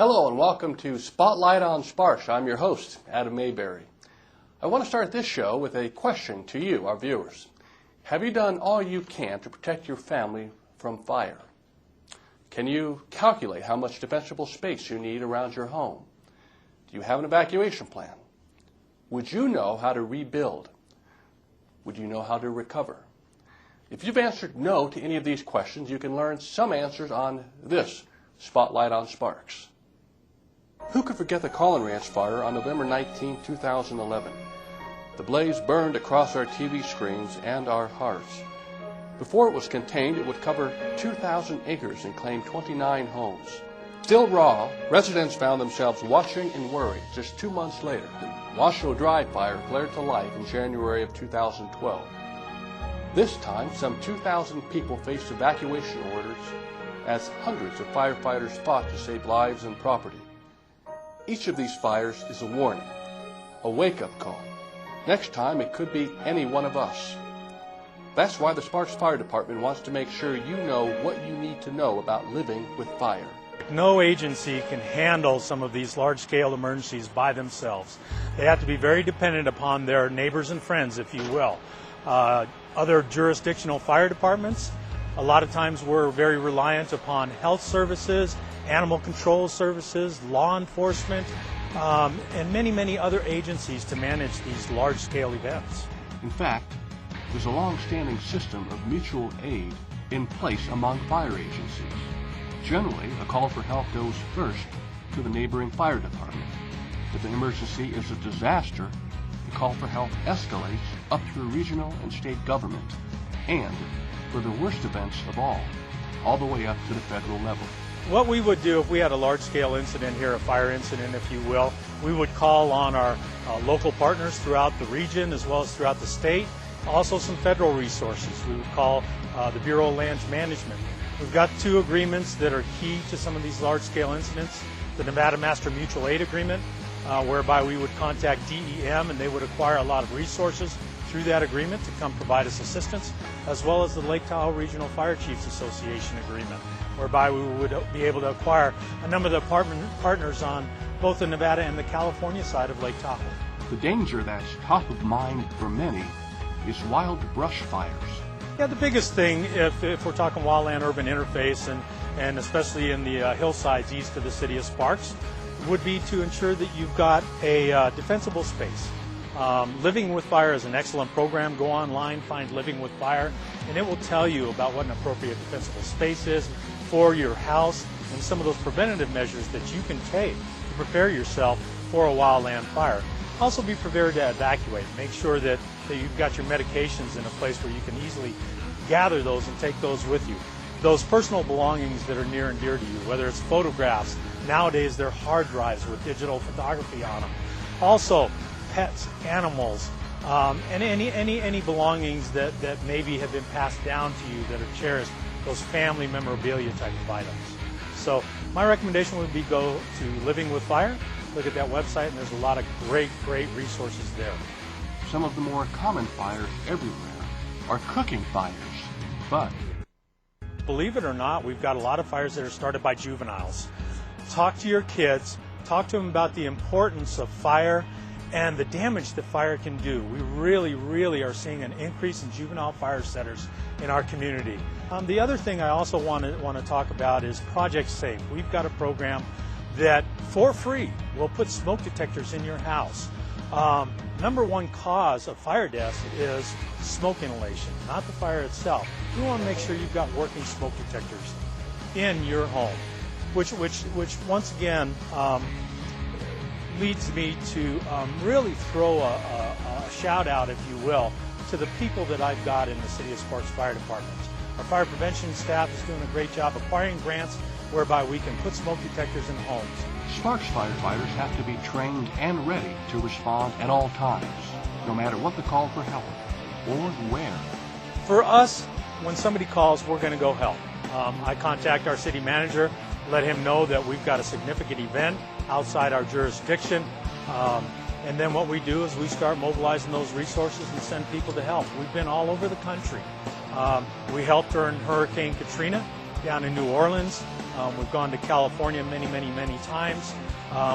Hello and welcome to Spotlight on Sparks. I'm your host, Adam Mayberry. I want to start this show with a question to you, our viewers. Have you done all you can to protect your family from fire? Can you calculate how much defensible space you need around your home? Do you have an evacuation plan? Would you know how to rebuild? Would you know how to recover? If you've answered no to any of these questions, you can learn some answers on this Spotlight on Sparks. Who could forget the Collin Ranch fire on November 19, 2011? The blaze burned across our TV screens and our hearts. Before it was contained, it would cover 2,000 acres and claim 29 homes. Still raw, residents found themselves watching and worried just 2 months later. The Washoe Drive fire flared to life in January of 2012. This time, some 2,000 people faced evacuation orders as hundreds of firefighters fought to save lives and property. Each of these fires is a warning, a wake-up call. Next time, it could be any one of us. That's why the Sparks Fire Department wants to make sure you know what you need to know about living with fire. No agency can handle some of these large-scale emergencies by themselves. They have to be very dependent upon their neighbors and friends, if you will. Other jurisdictional fire departments, a lot of times we're very reliant upon health services, animal control services, law enforcement, and many other agencies to manage these large-scale events. In fact, there's a long-standing system of mutual aid in place among fire agencies. Generally, a call for help goes first to the neighboring fire department. If an emergency is a disaster, the call for help escalates up through regional and state government, and for the worst events of all the way up to the federal level. What we would do if we had a large-scale incident here, a fire incident, if you will, we would call on our local partners throughout the region as well as throughout the state, also some federal resources. We would call the Bureau of Land Management. We've got 2 agreements that are key to some of these large-scale incidents. The Nevada Master Mutual Aid Agreement, whereby we would contact DEM and they would acquire a lot of resources through that agreement to come provide us assistance, as well as the Lake Tahoe Regional Fire Chiefs Association Agreement, whereby we would be able to acquire a number of the partners on both the Nevada and the California side of Lake Tahoe. The danger that's top of mind for many is wild brush fires. Yeah, the biggest thing, if we're talking wildland-urban interface, and especially in the hillsides east of the city of Sparks, would be to ensure that you've got a defensible space. Living with Fire is an excellent program. Go online, find Living with Fire, and it will tell you about what an appropriate defensible space is for your house and some of those preventative measures that you can take to prepare yourself for a wildland fire. Also be prepared to evacuate. Make sure that you've got your medications in a place where you can easily gather those and take those with you. Those personal belongings that are near and dear to you, whether it's photographs, nowadays they're hard drives with digital photography on them. Also, pets, animals, and any belongings that maybe have been passed down to you that are cherished, those family memorabilia type of items. So my recommendation would be go to Living with Fire, look at that website, and there's a lot of great resources there. Some of the more common fires everywhere are cooking fires, but believe it or not, we've got a lot of fires that are started by juveniles. Talk to your kids, talk to them about the importance of fire and the damage that fire can do. We really are seeing an increase in juvenile fire setters in our community. The other thing I also want to talk about is Project Safe. We've got a program that, for free, will put smoke detectors in your house. Number 1 cause of fire deaths is smoke inhalation, not the fire itself. You want to make sure you've got working smoke detectors in your home, which once again leads me to really throw a shout out, if you will, to the people that I've got in the City of Sparks Fire Department. Our fire prevention staff is doing a great job acquiring grants whereby we can put smoke detectors in homes. Sparks firefighters have to be trained and ready to respond at all times, no matter what the call for help or where. For us, when somebody calls, we're going to go help. I contact our city manager, let him know that we've got a significant event outside our jurisdiction, and then what we do is we start mobilizing those resources and send people to help. We've been all over the country. We helped during Hurricane Katrina. down in New Orleans. We've gone to California many times.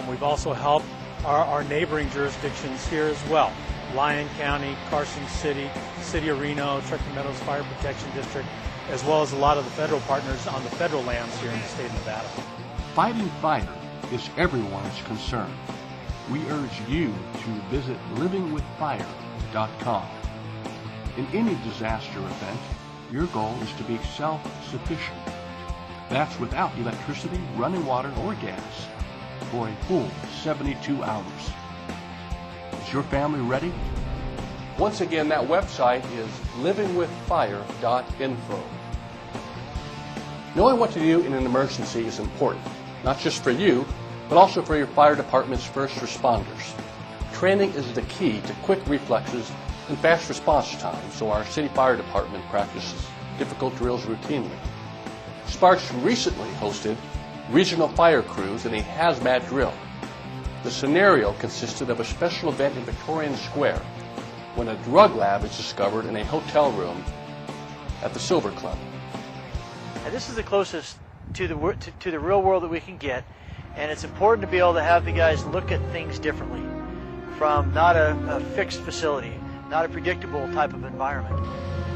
We've also helped our neighboring jurisdictions here as well. Lyon County, Carson City, City of Reno, Truckee Meadows Fire Protection District, as well as a lot of the federal partners on the federal lands here in the state of Nevada. Fighting fire is everyone's concern. We urge you to visit livingwithfire.com. In any disaster event, your goal is to be self-sufficient. That's without electricity, running water, or gas for a full 72 hours. Is your family ready? Once again, that website is livingwithfire.info. Knowing what to do in an emergency is important, not just for you, but also for your fire department's first responders. Training is the key to quick reflexes and fast response time, so our city fire department practices difficult drills routinely. Sparks recently hosted regional fire crews in a hazmat drill. The scenario consisted of a special event in Victorian Square when a drug lab is discovered in a hotel room at the Silver Club. And this is the closest to the real world that we can get, and it's important to be able to have the guys look at things differently from not a fixed facility, not a predictable type of environment.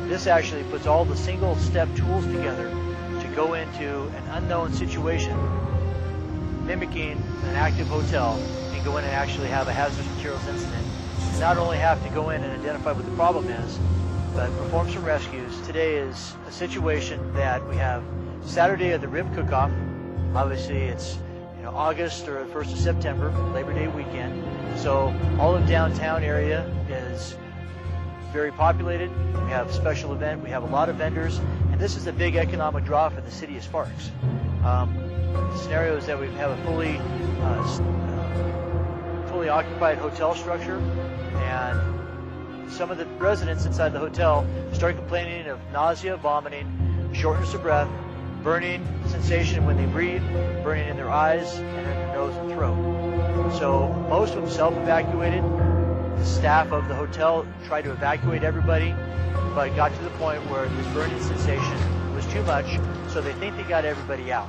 This actually puts all the single-step tools together to go into an unknown situation, mimicking an active hotel, and go in and actually have a hazardous materials incident. Not only have to go in and identify what the problem is, but perform some rescues. Today is a situation that we have Saturday of the Rib Cook-Off. Obviously it's August or the 1st of September, Labor Day weekend. So all of downtown area is very populated. We have a special event. We have a lot of vendors, and this is a big economic draw for the city of Sparks. The scenario is that we have a fully occupied hotel structure, and some of the residents inside the hotel start complaining of nausea, vomiting, shortness of breath, burning sensation when they breathe, burning in their eyes and in their nose and throat. So most of them self-evacuated. The staff of the hotel tried to evacuate everybody, but got to the point where this burning sensation was too much, so they think they got everybody out.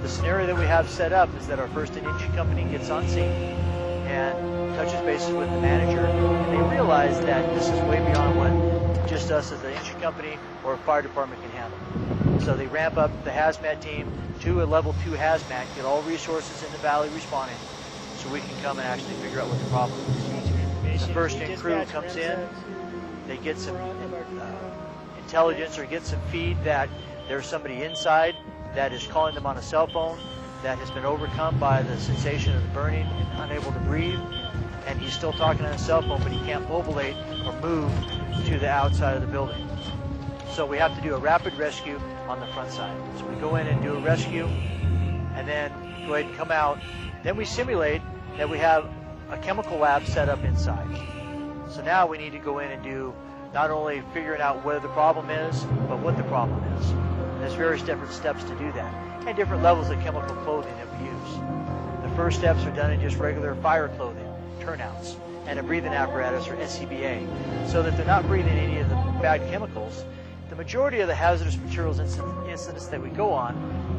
The scenario that we have set up is that our first engine company gets on scene and touches bases with the manager, and they realize that this is way beyond what just us as the engine company or a fire department can handle. So they ramp up the hazmat team to a level 2 hazmat, get all resources in the valley responding, so we can come and actually figure out what the problem is. The first in crew comes in, they get some intelligence or get some feed that there's somebody inside that is calling them on a cell phone that has been overcome by the sensation of the burning and unable to breathe, and he's still talking on his cell phone, but he can't mobilate or move to the outside of the building. So we have to do a rapid rescue on the front side. So we go in and do a rescue, and then go ahead and come out. Then we simulate that we have a chemical lab set up inside. So now we need to go in and do not only figuring out where the problem is, but what the problem is. And there's various different steps to do that, and different levels of chemical clothing that we use. The first steps are done in just regular fire clothing, turnouts, and a breathing apparatus or SCBA, so that they're not breathing any of the bad chemicals. The majority of the hazardous materials incidents that we go on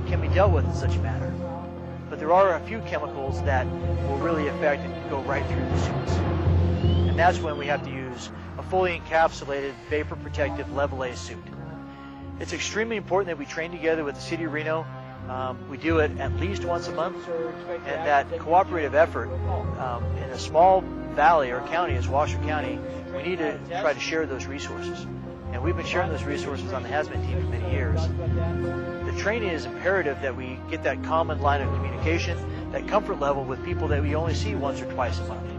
can be dealt with in such a manner. But there are a few chemicals that will really affect and go right through the suits. And that's when we have to use a fully encapsulated vapor protective level A suit. It's extremely important that we train together with the City of Reno. We do it at least once a month, and that cooperative effort in a small valley or county as Washoe County, we need to try to share those resources. And we've been sharing those resources on the hazmat team for many years. The training is imperative that we get that common line of communication, that comfort level with people that we only see once or twice a month.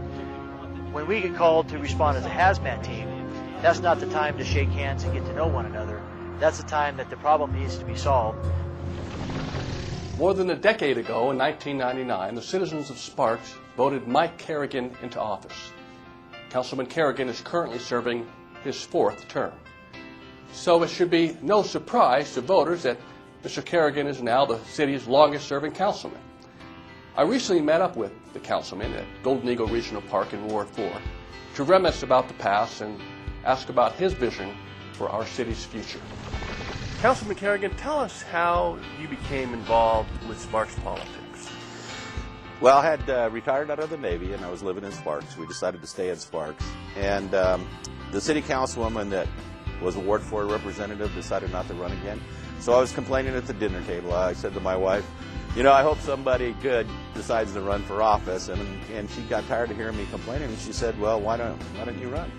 When we get called to respond as a hazmat team, that's not the time to shake hands and get to know one another. That's the time that the problem needs to be solved. More than a decade ago, in 1999, the citizens of Sparks voted Mike Kerrigan into office. Councilman Kerrigan is currently serving his 4th term. So it should be no surprise to voters that Mr. Kerrigan is now the city's longest-serving councilman. I recently met up with the councilman at Golden Eagle Regional Park in Ward 4 to reminisce about the past and ask about his vision for our city's future. Councilman Kerrigan, tell us how you became involved with Sparks politics. Well, I had retired out of the Navy, and I was living in Sparks. We decided to stay in Sparks. And the city councilwoman that was a Ward 4 representative decided not to run again. So I was complaining at the dinner table. I said to my wife, you know, I hope somebody good decides to run for office. And she got tired of hearing me complaining, and she said, well, why don't you run?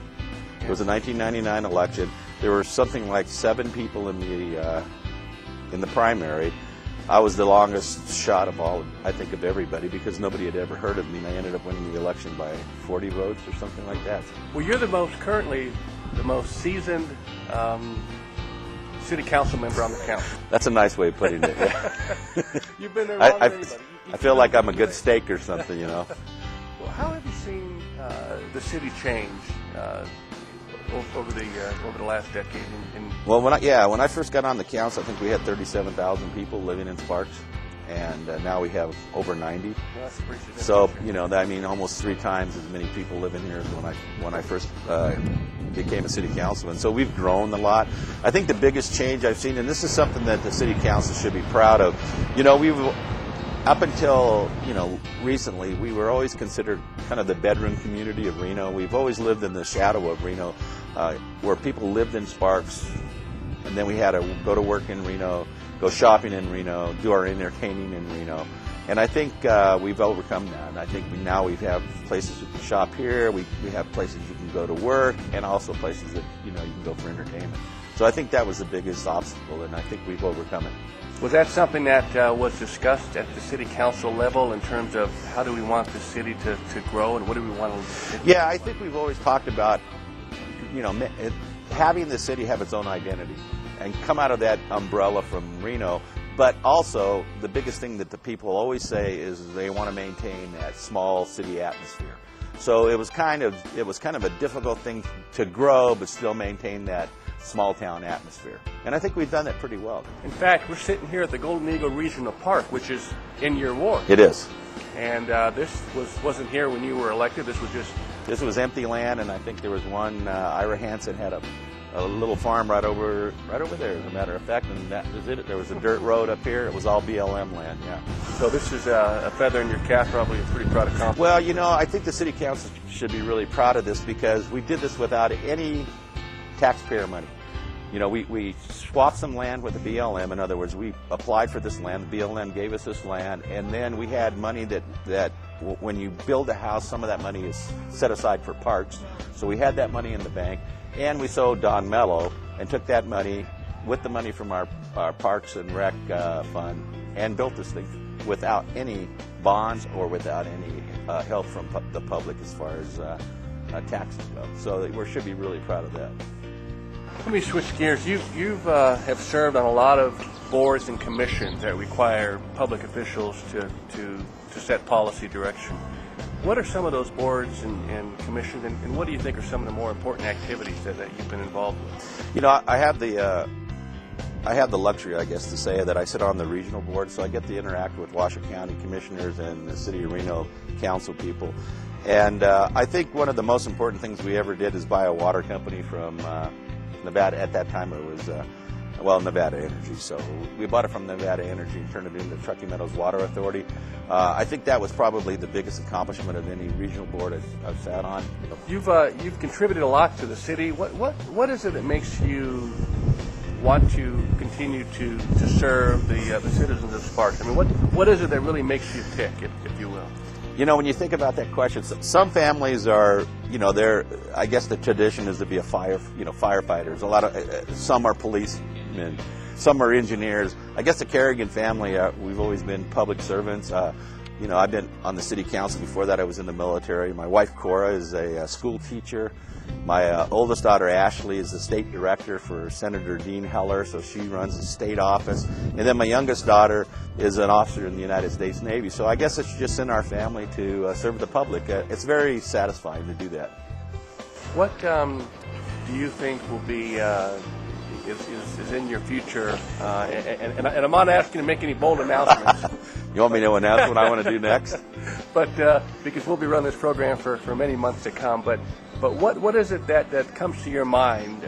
It was a 1999 election. There were something like 7 people in the primary. I was the longest shot of all, I think, of everybody, because nobody had ever heard of me, and I ended up winning the election by 40 votes or something like that. Well, you're currently the most seasoned city council member on the council. That's a nice way of putting it. Yeah. You've been there longer than anybody. I feel like I'm a good steak or something, you know. Well, how have you seen the city change over the last decade? Well, when I first got on the council, I think we had 37,000 people living in Sparks, and now we have over 90. Well, that's pretty significant. So, you know, I mean, almost 3 times as many people living here as when I first became a city councilman. So we've grown a lot. I think the biggest change I've seen, and this is something that the city council should be proud of, you know, up until, you know, recently, we were always considered kind of the bedroom community of Reno. We've always lived in the shadow of Reno, where people lived in Sparks, and then we had to go to work in Reno, go shopping in Reno, do our entertaining in Reno. And I think we've overcome that. And I think now we have places you can shop here, we have places you can go to work, and also places that, you know, you can go for entertainment. So I think that was the biggest obstacle, and I think we've overcome it. Was that something that was discussed at the city council level in terms of how do we want the city to grow, and what do we want to do? Yeah, I think we've always talked about, you know, having the city have its own identity and come out of that umbrella from Reno. But also, the biggest thing that the people always say is they want to maintain that small city atmosphere. So it was kind of a difficult thing to grow, but still maintain that small town atmosphere. And I think we've done that pretty well. In fact, we're sitting here at the Golden Eagle Regional Park, which is in your ward. It is. And this wasn't here when you were elected. This was empty land, and I think there was one. Ira Hansen had a little farm right over there, as a matter of fact, and that was it. There was a dirt road up here. It was all BLM land. Yeah. So this is a feather in your cap. Probably a pretty proud accomplishment. Well, you know, I think the city council should be really proud of this, because we did this without any taxpayer money. You know, we swapped some land with the BLM. In other words, we applied for this land. The BLM gave us this land, and then we had money that when you build a house, some of that money is set aside for parks. So we had that money in the bank, and we sold Don Mello and took that money with the money from our Parks and Rec fund and built this thing without any bonds or without any help from the public as far as taxes go. So we should be really proud of that. Let me switch gears. You have served on a lot of boards and commissions that require public officials to set policy direction. What are some of those boards and commissions, and what do you think are some of the more important activities that you've been involved with? You know, I have the luxury, I guess, to say that I sit on the regional board, so I get to interact with Washoe County commissioners and the City of Reno council people. And I think one of the most important things we ever did is buy a water company from Nevada. At that time it was Nevada Energy. So we bought it from Nevada Energy and turned it into Truckee Meadows Water Authority. I think that was probably the biggest accomplishment of any regional board I've sat on. You've contributed a lot to the city. What is it that makes you want to continue to serve the citizens of Sparks? I mean, what is it that really makes you tick, if you will? You know, when you think about that question, some families are, you know, I guess the tradition is to be firefighters. Some are policemen, some are engineers. I guess the Kerrigan family, we've always been public servants. You know, I've been on the city council. Before that, I was in the military. My wife, Cora, is a school teacher. My oldest daughter, Ashley, is the state director for Senator Dean Heller, so she runs the state office. And then my youngest daughter is an officer in the United States Navy. So I guess it's just in our family to serve the public. It's very satisfying to do that. What do you think will be is in your future? And I'm not asking you to make any bold announcements. You want me to announce what I want to do next? But because we'll be running this program for many months to come. But what is it that comes to your mind?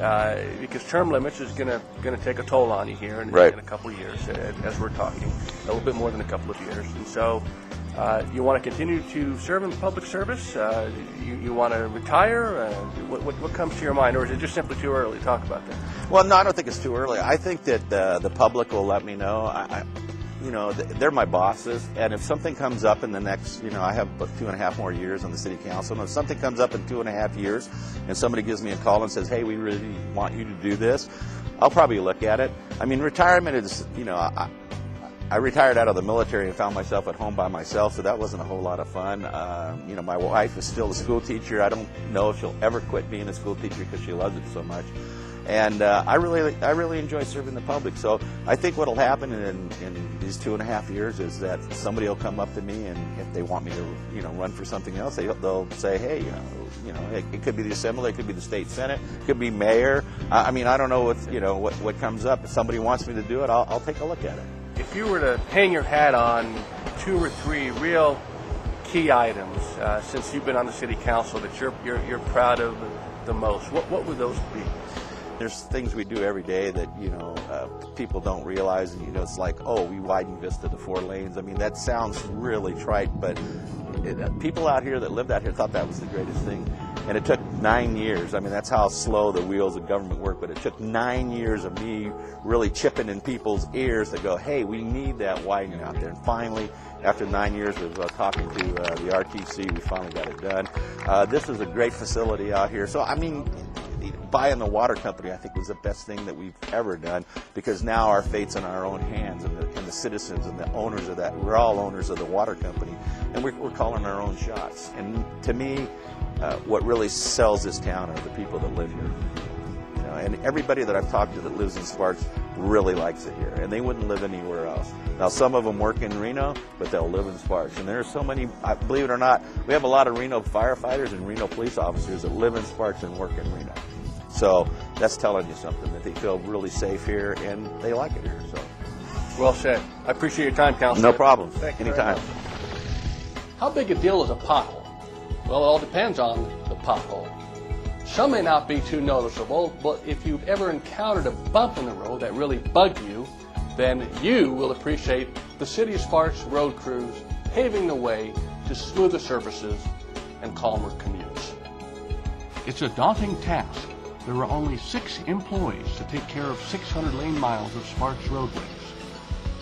Because term limits is going to take a toll on you here in a couple of years, as we're talking, a little bit more than a couple of years. And so you want to continue to serve in public service? You want to retire? What comes to your mind, or is it just simply too early to talk about that? Well, no, I don't think it's too early. I think that the public will let me know. They're my bosses, and if something comes up in the next, I have about 2.5 more years on the city council, and if something comes up in 2.5 years and somebody gives me a call and says, hey, we really want you to do this, I'll probably look at it. I mean, retirement is, I retired out of the military and found myself at home by myself, so that wasn't a whole lot of fun. My wife is still a school teacher. I don't know if she'll ever quit being a school teacher because she loves it so much. And I really enjoy serving the public. So I think what will happen in these 2.5 years is that somebody will come up to me, and if they want me to, run for something else, they'll say, hey, it could be the assembly, it could be the state senate, it could be mayor. I don't know what comes up. If somebody wants me to do it, I'll take a look at it. If you were to hang your hat on 2 or 3 real key items since you've been on the city council that you're proud of the most, what would those be? There's things we do every day that, people don't realize, and, it's like, oh, we widened Vista to 4 lanes. I mean, that sounds really trite, but people out here that lived out here thought that was the greatest thing. And it took 9 years. I mean, that's how slow the wheels of government work, but it took 9 years of me really chipping in people's ears to go, hey, we need that widening out there. And finally, after 9 years of talking to the RTC, we finally got it done. This is a great facility out here. So, buying the water company, I think, was the best thing that we've ever done, because now our fate's in our own hands, and the citizens and the owners of that. We're all owners of the water company, and we're calling our own shots. And to me, what really sells this town are the people that live here. And everybody that I've talked to that lives in Sparks really likes it here, and they wouldn't live anywhere else. Now, some of them work in Reno, but they'll live in Sparks. And there are so many, believe it or not, we have a lot of Reno firefighters and Reno police officers that live in Sparks and work in Reno. So that's telling you something, that they feel really safe here and they like it here. So, well said. I appreciate your time, Councilor. No problem. Thank you. Anytime. How big a deal is a pothole? Well, it all depends on the pothole. Some may not be too noticeable, but if you've ever encountered a bump in the road that really bugged you, then you will appreciate the City of Sparks road crews paving the way to smoother surfaces and calmer commutes. It's a daunting task. There are only 6 employees to take care of 600 lane miles of Sparks roadways.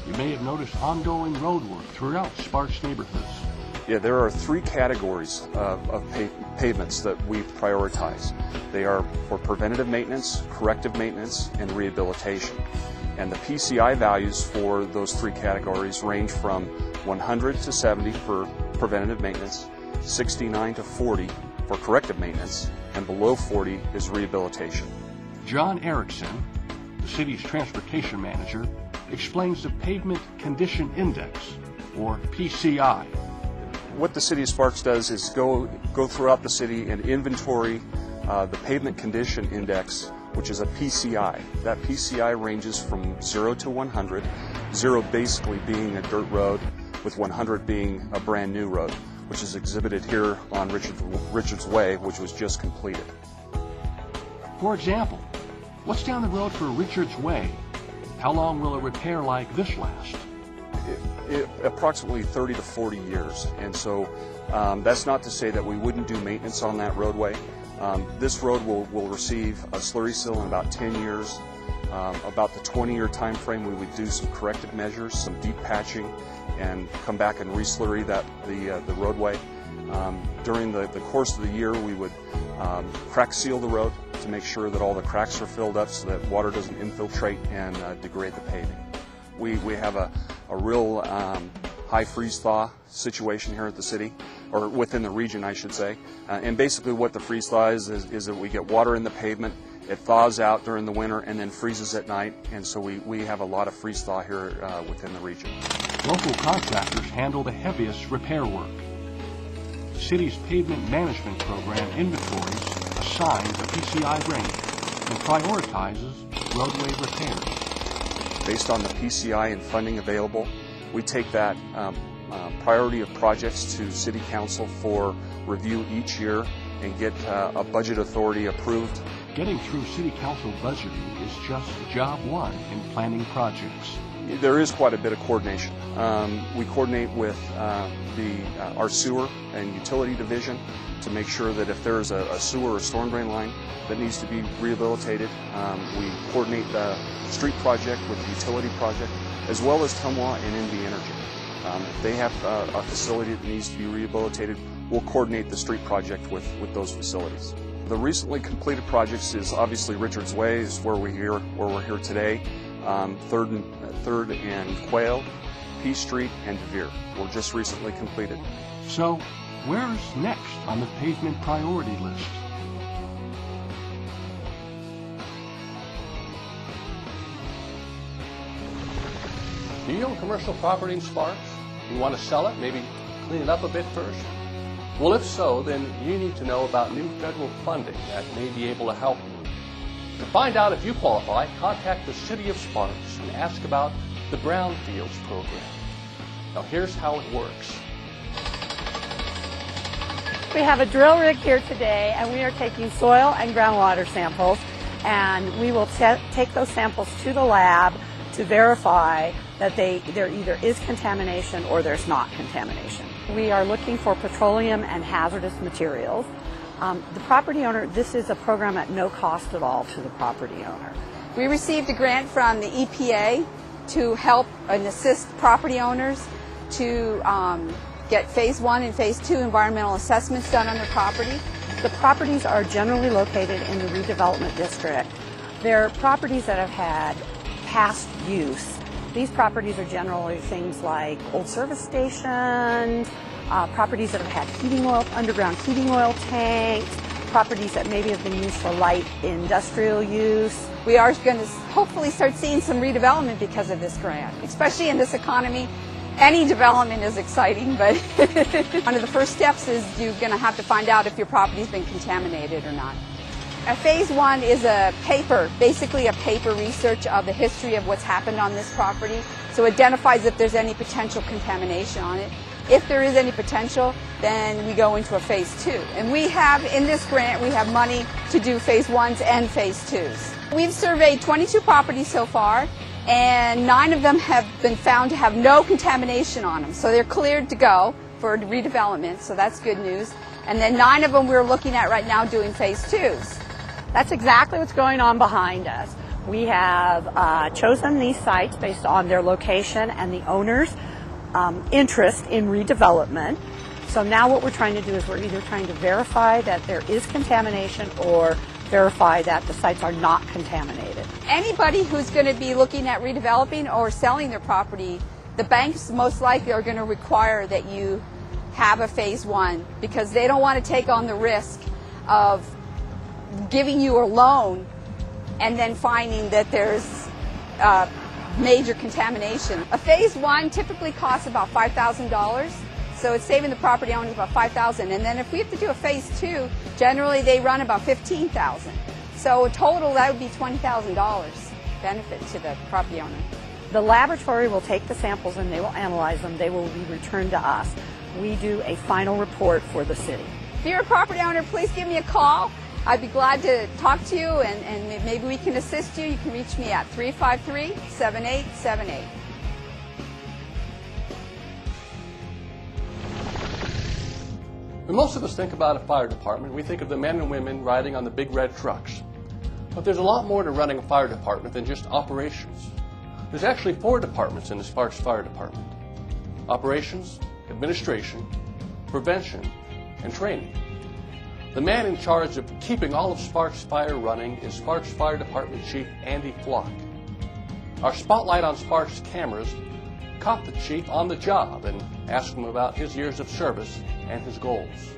You may have noticed ongoing road work throughout Sparks neighborhoods. Yeah, there are 3 categories of pavements that we prioritize. They are for preventative maintenance, corrective maintenance, and rehabilitation. And the PCI values for those 3 categories range from 100 to 70 for preventative maintenance, 69 to 40 for corrective maintenance, and below 40 is rehabilitation. John Erickson, the city's transportation manager, explains the Pavement Condition Index, or PCI. What the City of Sparks does is go throughout the city and inventory the Pavement Condition Index, which is a PCI. That PCI ranges from 0 to 100, 0 basically being a dirt road, with 100 being a brand new road, which is exhibited here on Richards Way, which was just completed. For example, what's down the road for Richards Way? How long will a repair like this last? Approximately 30 to 40 years, and so that's not to say that we wouldn't do maintenance on that roadway. This road will receive a slurry seal in about 10 years. About the 20-year time frame, we would do some corrective measures, some deep patching, and come back and re-slurry the roadway. During the course of the year, we would crack seal the road to make sure that all the cracks are filled up so that water doesn't infiltrate and degrade the paving. We have a real high freeze-thaw situation here at the city, or within the region, I should say. And basically what the freeze-thaw is that we get water in the pavement, it thaws out during the winter, and then freezes at night, and so we have a lot of freeze-thaw here within the region. Local contractors handle the heaviest repair work. The city's pavement management program inventories, assigns a PCI range, and prioritizes roadway repairs. Based on the PCI and funding available, We take that priority of projects to City Council for review each year and get a budget authority approved. Getting through City Council budgeting is just job one in planning projects. There is quite a bit of coordination. We coordinate with our sewer and utility division to make sure that if there's a sewer or storm drain line that needs to be rehabilitated, we coordinate the street project with the utility project, as well as Tumwa and NV Energy. If they have a facility that needs to be rehabilitated, we'll coordinate the street project with those facilities. The recently completed projects is obviously Richards Way, is where we're here today. Third and Quail, Peace Street, and DeVere were just recently completed. So, where's next on the pavement priority list? Do you own commercial property in Sparks? You want to sell it, maybe clean it up a bit first? Well, if so, then you need to know about new federal funding that may be able to help you. To find out if you qualify, contact the City of Sparks and ask about the Brownfields program. Now here's how it works. We have a drill rig here today, and we are taking soil and groundwater samples, and we will take those samples to the lab to verify that there either is contamination or there's not contamination. We are looking for petroleum and hazardous materials. The property owner, this is a program at no cost at all to the property owner. We received a grant from the EPA to help and assist property owners to get Phase 1 and Phase 2 environmental assessments done on their property. The properties are generally located in the redevelopment district. They're properties that have had past use. These properties are generally things like old service stations, properties that have had heating oil, underground heating oil tanks, properties that maybe have been used for light industrial use. We are going to hopefully start seeing some redevelopment because of this grant, especially in this economy. Any development is exciting, but one of the first steps is you're going to have to find out if your property's been contaminated or not. Phase 1 is basically a paper research of the history of what's happened on this property. So it identifies if there's any potential contamination on it. If there is any potential, then we go into a Phase 2. And we have, in this grant, we have money to do Phase 1s and Phase 2s. We've surveyed 22 properties so far, and 9 of them have been found to have no contamination on them. So they're cleared to go for redevelopment, so that's good news. And then 9 of them we're looking at right now doing Phase 2s. That's exactly what's going on behind us. We have chosen these sites based on their location and the owner's interest in redevelopment. So now what we're trying to do is we're either trying to verify that there is contamination or verify that the sites are not contaminated. Anybody who's going to be looking at redeveloping or selling their property, the banks most likely are going to require that you have a Phase 1 because they don't want to take on the risk of giving you a loan and then finding that there's major contamination. A Phase 1 typically costs about $5,000, so it's saving the property owners about $5,000. And then if we have to do a Phase 2, generally they run about $15,000. So in total, that would be $20,000 benefit to the property owner. The laboratory will take the samples and they will analyze them. They will be returned to us. We do a final report for the city. If you're a property owner, please give me a call. I'd be glad to talk to you and maybe we can assist you. You can reach me at 353-7878. When most of us think about a fire department, we think of the men and women riding on the big red trucks. But there's a lot more to running a fire department than just operations. There's actually 4 departments in the Sparks Fire Department: operations, administration, prevention, and training. The man in charge of keeping all of Sparks Fire running is Sparks Fire Department Chief Andy Flock. Our Spotlight on Sparks cameras caught the chief on the job and asked him about his years of service and his goals.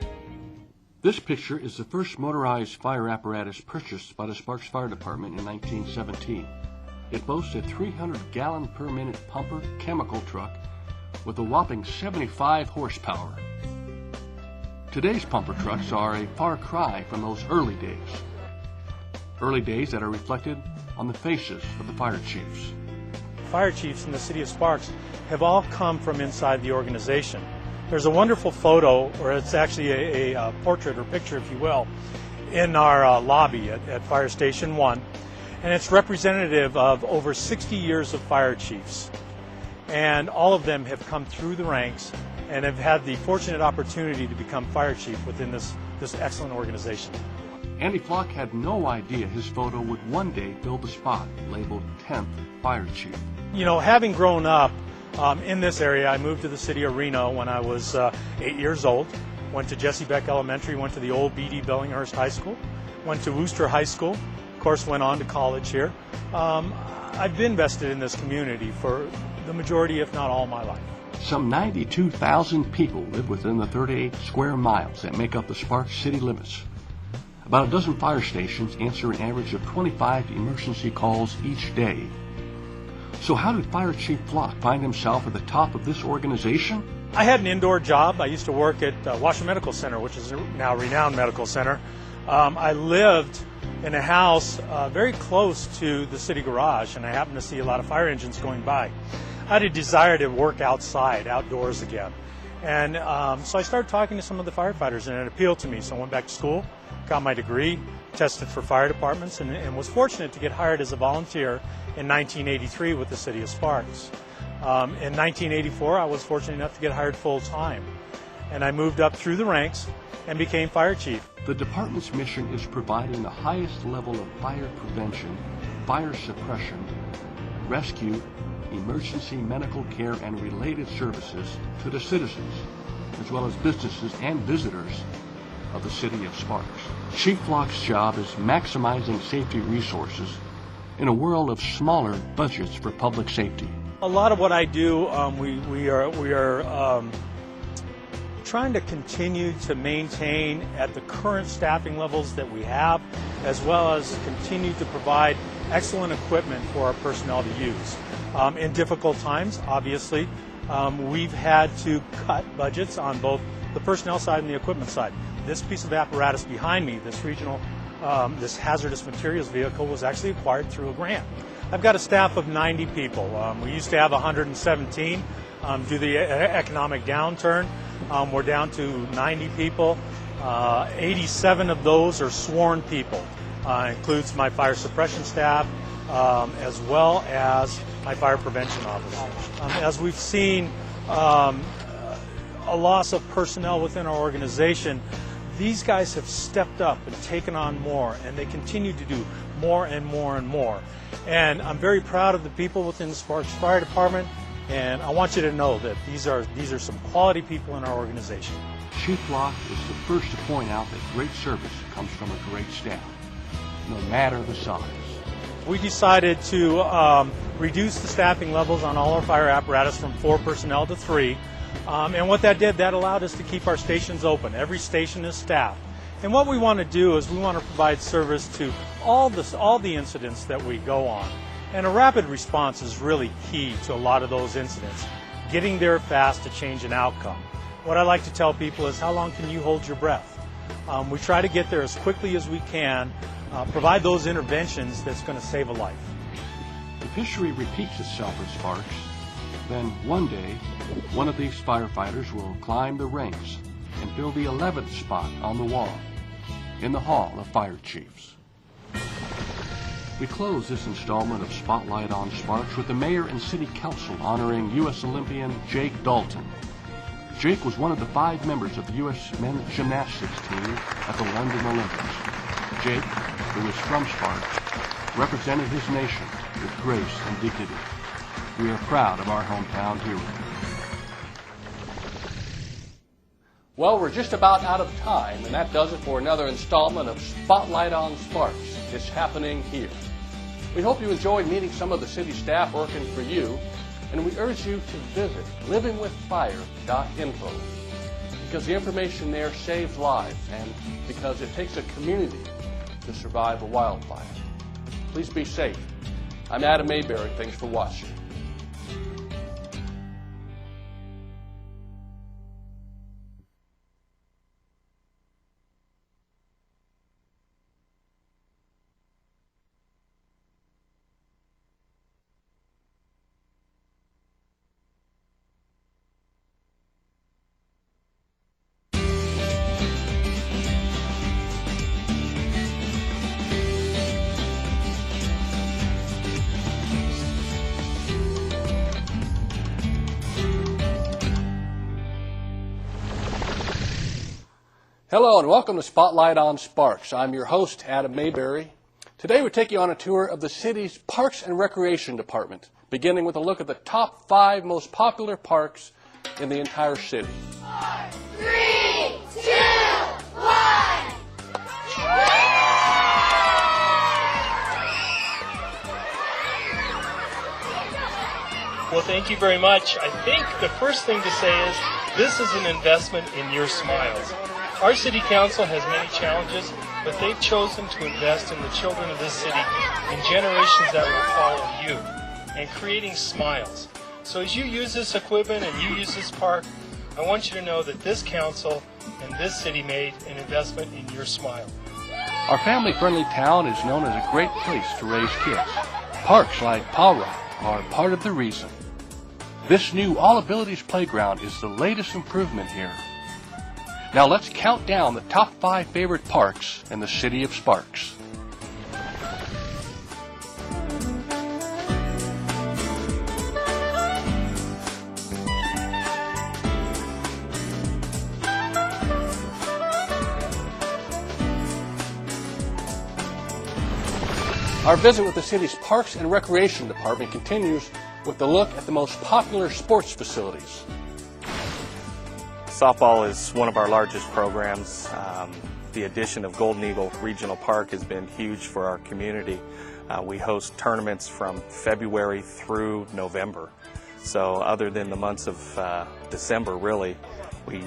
This picture is the first motorized fire apparatus purchased by the Sparks Fire Department in 1917. It boasts a 300-gallon per minute pumper chemical truck with a whopping 75 horsepower. Today's pumper trucks are a far cry from those early days that are reflected on the faces of the fire chiefs. fire chiefs in the city of Sparks have all come from inside the organization. There's a wonderful photo, or it's actually a portrait or picture, if you will, in our lobby at Fire Station 1, and it's representative of over 60 years of fire chiefs. And all of them have come through the ranks and have had the fortunate opportunity to become fire chief within this excellent organization. Andy Flock had no idea his photo would one day fill the spot labeled 10th Fire Chief. You know, having grown up in this area, I moved to the city of Reno when I was 8 years old. Went to Jesse Beck Elementary, went to the old B.D. Billinghurst High School, went to Wooster High School, of course went on to college here. I've been invested in this community for the majority, if not all, my life. Some 92,000 people live within the 38 square miles that make up the Sparks city limits. About a dozen fire stations answer an average of 25 emergency calls each day. So how did Fire Chief Flock find himself at the top of this organization? I had an indoor job. I used to work at Washoe Medical Center, which is now Renown Medical Center. I lived in a house very close to the city garage, and I happened to see a lot of fire engines going by. I had a desire to work outside, outdoors again. And so I started talking to some of the firefighters, and it appealed to me. So I went back to school, got my degree, tested for fire departments, and was fortunate to get hired as a volunteer in 1983 with the city of Sparks. In 1984, I was fortunate enough to get hired full-time, and I moved up through the ranks and became fire chief. The department's mission is providing the highest level of fire prevention, fire suppression, rescue, emergency medical care, and related services to the citizens, as well as businesses and visitors of the city of Sparks. Chief Flock's job is maximizing safety resources in a world of smaller budgets for public safety. A lot of what I do, we are trying to continue to maintain at the current staffing levels that we have, as well as continue to provide excellent equipment for our personnel to use. In difficult times, obviously, we've had to cut budgets on both the personnel side and the equipment side. This piece of apparatus behind me, this regional, this hazardous materials vehicle, was actually acquired through a grant. I've got a staff of 90 people. We used to have 117. Due to the economic downturn, we're down to 90 people. 87 of those are sworn people. Includes my fire suppression staff, as well as my fire prevention officers. As we've seen a loss of personnel within our organization, these guys have stepped up and taken on more, and they continue to do more and more and more. And I'm very proud of the people within the Sparks Fire Department, and I want you to know that these are some quality people in our organization. Chief Flock is the first to point out that great service comes from a great staff, no matter the size. We decided to reduce the staffing levels on all our fire apparatus from 4 personnel to 3. And what that did, that allowed us to keep our stations open. Every station is staffed. And what we want to do is we want to provide service to all the incidents that we go on. And a rapid response is really key to a lot of those incidents. Getting there fast to change an outcome. What I like to tell people is, how long can you hold your breath? We try to get there as quickly as we can, provide those interventions that's going to save a life. If history repeats itself at Sparks, then one day, one of these firefighters will climb the ranks and fill the 11th spot on the wall in the Hall of Fire Chiefs. We close this installment of Spotlight on Sparks with the Mayor and City Council honoring U.S. Olympian Jake Dalton. Jake was one of the 5 members of the U.S. men's gymnastics team at the London Olympics. Jake, who is from Sparks, represented his nation with grace and dignity. We are proud of our hometown hero. Well, we're just about out of time, and that does it for another installment of Spotlight on Sparks. It's happening here. We hope you enjoyed meeting some of the city staff working for you, and we urge you to visit livingwithfire.info, because the information there saves lives and because it takes a community to survive a wildfire. Please be safe. I'm Adam Mayberry. Thanks for watching. Hello and welcome to Spotlight on Sparks. I'm your host, Adam Mayberry. Today we take you on a tour of the city's Parks and Recreation Department, beginning with a look at the top 5 most popular parks in the entire city. 3, 2, 1. Well, thank you very much. I think the first thing to say is this is an investment in your smiles. Our city council has many challenges, but they've chosen to invest in the children of this city and generations that will follow you, and creating smiles. So as you use this equipment and you use this park, I want you to know that this council and this city made an investment in your smile. Our family-friendly town is known as a great place to raise kids. Parks like Paw Rock are part of the reason. This new All Abilities Playground is the latest improvement here. Now let's count down the top 5 favorite parks in the city of Sparks. Our visit with the city's Parks and Recreation Department continues with a look at the most popular sports facilities. Softball is one of our largest programs. The addition of Golden Eagle Regional Park has been huge for our community. We host tournaments from February through November. So other than the months of December, really, we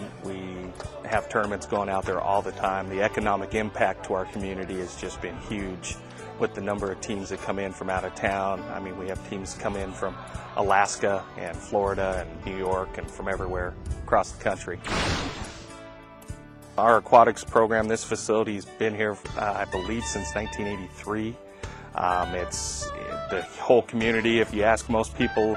have tournaments going out there all the time. The economic impact to our community has just been huge with the number of teams that come in from out of town. I mean, we have teams come in from Alaska and Florida and New York and from everywhere across the country. Our aquatics program, this facility's been here, I believe, since 1983. It's the whole community. If you ask most people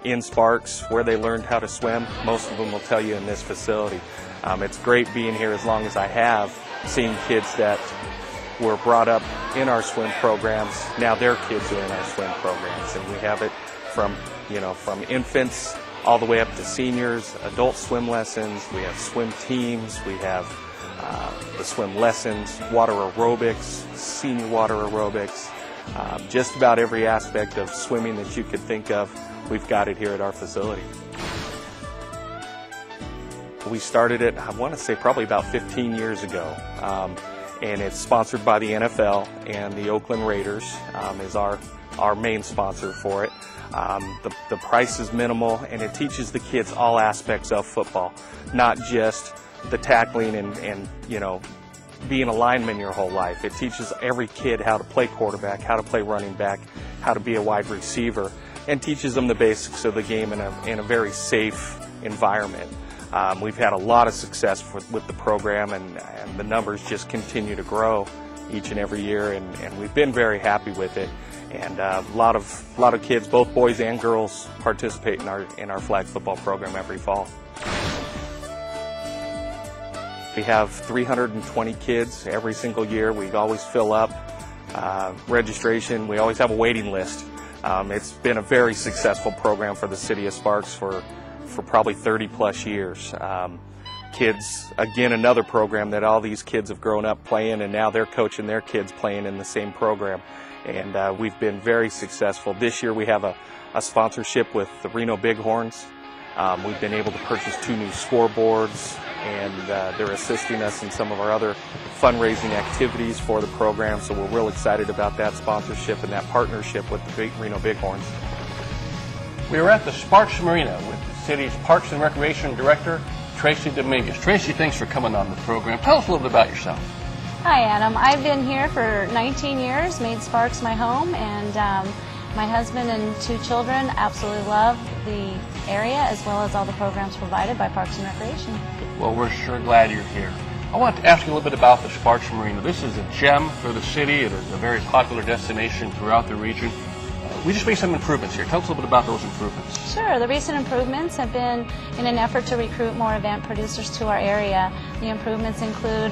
in Sparks where they learned how to swim, most of them will tell you in this facility. It's great being here as long as I have, seeing kids that were brought up in our swim programs. Now their kids are in our swim programs, and we have it from infants all the way up to seniors, adult swim lessons. We have swim teams. We have the swim lessons, water aerobics, senior water aerobics. Just about every aspect of swimming that you could think of, we've got it here at our facility. We started it, I want to say, probably about 15 years ago. And it's sponsored by the NFL, and the Oakland Raiders is our main sponsor for it. The price is minimal, and it teaches the kids all aspects of football, not just the tackling and being a lineman your whole life. It teaches every kid how to play quarterback, how to play running back, how to be a wide receiver, and teaches them the basics of the game in a very safe environment. We've had a lot of success with the program, and the numbers just continue to grow each and every year, and we've been very happy with it. And a lot of kids, both boys and girls, participate in our flag football program every fall. We have 320 kids every single year. We always fill up registration. We always have a waiting list. It's been a very successful program for the city of Sparks for probably 30 plus years. Kids, again, another program that all these kids have grown up playing, and now they're coaching their kids playing in the same program. And we've been very successful. This year we have a sponsorship with the Reno Bighorns. We've been able to purchase 2 new scoreboards, and they're assisting us in some of our other fundraising activities for the program. So we're real excited about that sponsorship and that partnership with the Reno Bighorns. We are at the Sparks Marina with the city's Parks and Recreation Director, Tracy Dominguez. Tracy, thanks for coming on the program. Tell us a little bit about yourself. Hi, Adam. I've been here for 19 years, made Sparks my home, and my husband and 2 children absolutely love the area as well as all the programs provided by Parks and Recreation. Well, we're sure glad you're here. I want to ask you a little bit about the Sparks Marina. This is a gem for the city. It is a very popular destination throughout the region. We just made some improvements here. Tell us a little bit about those improvements. Sure. The recent improvements have been in an effort to recruit more event producers to our area. The improvements include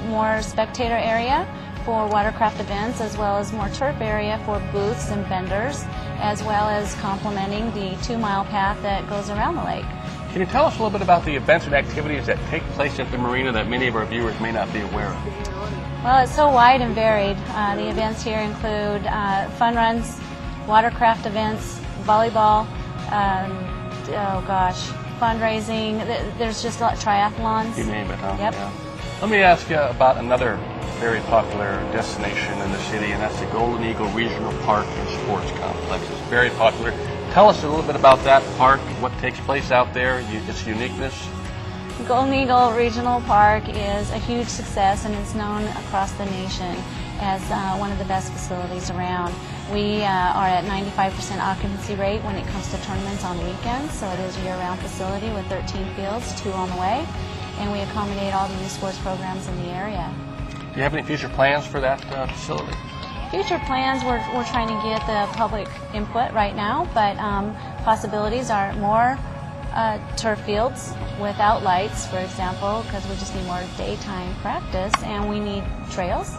more spectator area for watercraft events, as well as more turf area for booths and vendors, as well as complementing the 2-mile path that goes around the lake. Can you tell us a little bit about the events and activities that take place at the marina that many of our viewers may not be aware of? Well, it's so wide and varied. The events here include fun runs, watercraft events, volleyball, fundraising. There's just a lot of triathlons. You name it, huh? Yep. Yeah. Let me ask you about another very popular destination in the city, and that's the Golden Eagle Regional Park and Sports Complex. It's very popular. Tell us a little bit about that park, what takes place out there, its uniqueness. Golden Eagle Regional Park is a huge success and is known across the nation as one of the best facilities around. We are at 95% occupancy rate when it comes to tournaments on weekends, so it is a year-round facility with 13 fields, 2 on the way, and we accommodate all the youth sports programs in the area. Do you have any future plans for that facility? Future plans, we're trying to get the public input right now, but possibilities are more turf fields without lights, for example, because we just need more daytime practice, and we need trails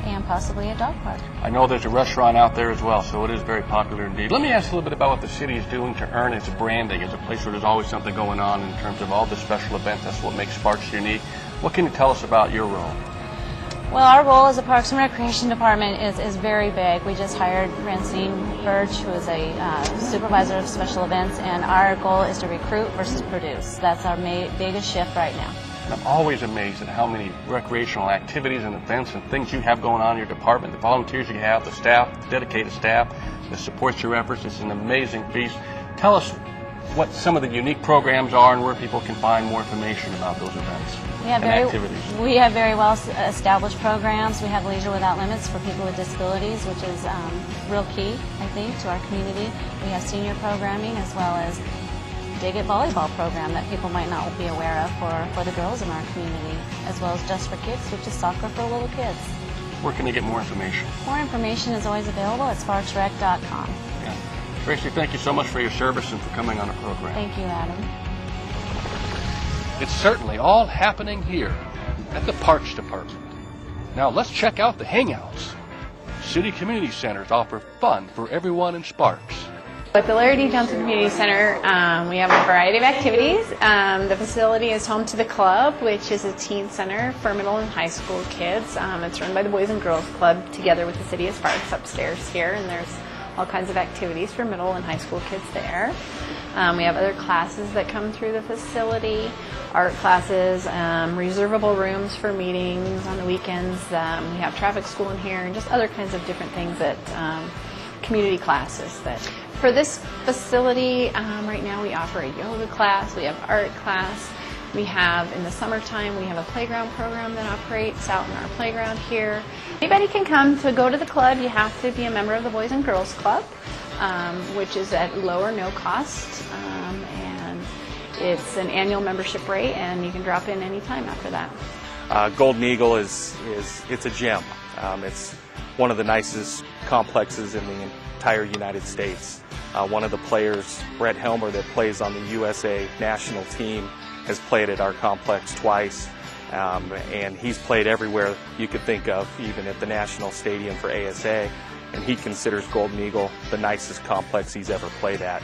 and possibly a dog park. I know there's a restaurant out there as well, so it is very popular indeed. Let me ask you a little bit about what the city is doing to earn its branding as a place where there's always something going on in terms of all the special events. That's what makes Sparks unique. What can you tell us about your role? Well, our role as a Parks and Recreation Department is very big. We just hired Francine Burge, who is a supervisor of special events, and our goal is to recruit versus produce. That's our biggest shift right now. I'm always amazed at how many recreational activities and events and things you have going on in your department, the volunteers you have, the staff, the dedicated staff that supports your efforts. It's an amazing feat. Tell us what some of the unique programs are and where people can find more information about those events and activities. We have very well established programs. We have Leisure Without Limits for people with disabilities, which is real key, I think, to our community. We have senior programming as well as Dig It volleyball program that people might not be aware of for the girls in our community, as well as Just for Kids, which is soccer for little kids. Where can they get more information? More information is always available at sparksrec.com. Yeah. Tracy, thank you so much for your service and for coming on the program. Thank you, Adam. It's certainly all happening here at the Parks Department. Now let's check out the hangouts. City community centers offer fun for everyone in Sparks. At the Larry D. Johnson Community Center, we have a variety of activities. The facility is home to the club, which is a teen center for middle and high school kids. It's run by the Boys and Girls Club together with the City of Sparks upstairs here, and there's all kinds of activities for middle and high school kids there. We have other classes that come through the facility, art classes, reservable rooms for meetings on the weekends. We have traffic school in here, and just other kinds of different things that community classes that. For this facility, right now we offer a yoga class, we have art class, we have in the summertime we have a playground program that operates out in our playground here. Anybody can come to go to the club. You have to be a member of the Boys and Girls Club, which is at low or no cost, and it's an annual membership rate, and you can drop in anytime after that. Golden Eagle it's a gem. It's one of the nicest complexes in the entire United States. One of the players, Brett Helmer, that plays on the USA national team, has played at our complex twice, and he's played everywhere you could think of, even at the National Stadium for ASA, and he considers Golden Eagle the nicest complex he's ever played at.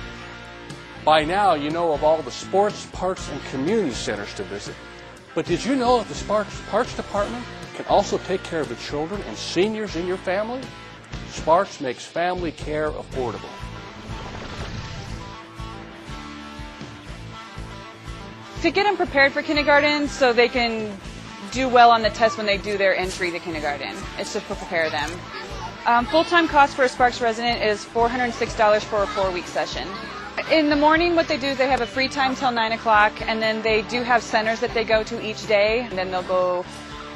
By now, you know of all the sports, parks, and community centers to visit. But did you know that the Sparks Parks Department can also take care of the children and seniors in your family? Sparks makes family care affordable. To get them prepared for kindergarten so they can do well on the test when they do their entry to kindergarten. It's to prepare them. Full-time cost for a Sparks resident is $406 for a 4-week session. In the morning, what they do is they have a free time till 9 o'clock, and then they do have centers that they go to each day, and then they'll go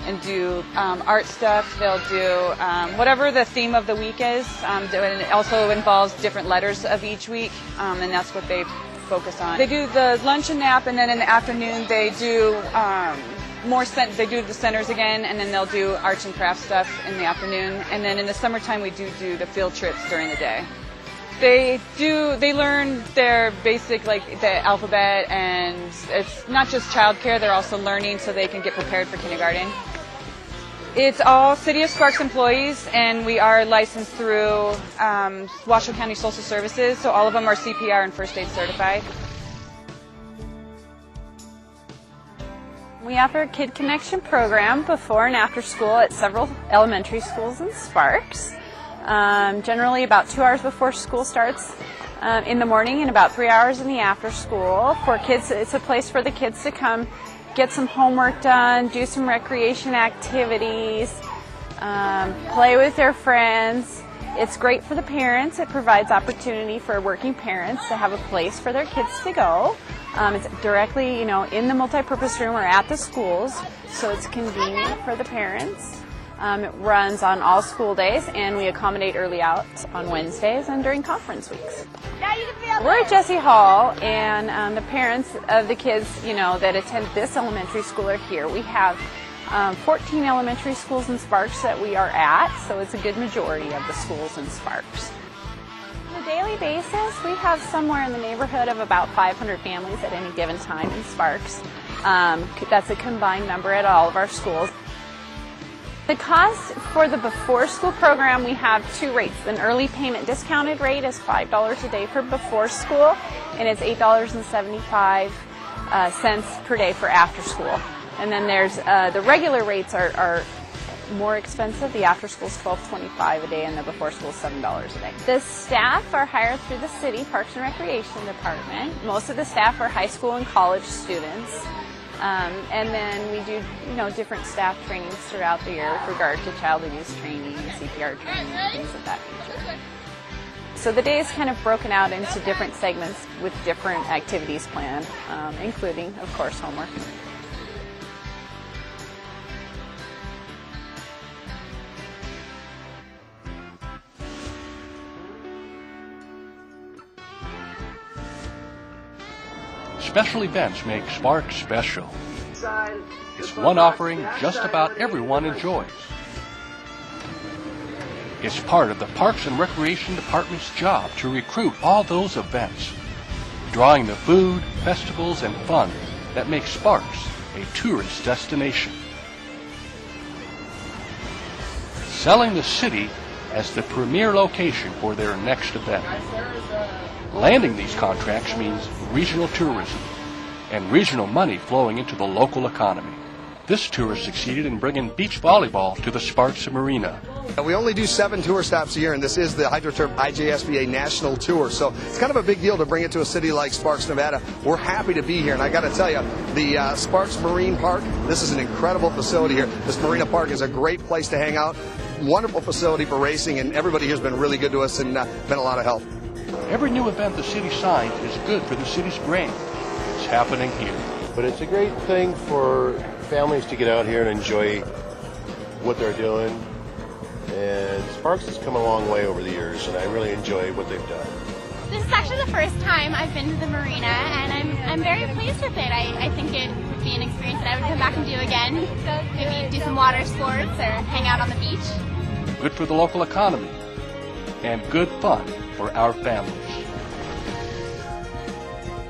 and do art stuff. They'll do whatever the theme of the week is. And it also involves different letters of each week, and that's what they focus on. They do the lunch and nap, and then in the afternoon they do they do the centers again, and then they'll do arts and crafts stuff in the afternoon. And then in the summertime we do the field trips during the day. They learn their basic, like the alphabet, and it's not just childcare, they're also learning so they can get prepared for kindergarten. It's all City of Sparks employees, and we are licensed through Washoe County Social Services, so all of them are CPR and first aid certified. We offer a Kid Connection program before and after school at several elementary schools in Sparks. Generally about 2 hours before school starts in the morning and about 3 hours in the after school. For kids, it's a place for the kids to come get some homework done, do some recreation activities, play with their friends. It's great for the parents. It provides opportunity for working parents to have a place for their kids to go. It's directly, in the multipurpose room or at the schools, so it's convenient for the parents. It runs on all school days, and we accommodate early out on Wednesdays and during conference weeks. We're at Jesse Hall, and the parents of the kids, that attend this elementary school are here. We have 14 elementary schools in Sparks that we are at, so it's a good majority of the schools in Sparks. On a daily basis, we have somewhere in the neighborhood of about 500 families at any given time in Sparks. That's a combined number at all of our schools. The cost for the before school program, we have two rates. An early payment discounted rate is $5 a day for before school, and it's $8.75 per day for after school. And then there's the regular rates are more expensive. The after school is $12.25 a day, and the before school is $7 a day. The staff are hired through the city Parks and Recreation Department. Most of the staff are high school and college students. And then we do, different staff trainings throughout the year with regard to child abuse training, CPR training, things of that nature. So the day is kind of broken out into different segments with different activities planned, including, of course, homework. Special events make Sparks special. It's one offering just about everyone enjoys. It's part of the Parks and Recreation Department's job to recruit all those events, drawing the food, festivals, and fun that make Sparks a tourist destination. Selling the city as the premier location for their next event. Landing these contracts means regional tourism and regional money flowing into the local economy. This tour succeeded in bringing beach volleyball to the Sparks Marina. We only do 7 tour stops a year, and this is the HydroTurf IJSBA National Tour, so it's kind of a big deal to bring it to a city like Sparks, Nevada. We're happy to be here, and I got to tell you, the Sparks Marine Park, this is an incredible facility here. This Marina Park is a great place to hang out, wonderful facility for racing, and everybody here has been really good to us and been a lot of help. Every new event the city signs is good for the city's brand. It's happening here. But it's a great thing for families to get out here and enjoy what they're doing. And Sparks has come a long way over the years, and I really enjoy what they've done. This is actually the first time I've been to the marina, and I'm very pleased with it. I think it would be an experience that I would come back and do again. Maybe do some water sports or hang out on the beach. Good for the local economy and good fun for our families.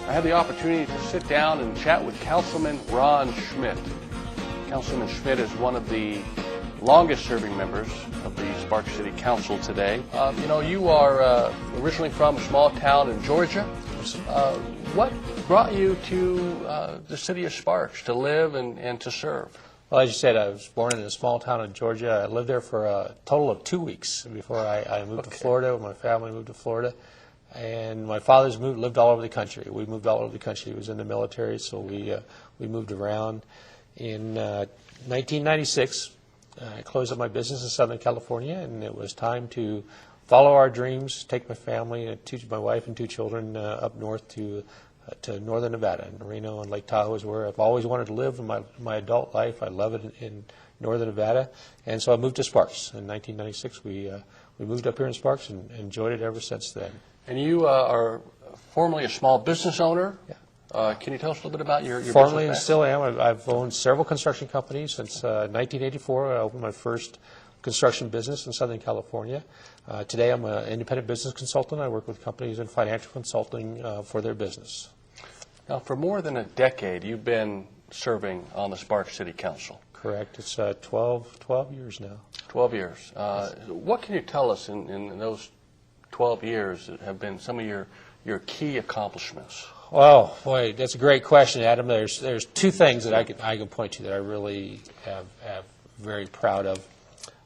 I had the opportunity to sit down and chat with Councilman Ron Schmidt. Councilman Schmidt is one of the longest serving members of the Sparks City Council today. You are originally from a small town in Georgia. What brought you to the city of Sparks to live and to serve? Well, as you said, I was born in a small town in Georgia. I lived there for a total of 2 weeks before I moved to Florida. My family moved to Florida. And my father's lived all over the country. We moved all over the country. He was in the military, so we moved around. In 1996, I closed up my business in Southern California, and it was time to follow our dreams, take my family, my wife and 2 children up north to northern Nevada. And Reno and Lake Tahoe is where I've always wanted to live in my adult life. I love it in northern Nevada. And so I moved to Sparks. In 1996, we moved up here in Sparks and enjoyed it ever since then. And you are formerly a small business owner. Yeah. Can you tell us a little bit about your Formerly, and business? still am. I've owned several construction companies since 1984. I opened my first construction business in Southern California. Today, I'm an independent business consultant. I work with companies in financial consulting for their business. Now, for more than a decade, you've been serving on the Sparks City Council. Correct. It's 12 years now. 12 years. What can you tell us in those 12 years that have been some of your key accomplishments? Well, boy, that's a great question, Adam. There's two things that I can point to that I really have very proud of.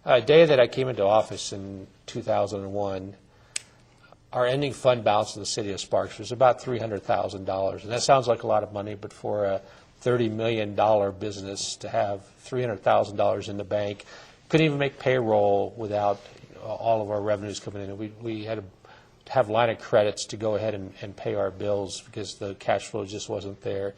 The day that I came into office in 2001, our ending fund balance in the city of Sparks was about $300,000. And that sounds like a lot of money, but for a $30 million business to have $300,000 in the bank, couldn't even make payroll without all of our revenues coming in. We had to have line of credits to go ahead and pay our bills because the cash flow just wasn't there.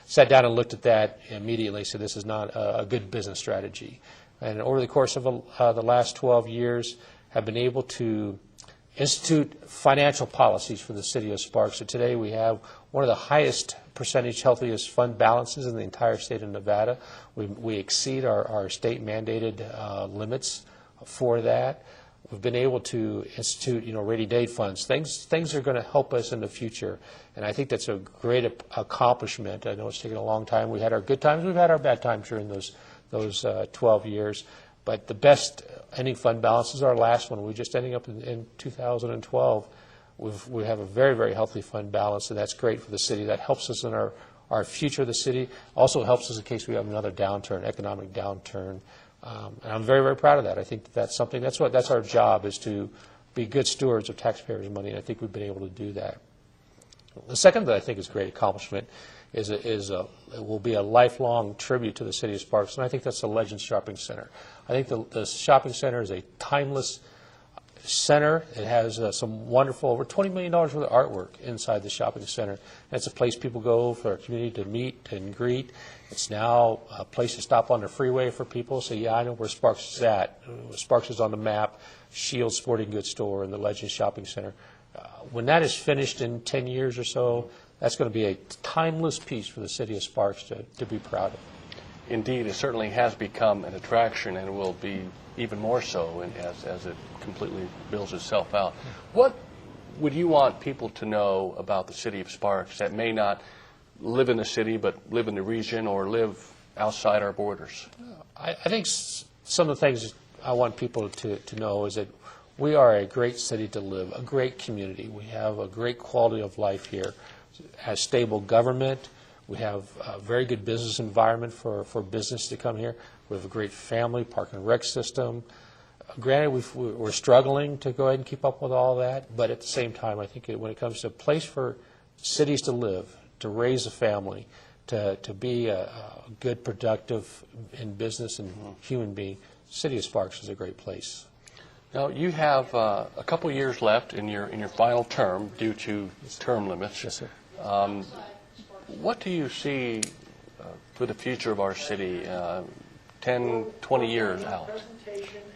Sat down and looked at that immediately, said this is not a good business strategy. And over the course of the last 12 years, have been able to institute financial policies for the city of Sparks. So today we have one of the highest percentage healthiest fund balances in the entire state of Nevada. We exceed our state mandated limits for that. We've been able to institute, rainy day funds. Things are going to help us in the future, and I think that's a great accomplishment. I know it's taken a long time. We had our good times. We've had our bad times during those 12 years. But the best ending fund balance is our last one. We're just ending up in 2012. We have a very, very healthy fund balance, and that's great for the city. That helps us in our future of the city. Also helps us in case we have another downturn, economic downturn. And I'm very, very proud of that. I think that's something, that's our job, is to be good stewards of taxpayers' money, and I think we've been able to do that. The second that I think is a great accomplishment it will be a lifelong tribute to the city of Sparks, and I think that's the Legends Shopping Center. I think the shopping center is a timeless center. It has some wonderful, over $20 million worth of artwork inside the shopping center. And it's a place people go for our community to meet and greet. It's now a place to stop on the freeway for people. So, yeah, I know where Sparks is at. Sparks is on the map, Shields Sporting Goods Store, and the Legends Shopping Center. When that is finished in 10 years or so, that's going to be a timeless piece for the city of Sparks to be proud of. Indeed, it certainly has become an attraction, and will be even more so as it completely builds itself out. What would you want people to know about the city of Sparks that may not live in the city but live in the region or live outside our borders? I think some of the things I want people to know is that we are a great city to live, a great community. We have a great quality of life here. Has stable government. We have a very good business environment for business to come here. We have a great family, park and rec system. Granted, we're struggling to go ahead and keep up with all that, but at the same time, I think when it comes to a place for cities to live, to raise a family, to be a good, productive in business and human being, the city of Sparks is a great place. Now, you have a couple years left in your final term due to term limits. Yes, sir. What do you see for the future of our city 10, 20 years out?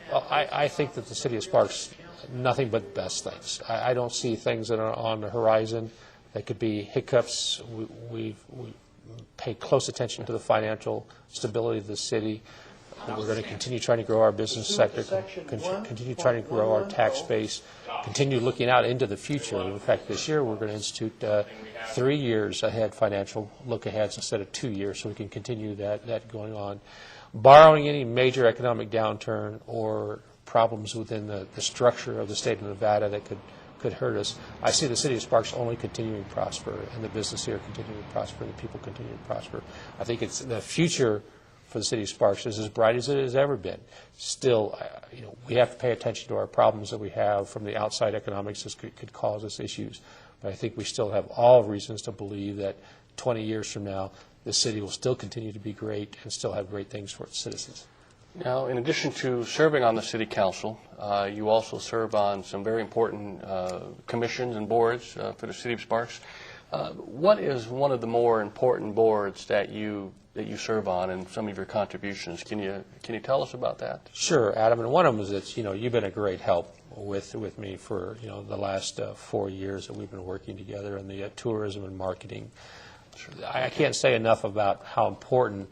Well, I think that the city of Sparks, nothing but best things. I don't see things that are on the horizon that could be hiccups. We pay close attention to the financial stability of the city. We're going to continue trying to grow our business sector, continue trying to grow our tax base, continue looking out into the future. In fact, this year we're going to institute 3 years ahead financial look-aheads instead of 2 years, so we can continue that going on. Borrowing any major economic downturn or problems within the structure of the state of Nevada that could hurt us, I see the city of Sparks only continuing to prosper, and the business here continuing to prosper, and the people continuing to prosper. I think it's the future for the city of Sparks is as bright as it has ever been. Still, we have to pay attention to our problems that we have from the outside economics that could cause us issues. But I think we still have all reasons to believe that 20 years from now, the city will still continue to be great and still have great things for its citizens. Now, in addition to serving on the city council, you also serve on some very important commissions and boards for the city of Sparks. What is one of the more important boards that you serve on, and some of your contributions? Can you tell us about that? Sure, Adam. And one of them is that you've been a great help with me for the last 4 years that we've been working together in the tourism and marketing. I can't say enough about how important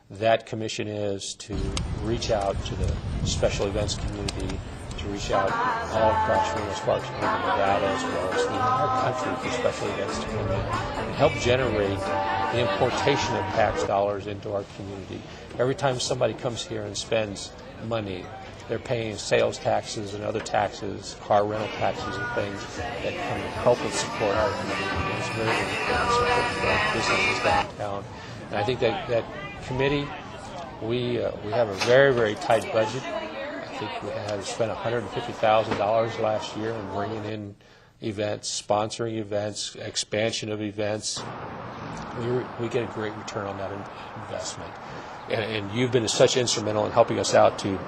that commission is to reach out to the special events community, to reach out all across Sparks and Nevada, as well as the entire country, for special events to come in and help generate the importation of tax dollars into our community. Every time somebody comes here and spends money, they're paying sales taxes and other taxes, car rental taxes and things that can help and support our community. It's very important to support our businesses downtown. And I think that committee, we have a very, very tight budget. I think we had spent $150,000 last year in bringing in events, sponsoring events, expansion of events. We get a great return on that investment. And you've been such instrumental in helping us out to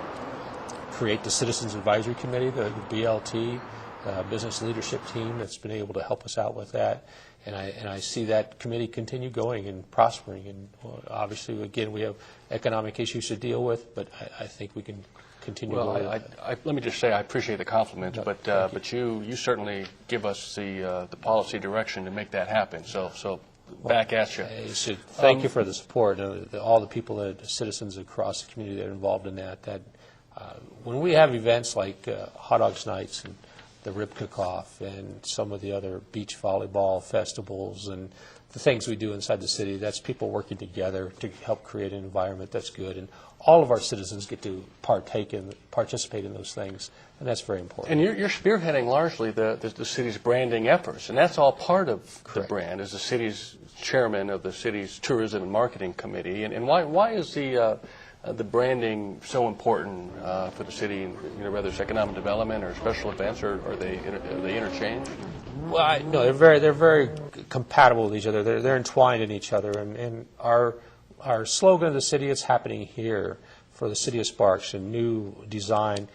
create the Citizens Advisory Committee, the BLT, business leadership team that's been able to help us out with that. And I see that committee continue going and prospering. And obviously, again, we have economic issues to deal with, but I think we can continue. Well, let me just say I appreciate the compliments, but you certainly give us the policy direction to make that happen. So back at you. Thank you for the support. All the people, the citizens across the community that are involved in that. When we have events like Hot Dogs Nights and the Rib Cook-Off and some of the other beach volleyball festivals and the things we do inside the city, that's people working together to help create an environment that's good. And all of our citizens get to participate in those things, and that's very important. And you're spearheading largely the city's branding efforts, and that's all part of the brand, as the city's chairman of the city's Tourism and Marketing Committee. And why is the branding so important for the city, whether it's economic development or special events, or are they interchanged? Well, no, they're very compatible with each other. They're entwined in each other, and our slogan of the city, "It's happening here," for the city of Sparks, a new design,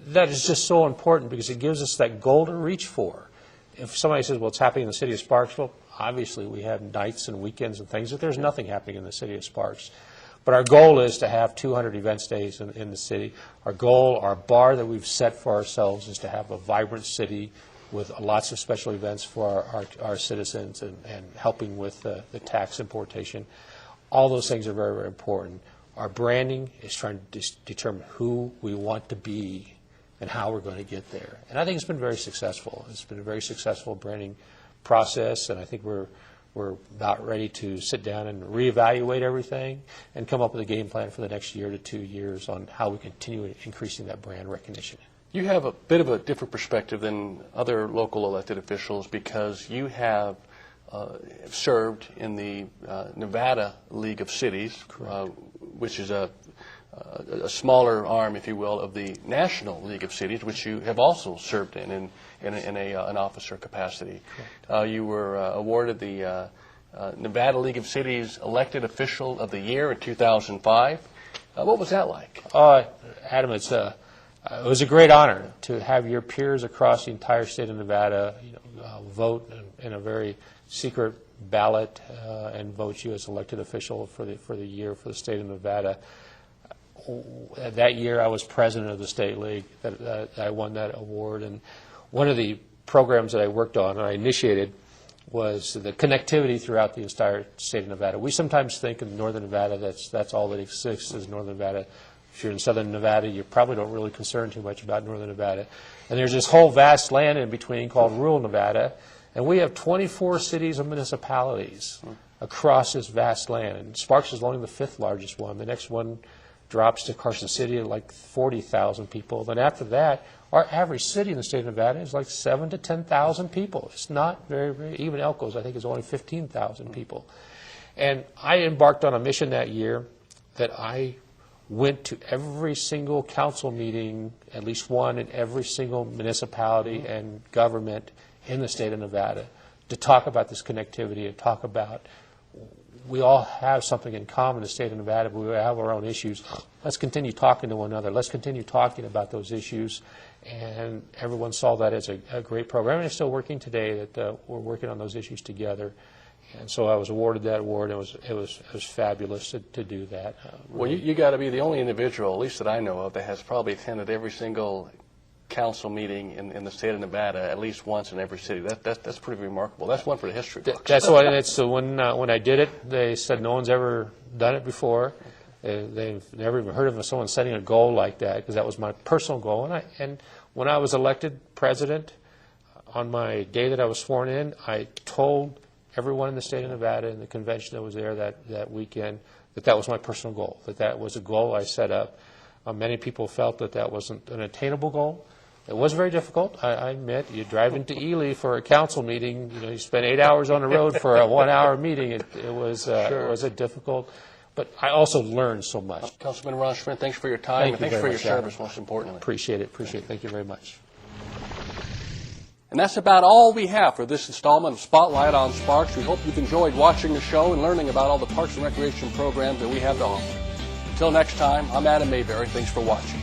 that is just so important because it gives us that goal to reach for. If somebody says, well, it's happening in the city of Sparks, well, obviously we have nights and weekends and things, but there's nothing happening in the city of Sparks. But our goal is to have 200 events days in the city. Our goal, our bar that we've set for ourselves, is to have a vibrant city with lots of special events for our citizens and helping with the tax importation. All those things are very, very important. Our branding is trying to determine who we want to be and how we're going to get there. And I think it's been very successful. It's been a very successful branding process, and I think we're about ready to sit down and reevaluate everything and come up with a game plan for the next year to 2 years on how we continue increasing that brand recognition. You have a bit of a different perspective than other local elected officials because you have served in the Nevada League of Cities, which is a smaller arm, if you will, of the National League of Cities, which you have also served in an officer capacity. You were awarded the Nevada League of Cities Elected Official of the Year in 2005. What was that like? Adam, it was a great honor to have your peers across the entire state of Nevada vote in a very secret ballot and vote you as elected official for the year for the state of Nevada. That year I was president of the State League that I won that award, and one of the programs that I worked on and I initiated was the connectivity throughout the entire state of Nevada. We sometimes think in northern Nevada that's all that exists is northern Nevada. If you're in southern Nevada, you probably don't really concern too much about northern Nevada. And there's this whole vast land in between called rural Nevada, and we have 24 cities and municipalities across this vast land. And Sparks is only the 5th largest one. The next one drops to Carson City at like 40,000 people. Then after that, our average city in the state of Nevada is like 7,000 to 10,000 people. It's not very, even Elko's, I think, is only 15,000 people. And I embarked on a mission that year that I went to every single council meeting, at least one in every single municipality and government in the state of Nevada, to talk about this connectivity and talk about we all have something in common in the state of Nevada, but we have our own issues. Let's continue talking to one another. Let's continue talking about those issues. And everyone saw that as a great program. And it's still working today that we're working on those issues together. And so I was awarded that award. It was fabulous to do that. Well, you got to be the only individual, at least that I know of, that has probably attended every single council meeting in the state of Nevada at least once in every city. That's pretty remarkable. That's one for the history books. That's what it's when I did it, they said no one's ever done it before. They've never even heard of someone setting a goal like that, because that was my personal goal. And when I was elected president, on my day that I was sworn in, I told everyone in the state of Nevada in the convention that was there that weekend that was my personal goal, that was a goal I set up. Many people felt that that wasn't an attainable goal. It was very difficult, I admit. You drive into Ely for a council meeting, you spend 8 hours on the road for a 1 hour meeting. It was a difficult, but I also learned so much. Councilman Ron Schmidt, thanks for your time and thanks for your service, Adam. most importantly. Appreciate it. Thank you very much. And that's about all we have for this installment of Spotlight on Sparks. We hope you've enjoyed watching the show and learning about all the parks and recreation programs that we have to offer. Until next time, I'm Adam Mayberry. Thanks for watching.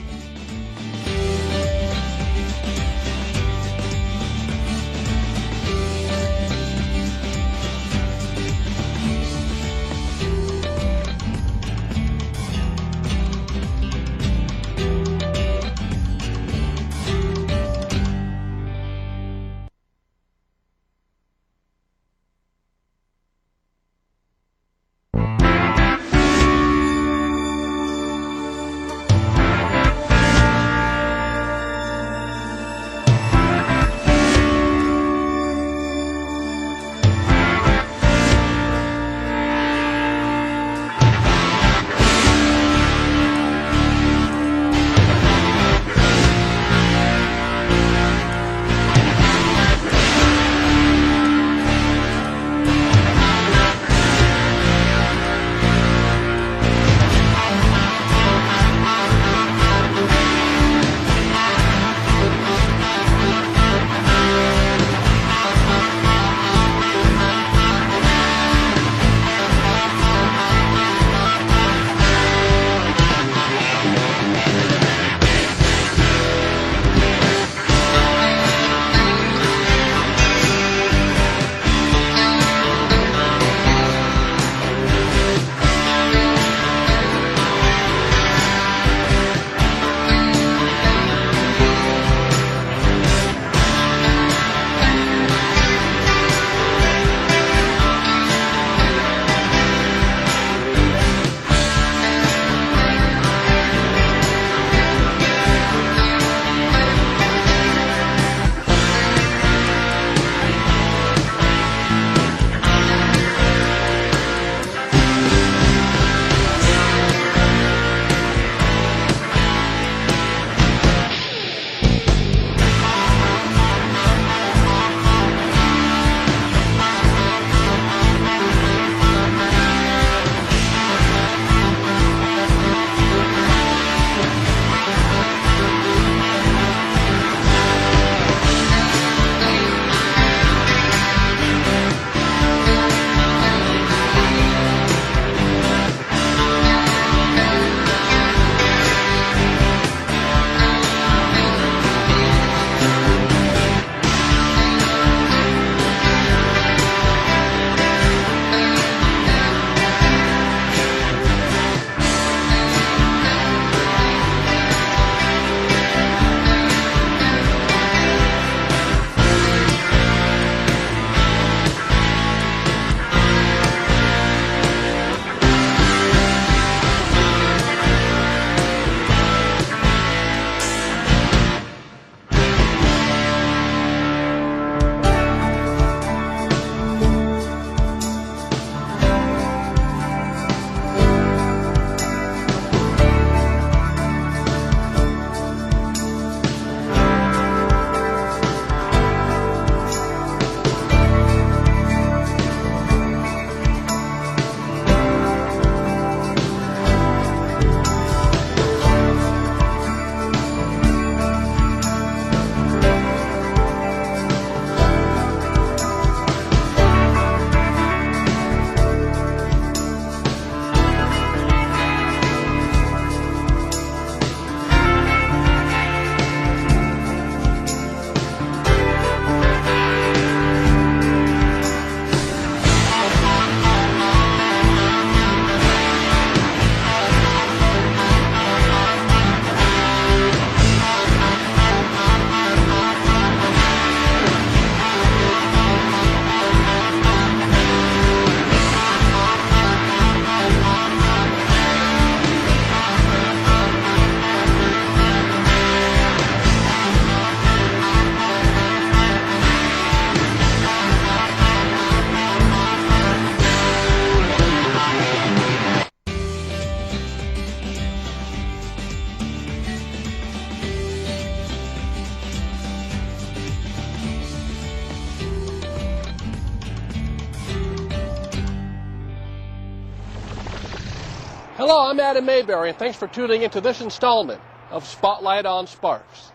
Hello, I'm Adam Mayberry, and thanks for tuning into this installment of Spotlight on Sparks.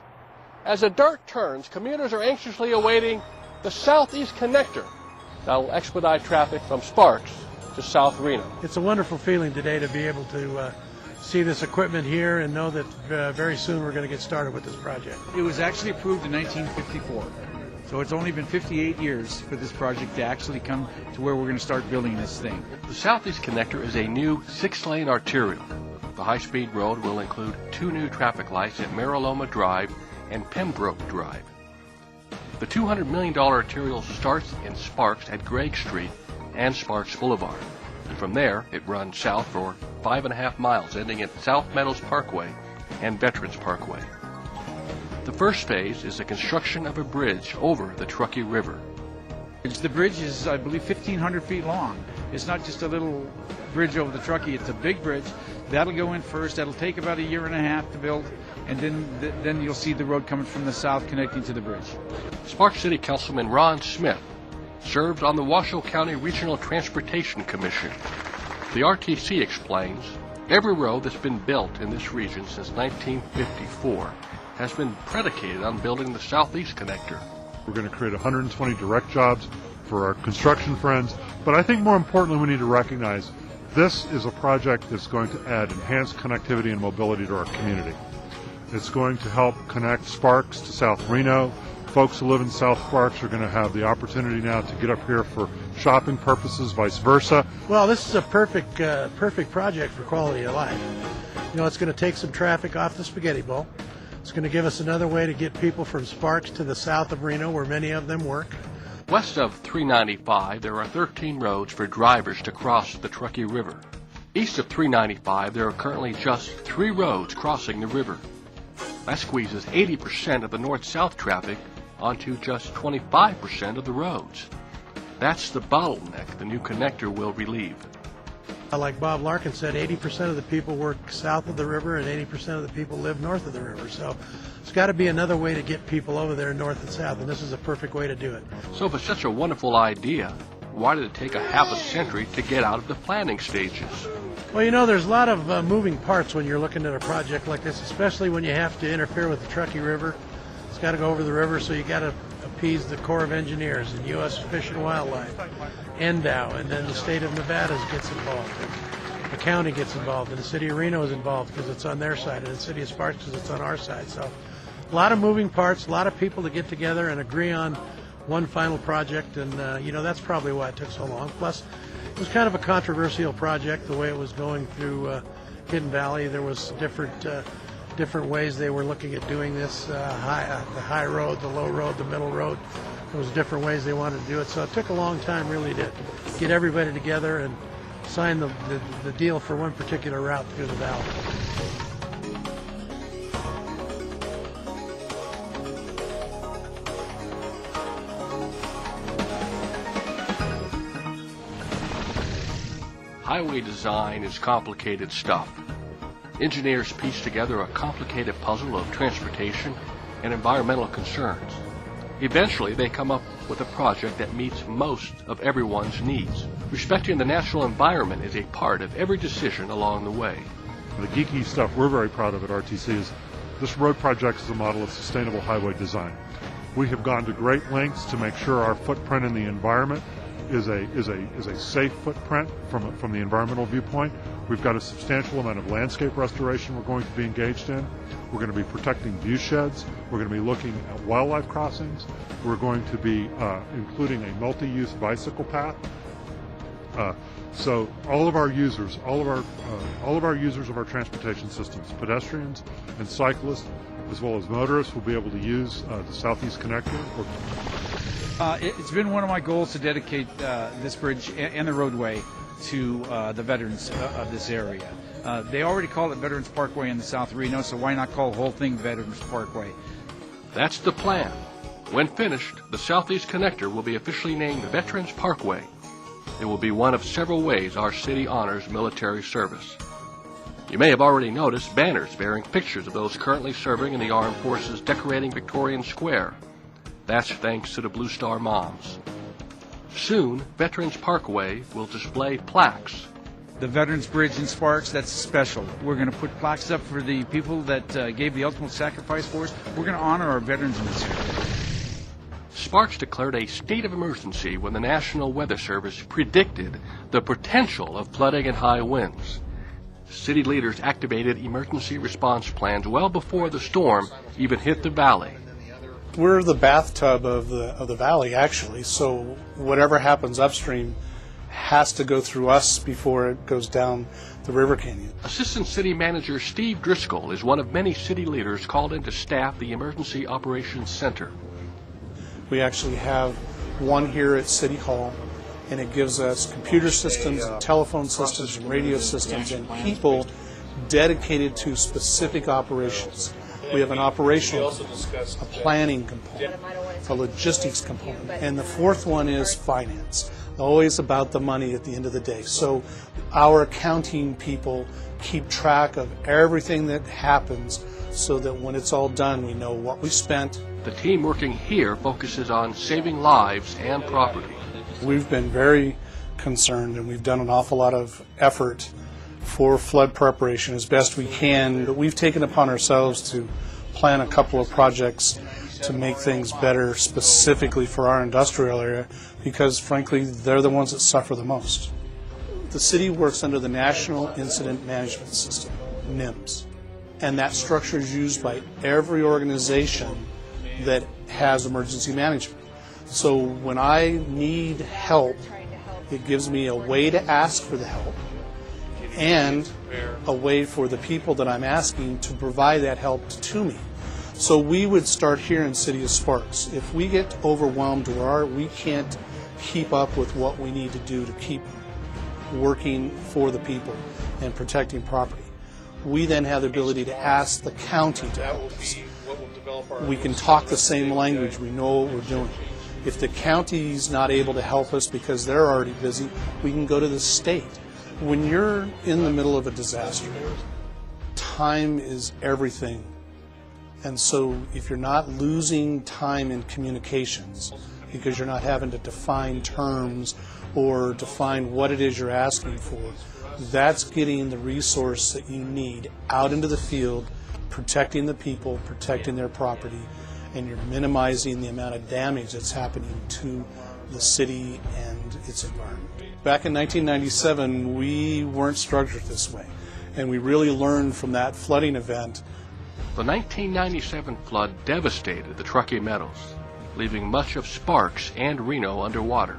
As the dirt turns, commuters are anxiously awaiting the Southeast Connector that will expedite traffic from Sparks to South Reno. It's a wonderful feeling today to be able to see this equipment here and know that very soon we're going to get started with this project. It was actually approved in 1954. So it's only been 58 years for this project to actually come to where we're going to start building this thing. The Southeast Connector is a new 6-lane arterial. The high-speed road will include 2 new traffic lights at Mariloma Drive and Pembroke Drive. The $200 million arterial starts in Sparks at Gregg Street and Sparks Boulevard. And from there, it runs south for 5.5 miles, ending at South Meadows Parkway and Veterans Parkway. The first phase is the construction of a bridge over the Truckee River. The bridge is, I believe, 1,500 feet long. It's not just a little bridge over the Truckee, it's a big bridge. That'll go in first. That'll take about 1.5 years to build, and then you'll see the road coming from the south connecting to the bridge. Sparks City Councilman Ron Smith serves on the Washoe County Regional Transportation Commission. The RTC explains, every road that's been built in this region since 1954 has been predicated on building the Southeast Connector. We're going to create 120 direct jobs for our construction friends, but I think more importantly we need to recognize this is a project that's going to add enhanced connectivity and mobility to our community. It's going to help connect Sparks to South Reno. Folks who live in South Sparks are going to have the opportunity now to get up here for shopping purposes, vice versa. Well, this is a perfect project for quality of life. You know, it's going to take some traffic off the Spaghetti Bowl. It's going to give us another way to get people from Sparks to the south of Reno, where many of them work. West of 395, there are 13 roads for drivers to cross the Truckee River. East of 395, there are currently just 3 roads crossing the river. That squeezes 80% of the north-south traffic onto just 25% of the roads. That's the bottleneck the new connector will relieve. Like Bob Larkin said, 80% of the people work south of the river and 80% of the people live north of the river. So it's got to be another way to get people over there north and south, and this is a perfect way to do it. So if it's such a wonderful idea, why did it take a half a century to get out of the planning stages? Well, you know, there's a lot of moving parts when you're looking at a project like this, especially when you have to interfere with the Truckee River. It's got to go over the river, so you got to appease the Corps of Engineers and U.S. Fish and Wildlife, NDOW, and then the state of Nevada gets involved. And the county gets involved, and the city of Reno is involved because it's on their side, and the city of Sparks because it's on our side. So a lot of moving parts, a lot of people to get together and agree on one final project, and you know, that's probably why it took so long. Plus, it was kind of a controversial project the way it was going through Hidden Valley. There was different ways they were looking at doing this, the high road, the low road, the middle road. There was different ways they wanted to do it. So it took a long time really to get everybody together and sign the deal for one particular route through the valley. Highway design is complicated stuff. Engineers piece together a complicated puzzle of transportation and environmental concerns. Eventually, they come up with a project that meets most of everyone's needs. Respecting the natural environment is a part of every decision along the way. The geeky stuff we're very proud of at RTC is this road project is a model of sustainable highway design. We have gone to great lengths to make sure our footprint in the environment is a safe footprint from the environmental viewpoint. We've got a substantial amount of landscape restoration we're going to be engaged in. We're going to be protecting view sheds. We're going to be looking at wildlife crossings. We're going to be including a multi-use bicycle path. So all of our users of our transportation systems, pedestrians and cyclists, as well as motorists, will be able to use the Southeast Connector. It's been one of my goals to dedicate this bridge and the roadway to the veterans of this area. They already call it Veterans Parkway in the South Reno, so why not call the whole thing Veterans Parkway? That's the plan. When finished, the Southeast Connector will be officially named Veterans Parkway. It will be one of several ways our city honors military service. You may have already noticed banners bearing pictures of those currently serving in the armed forces decorating Victorian Square. That's thanks to the Blue Star Moms. Soon, Veterans Parkway will display plaques The Veterans Bridge in Sparks, that's special. We're going to put plaques up for the people that gave the ultimate sacrifice for us. We're going to honor our veterans in this area. Sparks declared a state of emergency when the National Weather Service predicted the potential of flooding and high winds. City leaders activated emergency response plans well before the storm even hit the valley. We're the bathtub of the valley, actually, so whatever happens upstream has to go through us before it goes down the river canyon. Assistant City Manager Steve Driscoll is one of many city leaders called in to staff the Emergency Operations Center. We actually have one here at City Hall, and it gives us computer systems, and telephone systems, and radio systems, and people dedicated to specific operations. We have an operational component, a planning component, a logistics component, and the fourth one is finance. Always about the money at the end of the day. So our accounting people keep track of everything that happens so that when it's all done, we know what we spent. The team working here focuses on saving lives and property. We've been very concerned, and we've done an awful lot of effort for flood preparation as best we can, but we've taken upon ourselves to plan a couple of projects to make things better specifically for our industrial area, because frankly they're the ones that suffer the most. The city works under the National Incident Management System, NIMS, and that structure is used by every organization that has emergency management. So when I need help, it gives me a way to ask for the help and a way for the people that I'm asking to provide that help to me. So we would start here in City of Sparks. If we get overwhelmed or we can't keep up with what we need to do to keep working for the people and protecting property, we then have the ability to ask the county to help us. We can talk the same language. We know what we're doing. If the county's not able to help us because they're already busy, we can go to the state. When you're in the middle of a disaster, time is everything. And so if you're not losing time in communications because you're not having to define terms or define what it is you're asking for, that's getting the resource that you need out into the field, protecting the people, protecting their property, and you're minimizing the amount of damage that's happening to the city and its environment. Back in 1997, we weren't structured this way, and we really learned from that flooding event. The 1997 flood devastated the Truckee Meadows, leaving much of Sparks and Reno underwater.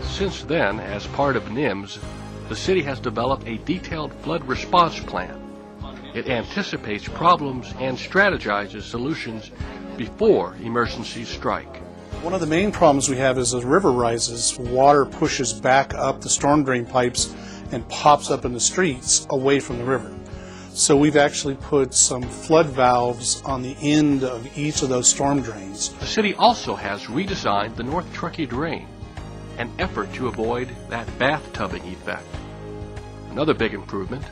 Since then, as part of NIMS, the city has developed a detailed flood response plan. It anticipates problems and strategizes solutions before emergencies strike. One of the main problems we have is as the river rises, water pushes back up the storm drain pipes and pops up in the streets away from the river. So we've actually put some flood valves on the end of each of those storm drains. The city also has redesigned the North Truckee Drain, an effort to avoid that bathtubing effect. Another big improvement,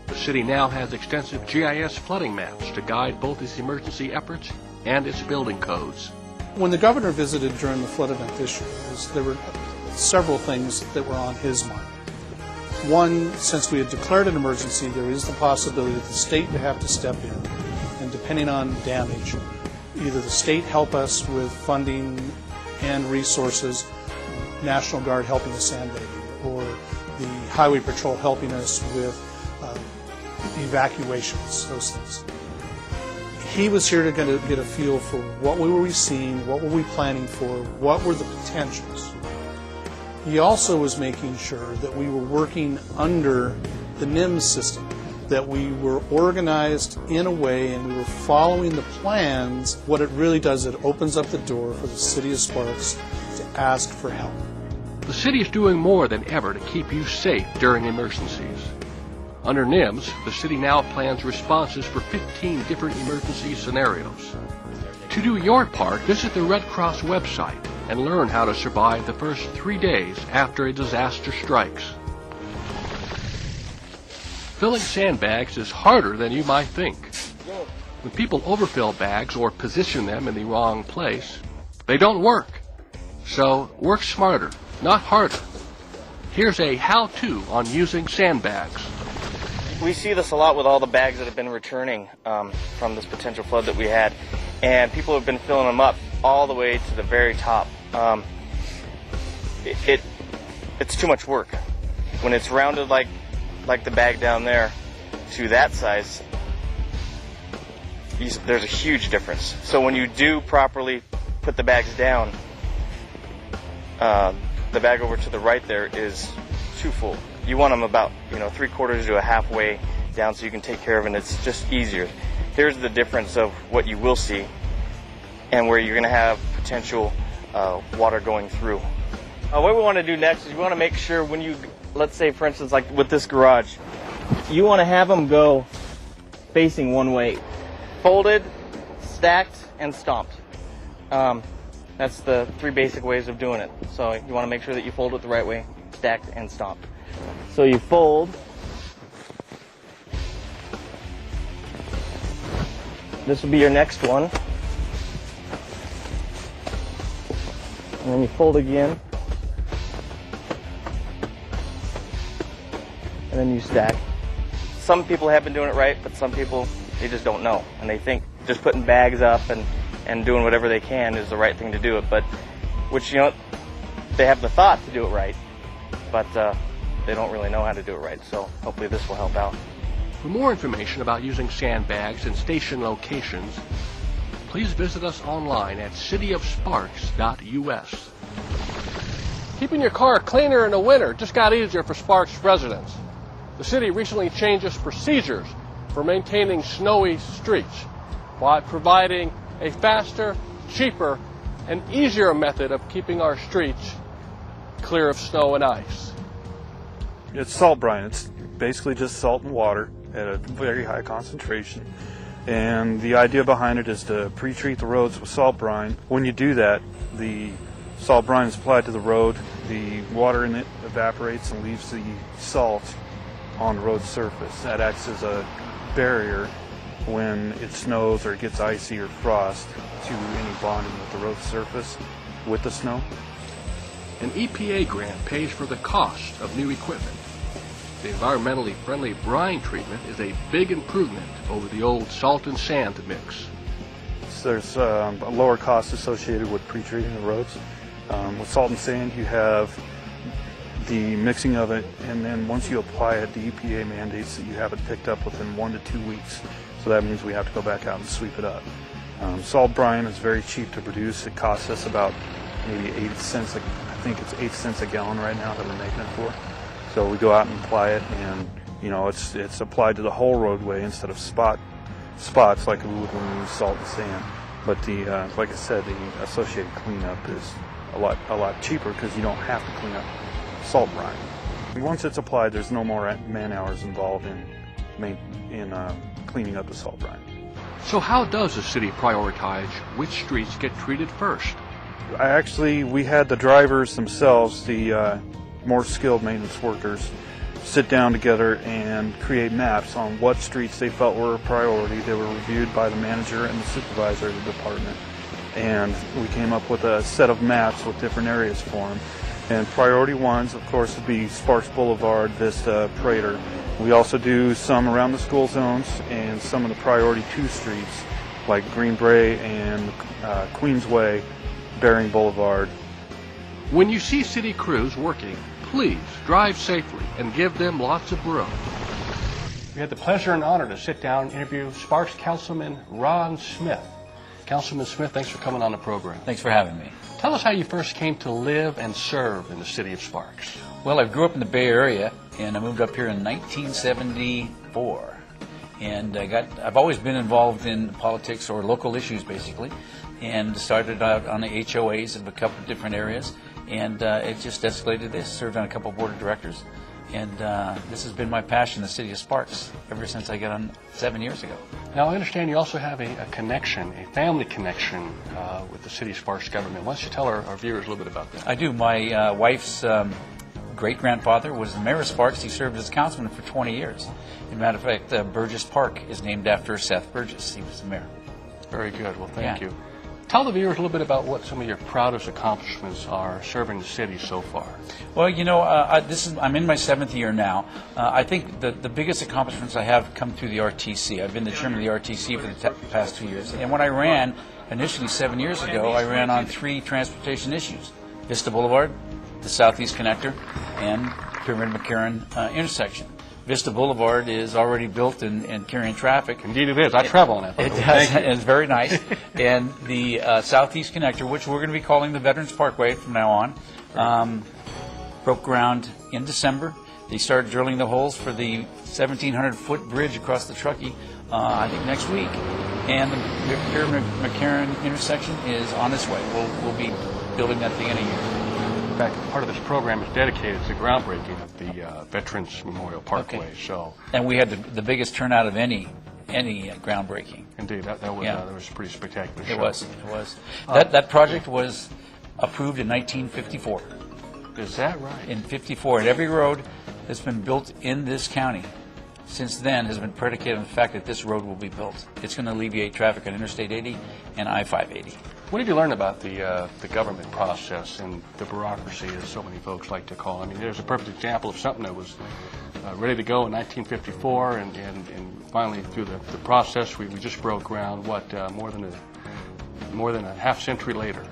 the city now has extensive GIS flooding maps to guide both its emergency efforts and its building codes. When the governor visited during the flood event this year, there were several things that were on his mind. One, since we had declared an emergency, there is the possibility that the state would have to step in, and depending on damage, either the state help us with funding and resources, National Guard helping the sandbagging, or the Highway Patrol helping us with evacuations, those things. He was here to get a feel for what we were seeing, what were we planning for, what were the potentials. He also was making sure that we were working under the NIMS system, that we were organized in a way and we were following the plans. What it really does, it opens up the door for the city of Sparks to ask for help. The city is doing more than ever to keep you safe during emergencies. Under NIMS, the city now plans responses for 15 different emergency scenarios. To do your part, visit the Red Cross website and learn how to survive the first 3 days after a disaster strikes. Filling sandbags is harder than you might think. When people overfill bags or position them in the wrong place, they don't work. So work smarter, not harder. Here's a how-to on using sandbags. We see this a lot with all the bags that have been returning from this potential flood that we had, and people have been filling them up all the way to the very top. It's too much work. When it's rounded like the bag down there to that size, there's a huge difference. So when you do properly put the bags down, the bag over to the right there is too full. You want them about 3/4 to a halfway down so you can take care of it, and it's just easier. Here's the difference of what you will see and where you're going to have potential water going through. What we want to do next is we want to make sure when you, let's say for instance like with this garage, you want to have them go facing one way. Folded, stacked, and stomped. That's the 3 basic ways of doing it. So you want to make sure that you fold it the right way, stacked and stomped. So you fold. This will be your next one. And then you fold again. And then you stack. Some people have been doing it right, but some people, they just don't know. And they think just putting bags up and doing whatever they can is the right thing to do it. But, which, they have the thought to do it right, but they don't really know how to do it right. So hopefully this will help out. For more information about using sandbags in station locations, please visit us online at cityofsparks.us. Keeping your car cleaner in the winter just got easier for Sparks residents. The city recently changed its procedures for maintaining snowy streets by providing a faster, cheaper, and easier method of keeping our streets clear of snow and ice. It's salt brine. It's basically just salt and water at a very high concentration. And the idea behind it is to pre-treat the roads with salt brine. When you do that, the salt brine is applied to the road, the water in it evaporates and leaves the salt on the road surface. That acts as a barrier when it snows or it gets icy or frost to any bonding with the road surface with the snow. An EPA grant pays for the cost of new equipment. The environmentally friendly brine treatment is a big improvement over the old salt and sand mix. There's a lower cost associated with pre-treating the roads. With salt and sand, you have the mixing of it, and then once you apply it, the EPA mandates that you have it picked up within 1 to 2 weeks. So that means we have to go back out and sweep it up. Salt brine is very cheap to produce. It costs us about maybe 8 cents. I think it's 8 cents a gallon right now that we're making it for. So we go out and apply it, and it's applied to the whole roadway instead of spots like we would when we use salt and sand. But the like I said, the associated cleanup is a lot cheaper because you don't have to clean up salt brine. Once it's applied, there's no more man hours involved in cleaning up the salt brine. So how does the city prioritize which streets get treated first? We had the drivers themselves, the more skilled maintenance workers, sit down together and create maps on what streets they felt were a priority. They were reviewed by the manager and the supervisor of the department. And we came up with a set of maps with different areas for them. And priority ones, of course, would be Sparks Boulevard, Vista, Prater. We also do some around the school zones and some of the priority 2 streets like Green Bray and Queensway, Bering Boulevard. When you see city crews working, please drive safely and give them lots of room. We had the pleasure and honor to sit down and interview Sparks Councilman Ron Smith. Councilman Smith, thanks for coming on the program. Thanks for having me. Tell us how you first came to live and serve in the city of Sparks. Well, I grew up in the Bay Area, and I moved up here in 1974. And I've always been involved in politics or local issues, basically, and started out on the HOAs of a couple of different areas. And it just escalated this, served on a couple of board of directors. And this has been my passion, the city of Sparks, ever since I got on 7 years ago. Now, I understand you also have a connection, a family connection with the city of Sparks government. Why don't you tell our viewers a little bit about that? I do. My wife's great-grandfather was the mayor of Sparks. He served as councilman for 20 years. As a matter of fact, Burgess Park is named after Seth Burgess. He was the mayor. Very good. Well, thank you. Tell the viewers a little bit about what some of your proudest accomplishments are serving the city so far. Well, you know, I'm in my 7th year now. I think the biggest accomplishments I have come through the RTC. I've been the chairman of the RTC for the past 2 years. And when I ran, initially 7 years ago, I ran on 3 transportation issues: Vista Boulevard, the Southeast Connector, and Pyramid-McCarran intersection. Vista Boulevard is already built and carrying traffic. Indeed it is. I travel on it. It does. It's very nice. And the Southeast Connector, which we're going to be calling the Veterans Parkway from now on, broke ground in December. They started drilling the holes for the 1,700-foot bridge across the Truckee, I think, next week. And the Pyramid-McCarran intersection is on its way. We'll be building that thing in a year. In fact, part of this program is dedicated to groundbreaking of the Veterans Memorial Parkway. Okay. So, and we had the biggest turnout of any groundbreaking. Indeed, that was a pretty spectacular show. It was. That project was approved in 1954. Is that right? In 54, and every road that's been built in this county since then has been predicated on the fact that this road will be built. It's going to alleviate traffic on Interstate 80 and I-580. What did you learn about the government process and the bureaucracy, as so many folks like to call it? I mean, there's a perfect example of something that was ready to go in 1954, and finally through the process we just broke ground. More than a half century later.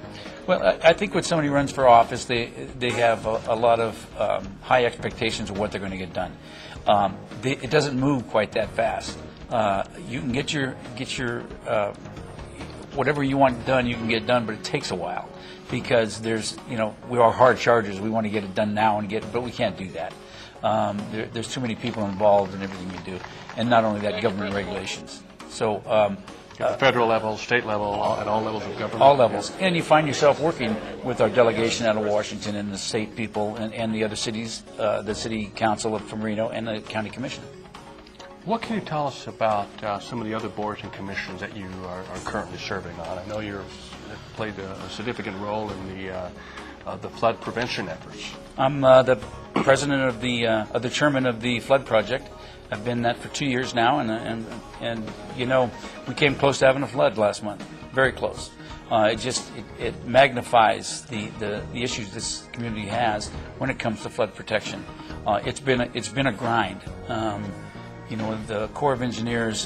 Well, I think when somebody runs for office, they have a lot of high expectations of what they're going to get done. It doesn't move quite that fast. You can get your whatever you want done, you can get done, but it takes a while because we are hard chargers. We want to get it done now but we can't do that. There's too many people involved in everything we do, and not only that, government regulations. So. At the federal level, state level, at all levels of government. All levels. And you find yourself working with our delegation out of Washington and the state people and the other cities, the city council from Reno and the county commission. What can you tell us about some of the other boards and commissions that you are currently serving on? I know you've played a significant role in the flood prevention efforts. I'm the president of the chairman of the flood project. I've been that for 2 years now, and we came close to having a flood last month, very close. It magnifies the issues this community has when it comes to flood protection. It's been a grind. The Corps of Engineers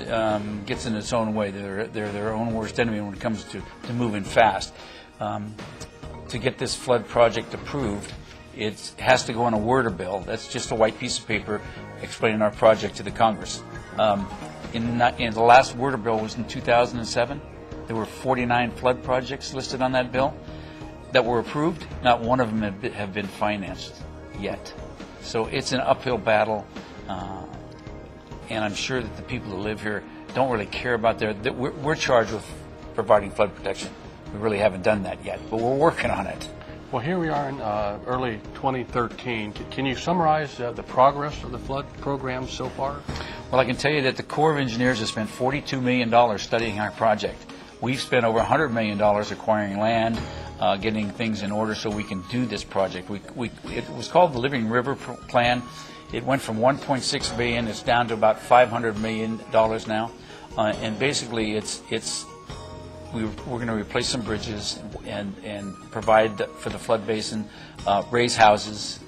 gets in its own way. They're their own worst enemy when it comes to moving fast. To get this flood project approved, it has to go on a Word bill. That's just a white piece of paper explaining our project to the Congress. In the last Word bill was in 2007. There were 49 flood projects listed on that bill that were approved. Not one of them have been financed yet. So it's an uphill battle, and I'm sure that the people who live here don't really care about we're charged with providing flood protection. We really haven't done that yet, but we're working on it. Well, here we are in early 2013. Can you summarize the progress of the flood program so far? Well, I can tell you that the Corps of Engineers has spent $42 million studying our project. We've spent over $100 million acquiring land, getting things in order so we can do this project. It was called the Living River Plan. It went from $1.6 billion. It's down to about $500 million now, and basically we're going to replace some bridges and provide for the flood basin, raise houses.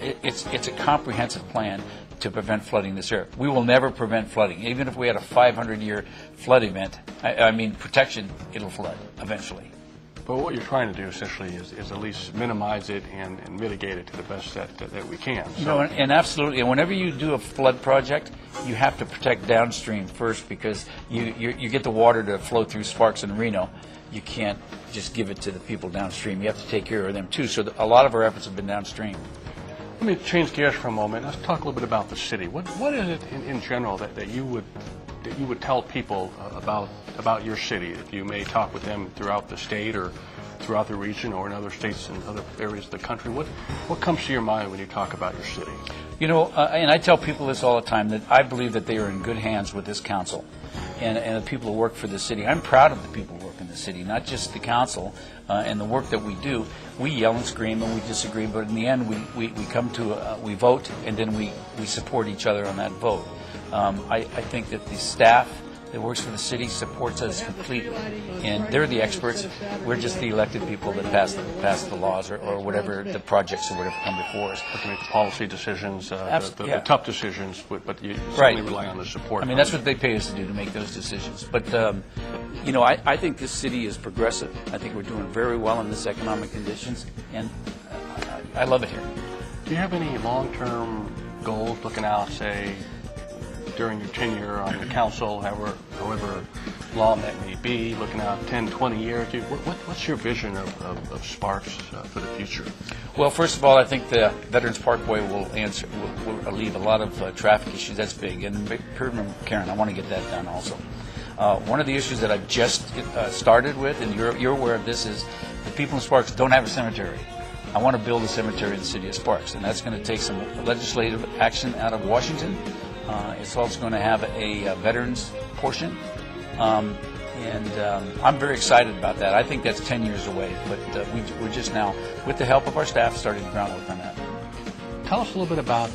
It's a comprehensive plan to prevent flooding this area. We will never prevent flooding. Even if we had a 500-year flood event, protection, it'll flood eventually. But what you're trying to do essentially is at least minimize it and mitigate it to the best that we can. So. And absolutely. And whenever you do a flood project, you have to protect downstream first because you get the water to flow through Sparks and Reno. You can't just give it to the people downstream. You have to take care of them too. So a lot of our efforts have been downstream. Let me change gears for a moment. Let's talk a little bit about the city. What is it in general that you would tell people about your city? If you may talk with them throughout the state or throughout the region or in other states and other areas of the country, what comes to your mind when you talk about your city? And I tell people this all the time, that I believe that they are in good hands with this council. and the people who work for the city. I'm proud of the people who work in the city, not just the council and the work that we do. We yell and scream and we disagree, but in the end we come to we vote, and then we support each other on that vote. I think that the staff that works for the city supports us completely, and they're the experts. We're just the elected people that pass the laws or whatever the projects or whatever come before us. To make the policy decisions, the yeah. tough decisions, but you Right. certainly rely on the support. I mean, that's what they pay us to do, to make those decisions. But, you know, I think this city is progressive. I think we're doing very well in this economic conditions, and I love it here. Do you have any long-term goals looking out, say, during your tenure on the council, however long that may be, looking out 10, 20 years? What's your vision of Sparks for the future? Well, first of all, I think the Veterans Parkway will alleviate a lot of traffic issues. That's big. And Karen, I want to get that done also. One of the issues that I've just started with, and you're aware of this, is the people in Sparks don't have a cemetery. I want to build a cemetery in the city of Sparks, and that's going to take some legislative action out of Washington. It's also going to have a veterans portion, and I'm very excited about that. I think that's 10 years away, but we're just now, with the help of our staff, starting the groundwork on that. Tell us a little bit about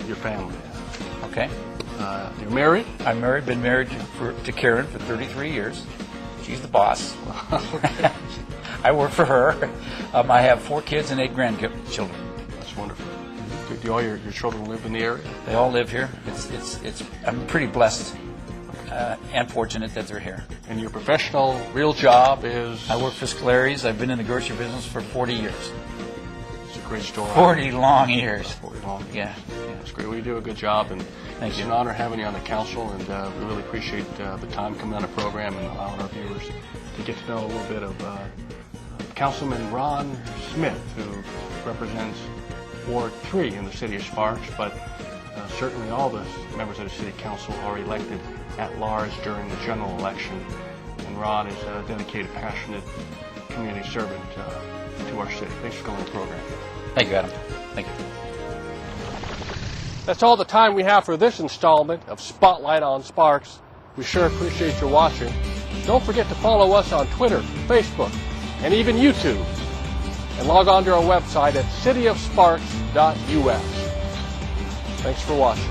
your family. Okay. You're married? I'm married. Been married to Karen for 33 years. She's the boss. I work for her. I have 4 kids and 8 grandchildren. That's wonderful. Do all your children live in the area? They all live here. I'm pretty blessed and fortunate that they're here. And your professional, real job is? I work for Scolari's. I've been in the grocery business for 40 years. It's a great story. 40 long years. 40 long years. Yeah. That's great. Well, you do a good job, and Thank it's you. an honor having you on the council, and we really appreciate the time coming on the program and allowing our viewers to get to know a little bit of Councilman Ron Smith, who represents Ward 3 in the city of Sparks, but certainly all the members of the city council are elected at large during the general election, and Ron is a dedicated, passionate community servant to our city. Thanks for coming on the program. Thank you, Adam. Thank you. That's all the time we have for this installment of Spotlight on Sparks. We sure appreciate your watching. Don't forget to follow us on Twitter, Facebook, and even YouTube. And log on to our website at cityofsparks.us. Thanks for watching.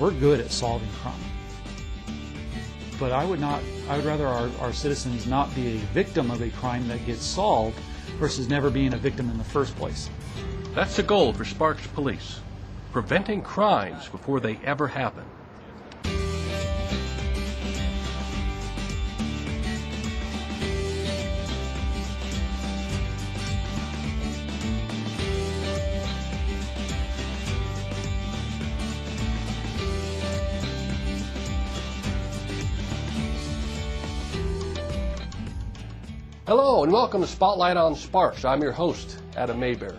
we're good at solving crime. But I would rather our citizens not be a victim of a crime that gets solved versus never being a victim in the first place. That's the goal for Sparks Police, preventing crimes before they ever happen. Hello and welcome to Spotlight on Sparks. I'm your host, Adam Mayberry.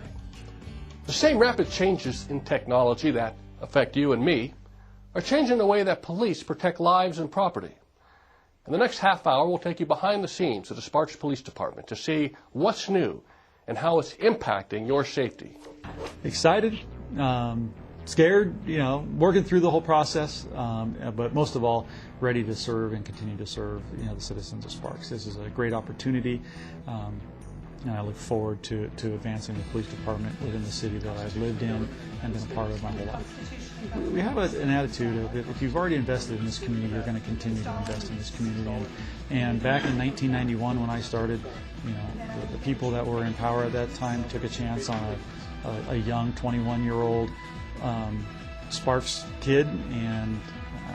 The same rapid changes in technology that affect you and me are changing the way that police protect lives and property. In the next half hour, we'll take you behind the scenes of the Sparks Police Department to see what's new and how it's impacting your safety. Excited, scared, working through the whole process, but most of all, ready to serve and continue to serve, the citizens of Sparks. This is a great opportunity, and I look forward to advancing the police department within the city that I've lived in and been a part of my whole life. We have an attitude of if you've already invested in this community, you're going to continue to invest in this community. And back in 1991, when I started, the people that were in power at that time took a chance on a young 21-year-old Sparks kid, and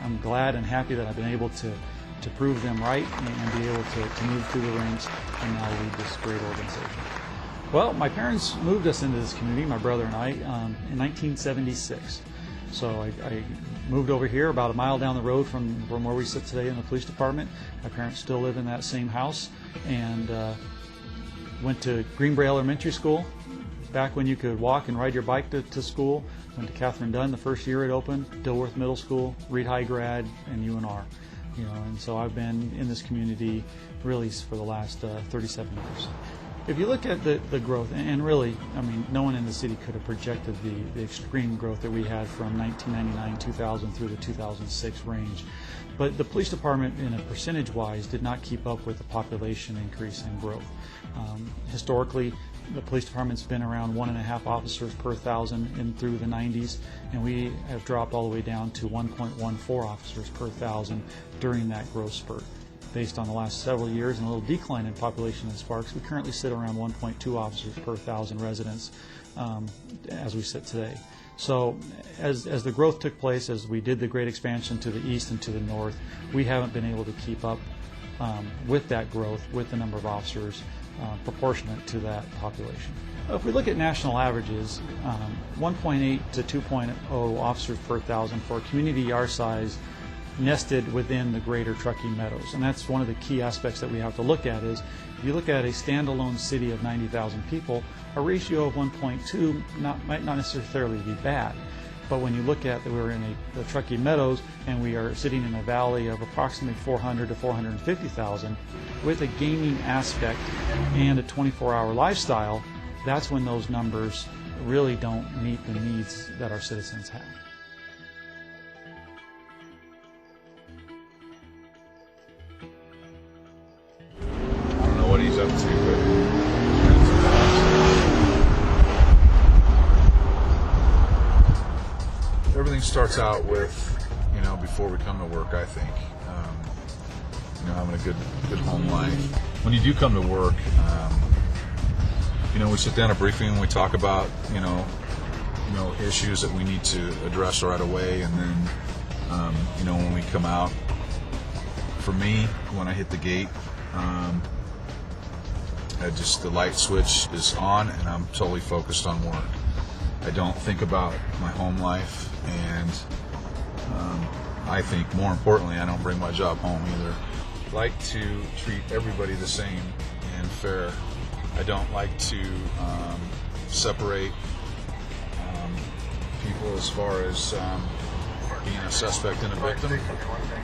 I'm glad and happy that I've been able to prove them right and be able to move through the ranks and now lead this great organization. Well, my parents moved us into this community, my brother and I, in 1976. So I moved over here about a mile down the road from where we sit today in the police department. My parents still live in that same house, and went to Greenbrae Elementary School back when you could walk and ride your bike to school. Went to Catherine Dunn the first year it opened, Dilworth Middle School, Reed High grad, and UNR. And so I've been in this community really for the last 37 years. If you look at the growth, and really, no one in the city could have projected the extreme growth that we had from 1999, 2000 through the 2006 range. But the police department, in a percentage-wise, did not keep up with the population increase and growth. Historically, the police department's been around 1.5 officers per 1,000 in through the 90s, and we have dropped all the way down to 1.14 officers per 1,000 during that growth spurt. Based on the last several years and a little decline in population in Sparks, we currently sit around 1.2 officers per 1,000 residents as we sit today. So as the growth took place, as we did the great expansion to the east and to the north, we haven't been able to keep up with that growth, with the number of officers proportionate to that population. If we look at national averages, 1.8 to 2.0 officers per 1,000 for a community our size nested within the greater Truckee Meadows. And that's one of the key aspects that we have to look at is, if you look at a standalone city of 90,000 people, a ratio of 1.2 might not necessarily be bad. But when you look at that we're in the Truckee Meadows and we are sitting in a valley of approximately 400 to 450,000 with a gaming aspect and a 24-hour lifestyle, that's when those numbers really don't meet the needs that our citizens have. I don't know what he's up to, but everything starts out with, before we come to work, I think, having a good home life. When you do come to work, we sit down at briefing and we talk about, issues that we need to address right away, and then, when we come out, for me, when I hit the gate, the light switch is on and I'm totally focused on work. I don't think about my home life, and I think more importantly, I don't bring my job home either. I like to treat everybody the same and fair. I don't like to separate people as far as being a suspect and a victim,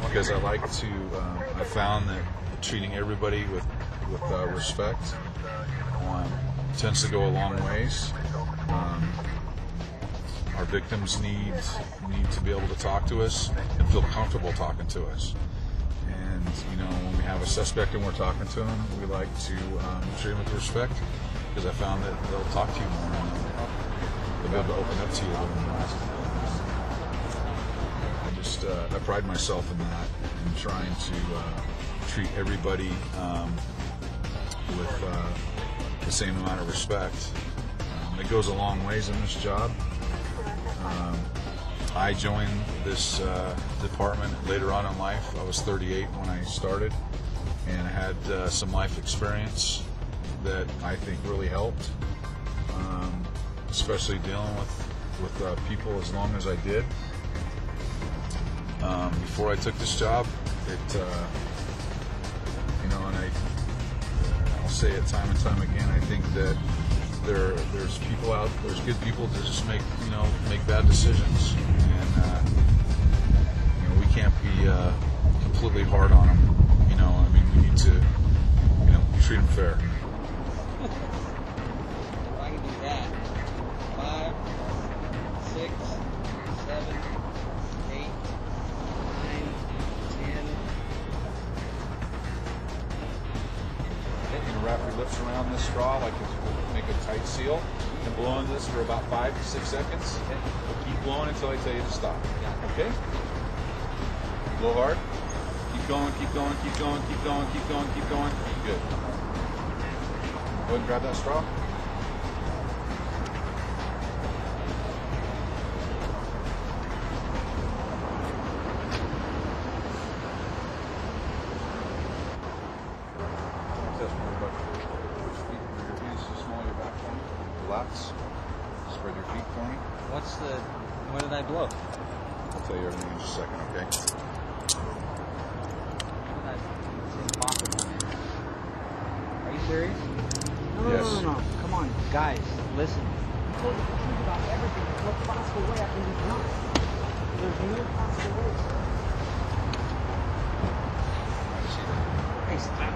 because I like to, I found that treating everybody with respect tends to go a long ways. Our victims need to be able to talk to us and feel comfortable talking to us. And when we have a suspect and we're talking to them, we like to treat them with respect, because I found that they'll talk to you more and they'll be able to open up to you a little more. I pride myself in that and trying to treat everybody with the same amount of respect. It goes a long ways in this job. I joined this department later on in life. I was 38 when I started, and I had some life experience that I think really helped, especially dealing with people as long as I did. Before I took this job, and I'll say it time and time again, I think that there's good people that just make bad decisions, and we can't be completely hard on them. We need to treat them fair. I can do that. 5, 6, 7, 8, 9, 10. You're going to wrap your lips around this straw like it's make a tight seal, and blow on this for about 5 to 6 seconds. But keep blowing until I tell you to stop. Okay? Blow hard. Keep going, keep going, keep going, keep going, keep going, keep going. Good. Go ahead and grab that straw. Relax. Spread your feet for me. What did I blow? I'll tell you everything in just a second, okay? Are you serious? Yes. No. Come on, guys, listen. I told you to think about everything. There's no possible way I can be drunk. There's no possible way. Hey, stop.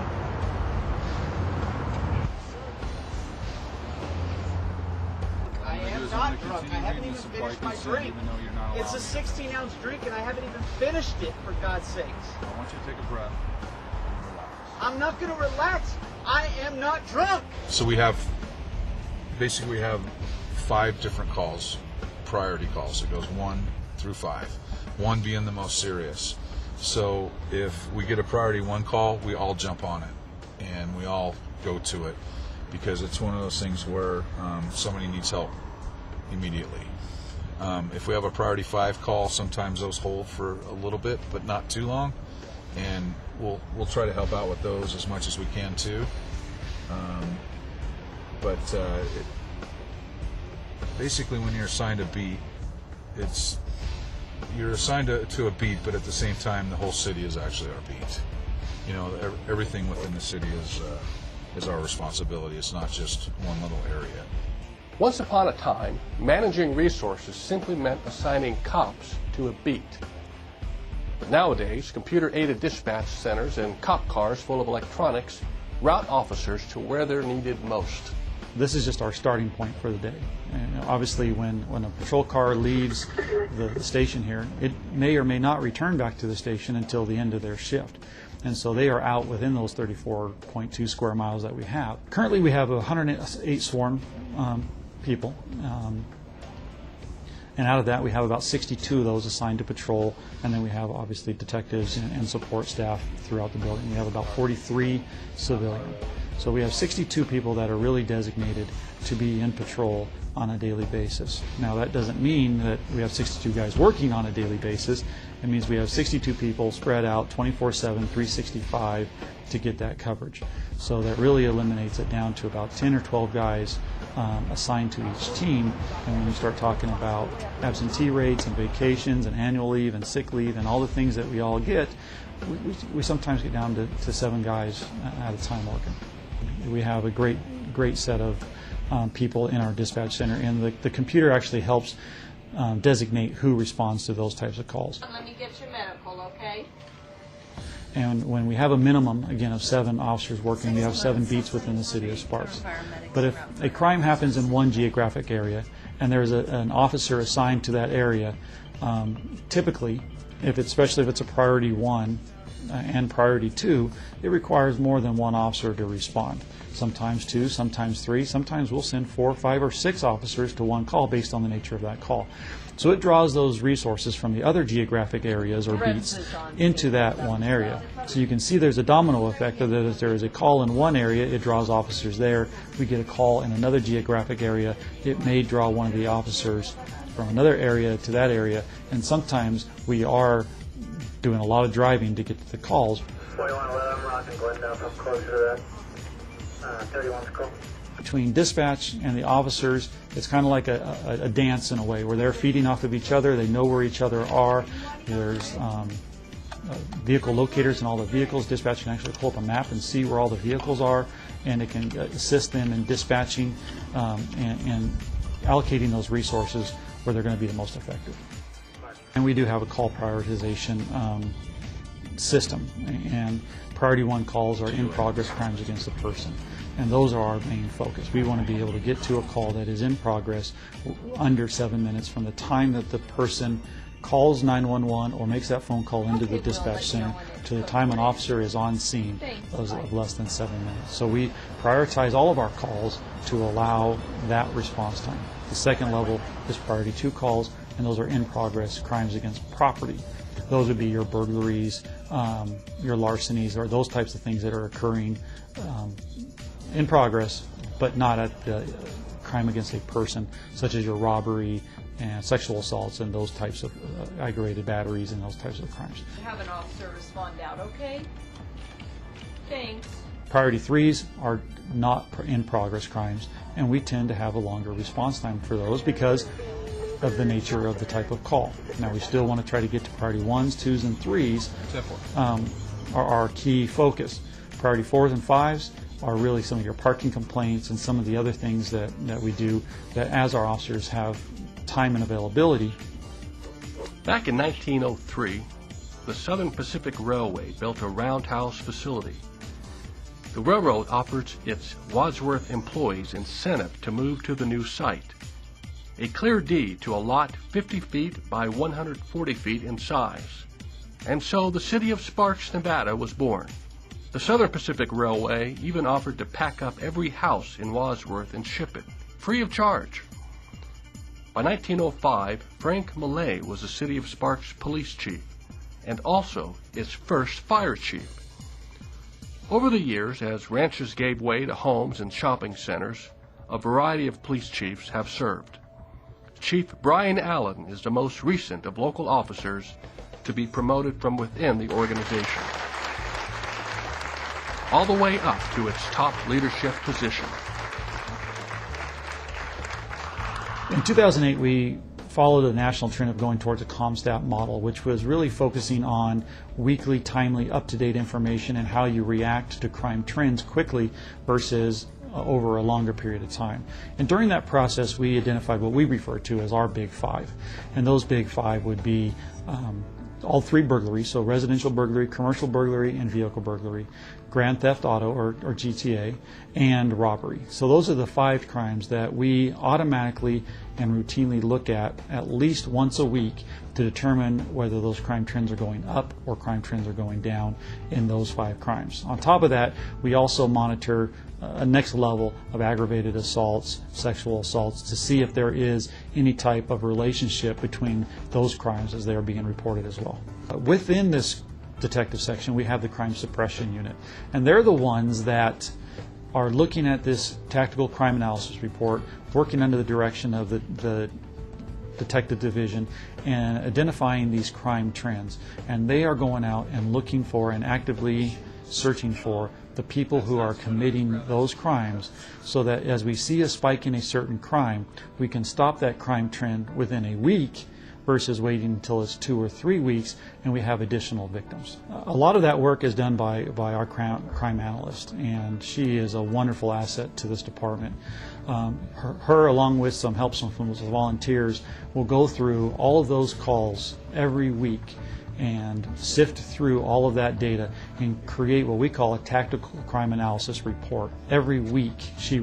I am not drunk. I haven't even finished my drink. It's a 16-ounce drink, and I haven't even finished it, for God's sakes. I want you to take a breath. I'm not going to relax. I am not drunk. So we have 5 different calls, priority calls. It goes 1 through 5, 1 being the most serious. So if we get a priority 1 call, we all jump on it and we all go to it, because it's one of those things where somebody needs help immediately. If we have a priority 5 call, sometimes those hold for a little bit, but not too long, and we'll try to help out with those as much as we can too. Basically, when you're assigned a beat, you're assigned to a beat, but at the same time, the whole city is actually our beat. Everything within the city is our responsibility. It's not just one little area. Once upon a time, managing resources simply meant assigning cops to a beat. But nowadays, computer-aided dispatch centers and cop cars full of electronics route officers to where they're needed most. This is just our starting point for the day. And obviously, when a patrol car leaves the station here, it may or may not return back to the station until the end of their shift. And so they are out within those 34.2 square miles that we have. Currently, we have 108 sworn people. And out of that, we have about 62 of those assigned to patrol, and then we have obviously detectives and support staff throughout the building. We have about 43 civilian. So we have 62 people that are really designated to be in patrol on a daily basis. Now that doesn't mean that we have 62 guys working on a daily basis. It means we have 62 people spread out 24/7, 365 to get that coverage. So that really eliminates it down to about 10 or 12 guys assigned to each team. And when you start talking about absentee rates and vacations and annual leave and sick leave and all the things that we all get, we sometimes get down to 7 guys at a time working. We have a great set of people in our dispatch center, and the computer actually helps designate who responds to those types of calls. Let me get your medical, okay? And when we have a minimum, again, of 7 officers working, we have 7 beats within the city of Sparks. But if a crime happens in one geographic area and there's an officer assigned to that area, typically, especially if it's a priority 1 and priority 2, it requires more than 1 officer to respond. sometimes 2, sometimes 3, sometimes we'll send 4, 5, or 6 officers to one call based on the nature of that call. So it draws those resources from the other geographic areas or beats into that one area. So you can see there's a domino effect that if there is a call in one area, it draws officers there. We get a call in another geographic area, it may draw one of the officers from another area to that area, and sometimes we are doing a lot of driving to get to the calls. 4111, Rock and Glendale, come closer to that. 31's cool. Between dispatch and the officers, it's kind of like a dance in a way, where they're feeding off of each other, they know where each other are. There's vehicle locators in all the vehicles. Dispatch can actually pull up a map and see where all the vehicles are, and it can assist them in dispatching and allocating those resources where they're going to be the most effective. And we do have a call prioritization system, and priority 1 calls are in progress crimes against the person, and those are our main focus. We want to be able to get to a call that is in progress under 7 minutes from the time that the person calls 911 or makes that phone call into the dispatch center to the time an officer is on scene, of less than 7 minutes. So we prioritize all of our calls to allow that response time. The second level is priority 2 calls, and those are in progress crimes against property. Those would be your burglaries, your larcenies, or those types of things that are occurring in progress, but not at the crime against a person, such as your robbery and sexual assaults and those types of aggravated batteries and those types of crimes. Have an officer respond out, okay? Thanks. Priority 3s are not in progress crimes, and we tend to have a longer response time for those because of the nature of the type of call. Now, we still want to try to get to priority 1s, 2s, and 3s are our key focus. Priority 4s and 5s are really some of your parking complaints and some of the other things that we do that, as our officers have time and availability. Back in 1903, the Southern Pacific Railway built a roundhouse facility. The railroad offered its Wadsworth employees incentive to move to the new site. A clear deed to a lot 50 feet by 140 feet in size. And so the city of Sparks, Nevada was born. The Southern Pacific Railway even offered to pack up every house in Wadsworth and ship it, free of charge. By 1905, Frank Millay was the city of Sparks police chief, and also its first fire chief. Over the years, as ranches gave way to homes and shopping centers, a variety of police chiefs have served. Chief Brian Allen is the most recent of local officers to be promoted from within the organization, all the way up to its top leadership position. In 2008, we followed a national trend of going towards a CompStat model, which was really focusing on weekly, timely, up-to-date information and how you react to crime trends quickly versus over a longer period of time. And during that process, we identified what we refer to as our Big Five. And those Big Five would be all 3 burglaries, so residential burglary, commercial burglary, and vehicle burglary, grand theft auto, or GTA, and robbery. So those are the 5 crimes that we automatically and routinely look at least once a week to determine whether those crime trends are going up or crime trends are going down in those 5 crimes. On top of that, we also monitor a next level of aggravated assaults, sexual assaults, to see if there is any type of relationship between those crimes as they are being reported as well. Within this detective section, we have the crime suppression unit, and they're the ones that are looking at this tactical crime analysis report, working under the direction of the detective division and identifying these crime trends. And they are going out and looking for and actively searching for the people who are committing those crimes, so that as we see a spike in a certain crime, we can stop that crime trend within a week versus waiting until it's 2 or 3 weeks and we have additional victims. A lot of that work is done by our crime analyst, and she is a wonderful asset to this department. Her, along with some help from volunteers, will go through all of those calls every week and sift through all of that data and create what we call a tactical crime analysis report. Every week she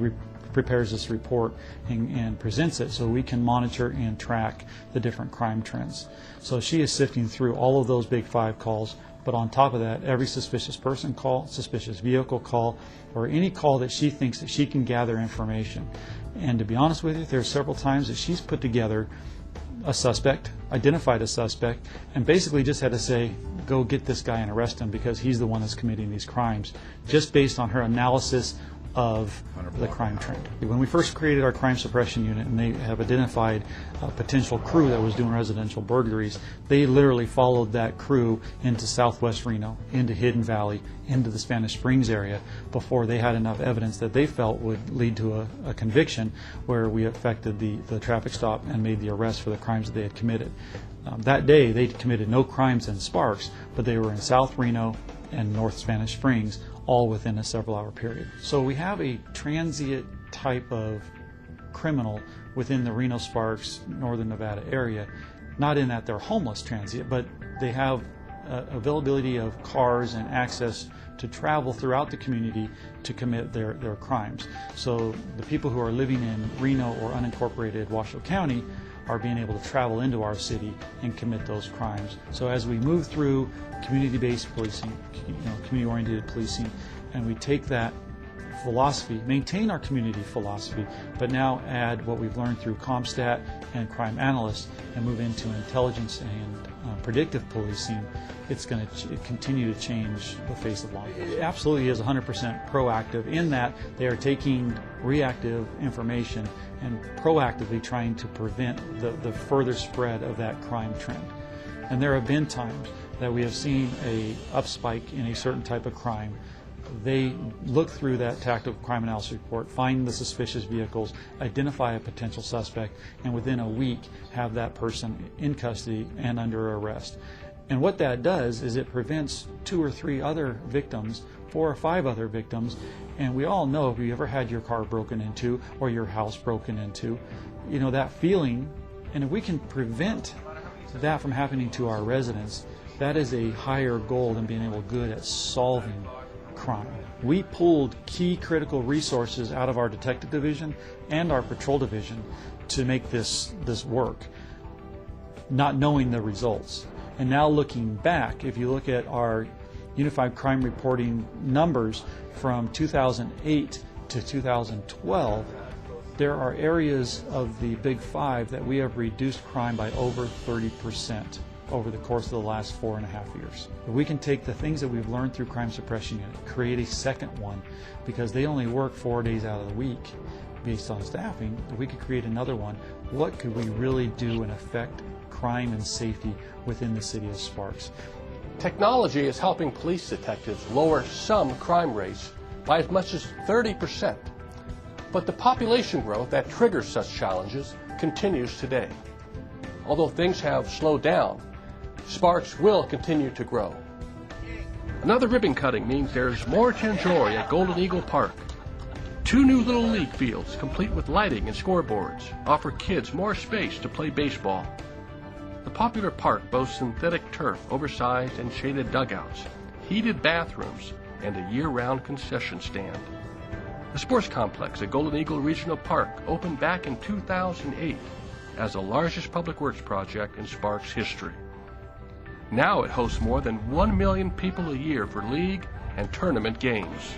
prepares this report and presents it so we can monitor and track the different crime trends. So she is sifting through all of those Big Five calls, But on top of that, every suspicious person call, suspicious vehicle call, or any call that she thinks that she can gather information. And to be honest with you, there are several times that she's put together a suspect, identified a suspect, and basically just had to say, go get this guy and arrest him because he's the one that's committing these crimes, just based on her analysis of the crime trend. When we first created our crime suppression unit and they have identified a potential crew that was doing residential burglaries, they literally followed that crew into Southwest Reno, into Hidden Valley, into the Spanish Springs area before they had enough evidence that they felt would lead to a conviction where we effected the traffic stop and made the arrest for the crimes that they had committed. That day they committed no crimes in Sparks, but they were in South Reno and North Spanish Springs, all within a several-hour period. So we have a transient type of criminal within the Reno, Sparks, Northern Nevada area, not in that they're homeless transient, but they have availability of cars and access to travel throughout the community to commit their crimes. So the people who are living in Reno or unincorporated Washoe County are being able to travel into our city and commit those crimes. So as we move through community-based policing, community-oriented policing, and we take that philosophy, maintain our community philosophy, but now add what we've learned through CompStat and crime analysts and move into intelligence and predictive policing, it's going to continue to change the face of law enforcement. It absolutely is 100% proactive in that they are taking reactive information and proactively trying to prevent the further spread of that crime trend. And there have been times that we have seen a upspike in a certain type of crime. They look through that tactical crime analysis report, find the suspicious vehicles, identify a potential suspect, and within a week have that person in custody and under arrest. And what that does is it prevents 2 or 3 other victims, 4 or 5 other victims, and we all know if you ever had your car broken into or your house broken into, you know, that feeling, and if we can prevent that from happening to our residents, that is a higher goal than being able good at solving crime. We pulled key critical resources out of our detective division and our patrol division to make this work, not knowing the results. And now looking back, if you look at our Unified Crime Reporting numbers from 2008 to 2012, there are areas of the Big Five that we have reduced crime by over 30% over the course of the last 4.5 years. If we can take the things that we've learned through Crime Suppression Unit, create a second one, because they only work 4 days out of the week based on staffing, if we could create another one, what could we really do and affect crime and safety within the city of Sparks? Technology is helping police detectives lower some crime rates by as much as 30%. But the population growth that triggers such challenges continues today. Although things have slowed down, Sparks will continue to grow. Another ribbon cutting means there's more to enjoy at Golden Eagle Park. 2 new Little League fields, complete with lighting and scoreboards, offer kids more space to play baseball. The popular park boasts synthetic turf, oversized and shaded dugouts, heated bathrooms, and a year-round concession stand. The sports complex at Golden Eagle Regional Park opened back in 2008 as the largest public works project in Sparks history. Now it hosts more than 1 million people a year for league and tournament games.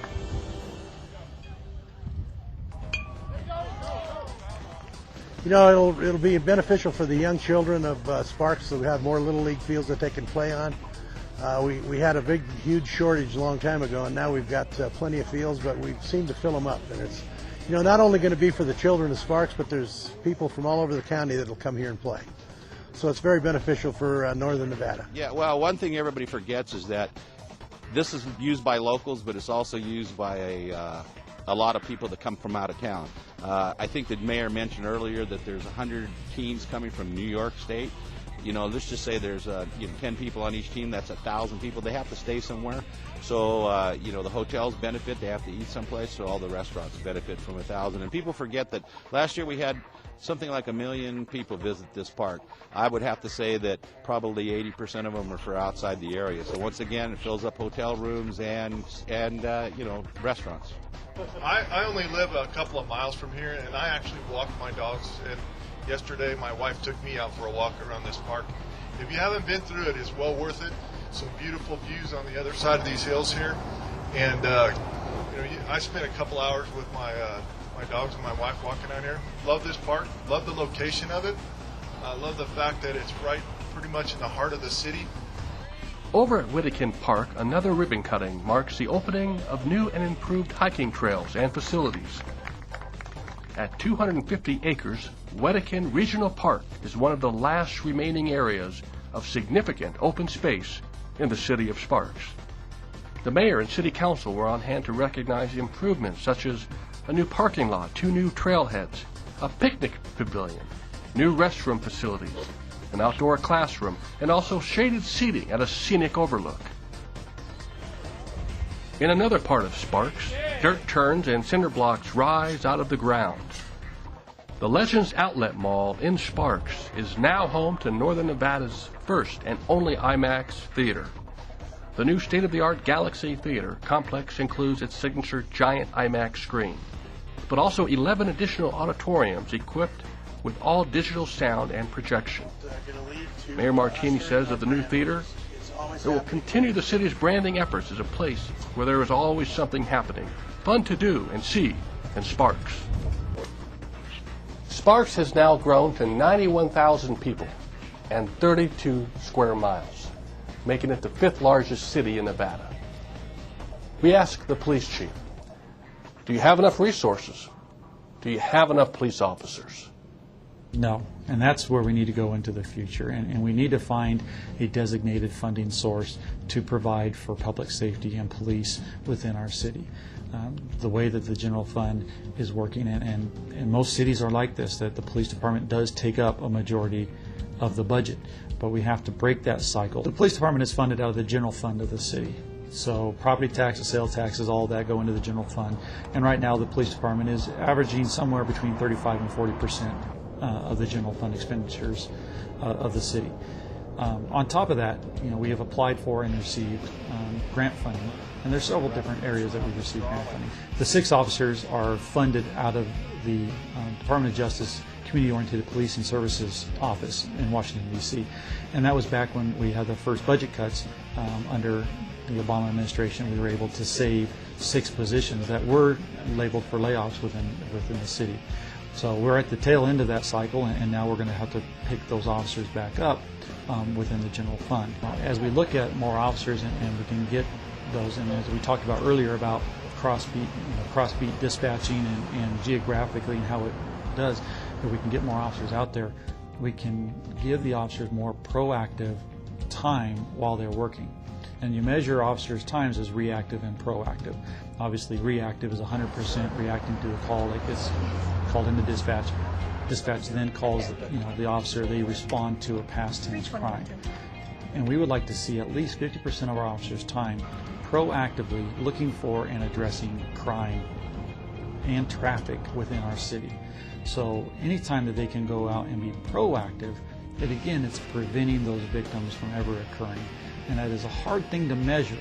You know, it'll be beneficial for the young children of Sparks to have more Little League fields that they can play on. We had a huge shortage a long time ago, and now we've got plenty of fields, but we seem to fill them up. And it's, you know, not only going to be for the children of Sparks, but there's people from all over the county that will come here and play. So it's very beneficial for Northern Nevada. Yeah, well, one thing everybody forgets is that this is used by locals, but it's also used by a lot of people that come from out of town. I think the mayor mentioned earlier that there's 100 teams coming from New York State. You know, let's just say there's 10 people on each team. That's 1,000 people. They have to stay somewhere. So, you know, the hotels benefit. They have to eat someplace. So all the restaurants benefit from 1,000. And people forget that last year we had something like 1 million people visit this park. I would have to say that probably 80% of them are for outside the area. So once again, it fills up hotel rooms and you know, restaurants. I only live a couple of miles from here, and I actually walk my dogs. And yesterday, my wife took me out for a walk around this park. If you haven't been through it, it's well worth it. some beautiful views on the other side of these hills here. And I spent a couple hours with my dogs and my wife walking out here. Love this park. Love the location of it. I love the fact that it's right pretty much in the heart of the city. Over at Wedekind Park, another ribbon cutting marks the opening of new and improved hiking trails and facilities. At 250 acres, Wedekind Regional Park is one of the last remaining areas of significant open space in the city of Sparks. The mayor and city council were on hand to recognize improvements such as a new parking lot, 2 new trailheads, a picnic pavilion, new restroom facilities, an outdoor classroom, and also shaded seating at a scenic overlook. In another part of Sparks, dirt turns and cinder blocks rise out of the ground. The Legends Outlet Mall in Sparks is now home to Northern Nevada's first and only IMAX theater. The new state-of-the-art Galaxy Theater complex includes its signature giant IMAX screen, but also 11 additional auditoriums equipped with all digital sound and projection. Mayor Martini says of the new theater, it will continue the city's branding efforts as a place where there is always something happening, fun to do and see in Sparks. Sparks has now grown to 91,000 people and 32 square miles, making it the 5th largest city in Nevada. We asked the police chief, do you have enough resources? Do you have enough police officers? No, and that's where we need to go into the future, and we need to find a designated funding source to provide for public safety and police within our city. The way that the general fund is working, and most cities are like this, that the police department does take up a majority of the budget, but we have to break that cycle. The police department is funded out of the general fund of the city. So property taxes, sales taxes, all that go into the general fund. And right now the police department is averaging somewhere between 35 and 40% of the general fund expenditures of the city. On top of that, we have applied for and received grant funding, and there's several different areas that we've received grant funding. The 6 officers are funded out of the Department of Justice Community-Oriented Policing Services Office in Washington, D.C. And that was back when we had the first budget cuts under the Obama administration. We were able to save 6 positions that were labeled for layoffs within the city. So we're at the tail end of that cycle, and now we're going to have to pick those officers back up within the general fund. As we look at more officers and we can get those, and as we talked about earlier about cross-beat dispatching and geographically and how it does, if we can get more officers out there, we can give the officers more proactive time while they're working. And you measure officers' times as reactive and proactive. Obviously, reactive is 100% reacting to a call that gets called into dispatch. Dispatch then calls the officer. They respond to a past tense crime. And we would like to see at least 50% of our officers' time proactively looking for and addressing crime and traffic within our city. So anytime that they can go out and be proactive, that again, it's preventing those victims from ever occurring. And that is a hard thing to measure,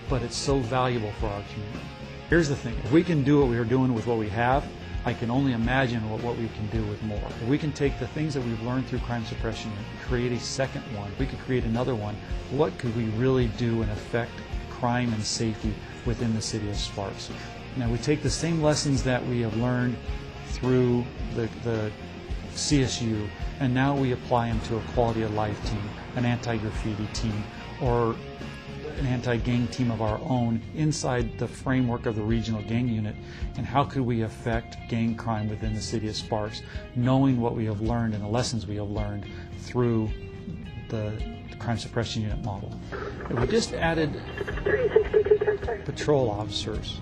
but it's so valuable for our community. Here's the thing, if we can do what we are doing with what we have, I can only imagine what we can do with more. If we can take the things that we've learned through crime suppression and create a second one, we could create another one, what could we really do and affect crime and safety within the city of Sparks? Now we take the same lessons that we have learned through the CSU, and now we apply them to a quality of life team, an anti-graffiti team, or an anti-gang team of our own inside the framework of the regional gang unit. And how could we affect gang crime within the city of Sparks, knowing what we have learned and the lessons we have learned through the crime suppression unit model. If we just added patrol officers,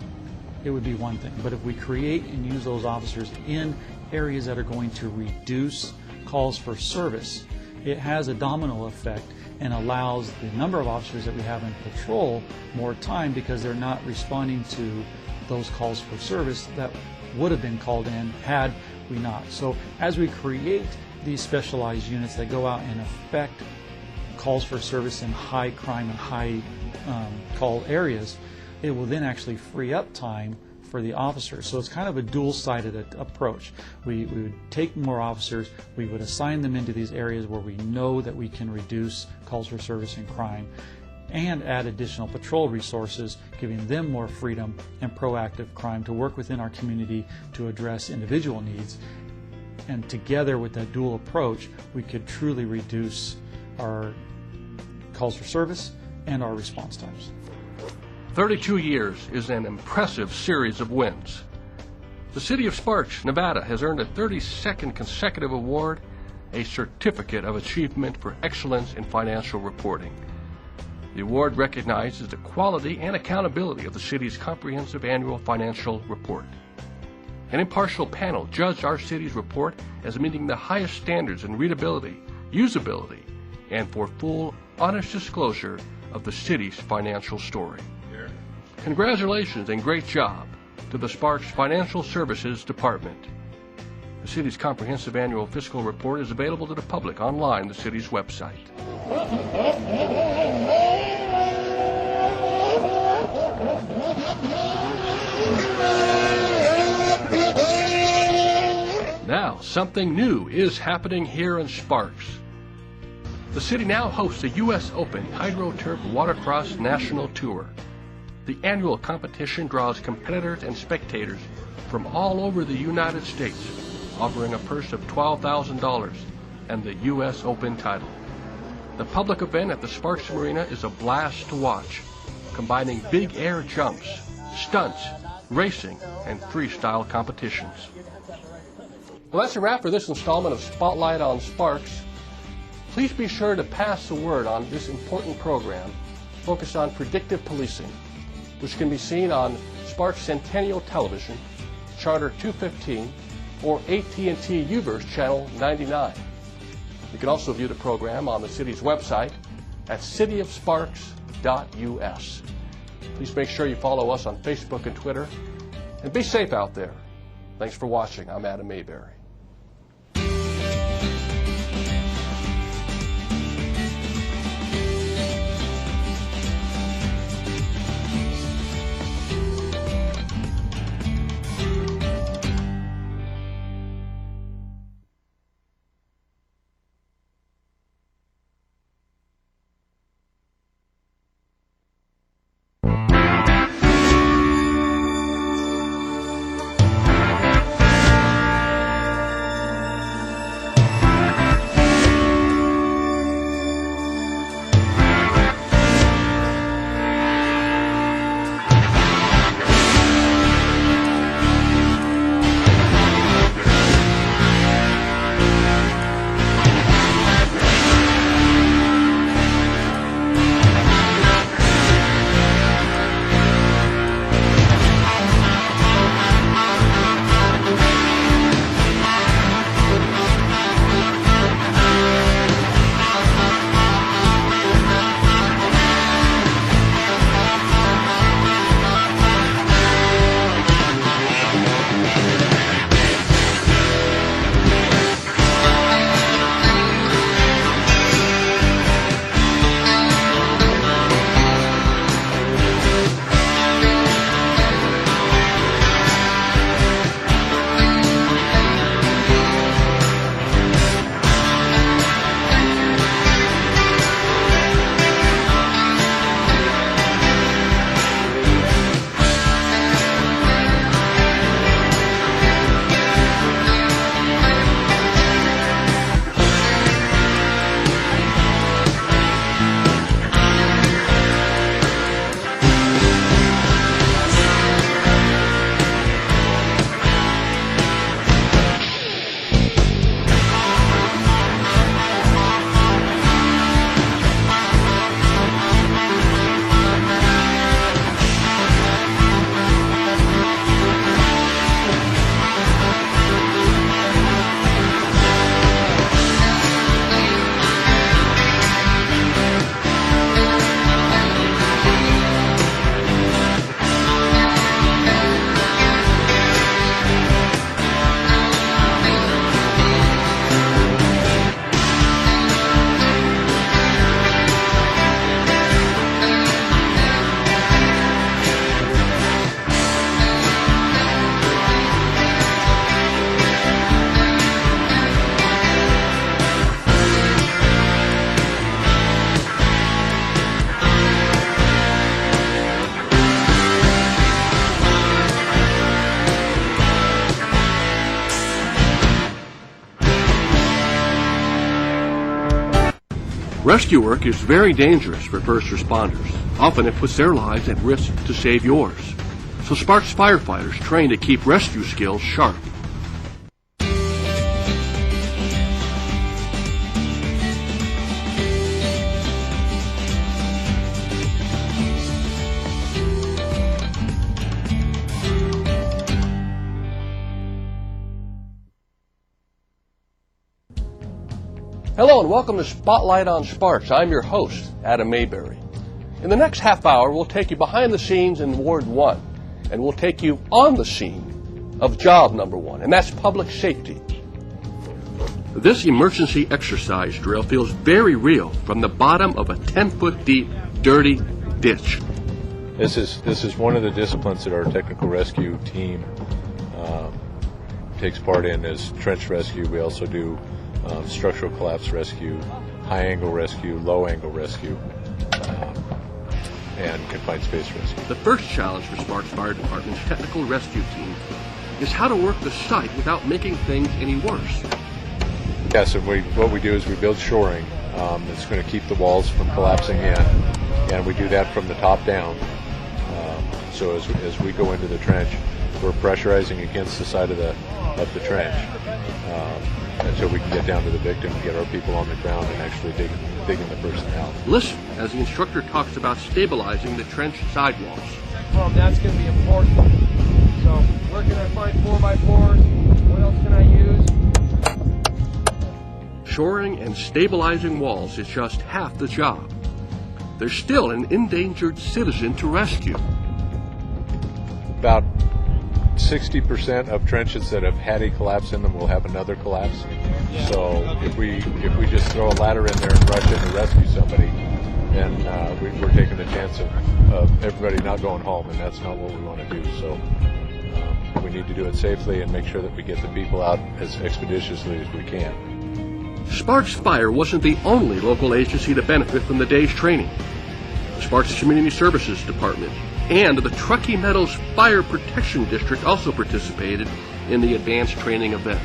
it would be one thing. But if we create and use those officers in areas that are going to reduce calls for service, it has a domino effect and allows the number of officers that we have in patrol more time, because they're not responding to those calls for service that would have been called in had we not. So as we create these specialized units that go out and affect calls for service in high crime and high call areas, it will then actually free up time for the officers. So it's kind of a dual-sided approach. We would take more officers, we would assign them into these areas where we know that we can reduce calls for service and crime, and add additional patrol resources, giving them more freedom and proactive crime to work within our community to address individual needs. And together with that dual approach, we could truly reduce our calls for service and our response times. 32 years is an impressive series of wins. The City of Sparks, Nevada has earned a 32nd consecutive award, a Certificate of Achievement for Excellence in Financial Reporting. The award recognizes the quality and accountability of the city's comprehensive annual financial report. An impartial panel judged our city's report as meeting the highest standards in readability, usability, and for full, honest disclosure of the city's financial story. Congratulations and great job to the Sparks Financial Services Department. The city's comprehensive annual fiscal report is available to the public online on the city's website. Now, something new is happening here in Sparks. The city now hosts the U.S. Open HydroTurf Watercross National Tour. The annual competition draws competitors and spectators from all over the United States, offering a purse of $12,000 and the U.S. Open title. The public event at the Sparks Marina is a blast to watch, combining big air jumps, stunts, racing, and freestyle competitions. Well, that's a wrap for this installment of Spotlight on Sparks. Please be sure to pass the word on this important program focused on predictive policing, which can be seen on Sparks Centennial Television, Charter 215, or AT&T UVerse Channel 99. You can also view the program on the city's website at cityofsparks.us. Please make sure you follow us on Facebook and Twitter, and be safe out there. Thanks for watching. I'm Adam Mayberry. Rescue work is very dangerous for first responders. Often it puts their lives at risk to save yours. So Sparks firefighters train to keep rescue skills sharp. Hello and welcome to Spotlight on Sparks. I'm your host, Adam Mayberry. In the next half hour, we'll take you behind the scenes in Ward 1, and we'll take you on the scene of job number 1, and that's public safety. This emergency exercise drill feels very real from the bottom of a 10-foot deep, dirty ditch. This is one of the disciplines that our technical rescue team takes part in is trench rescue. We also do structural collapse rescue, high angle rescue, low angle rescue, and confined space rescue. The first challenge for Sparks Fire Department's technical rescue team is how to work the site without making things any worse. Yes, and what we do is we build shoring. It's going to keep the walls from collapsing in, and we do that from the top down. So as we go into the trench, we're pressurizing against the side of the trench until we can get down to the victim and get our people on the ground and actually digging the person out. Listen as the instructor talks about stabilizing the trench sidewalls. Well, that's going to be important. So where can I find 4x4s? What else can I use? Shoring and stabilizing walls is just half the job. There's still an endangered citizen to rescue. About 60% of trenches that have had a collapse in them will have another collapse. So if we just throw a ladder in there and rush in to rescue somebody, then we're taking the chance of everybody not going home, and that's not what we want to do. So we need to do it safely and make sure that we get the people out as expeditiously as we can. Sparks Fire wasn't the only local agency to benefit from the day's training. The Sparks Community Services Department and the Truckee Meadows Fire Protection District also participated in the advanced training event.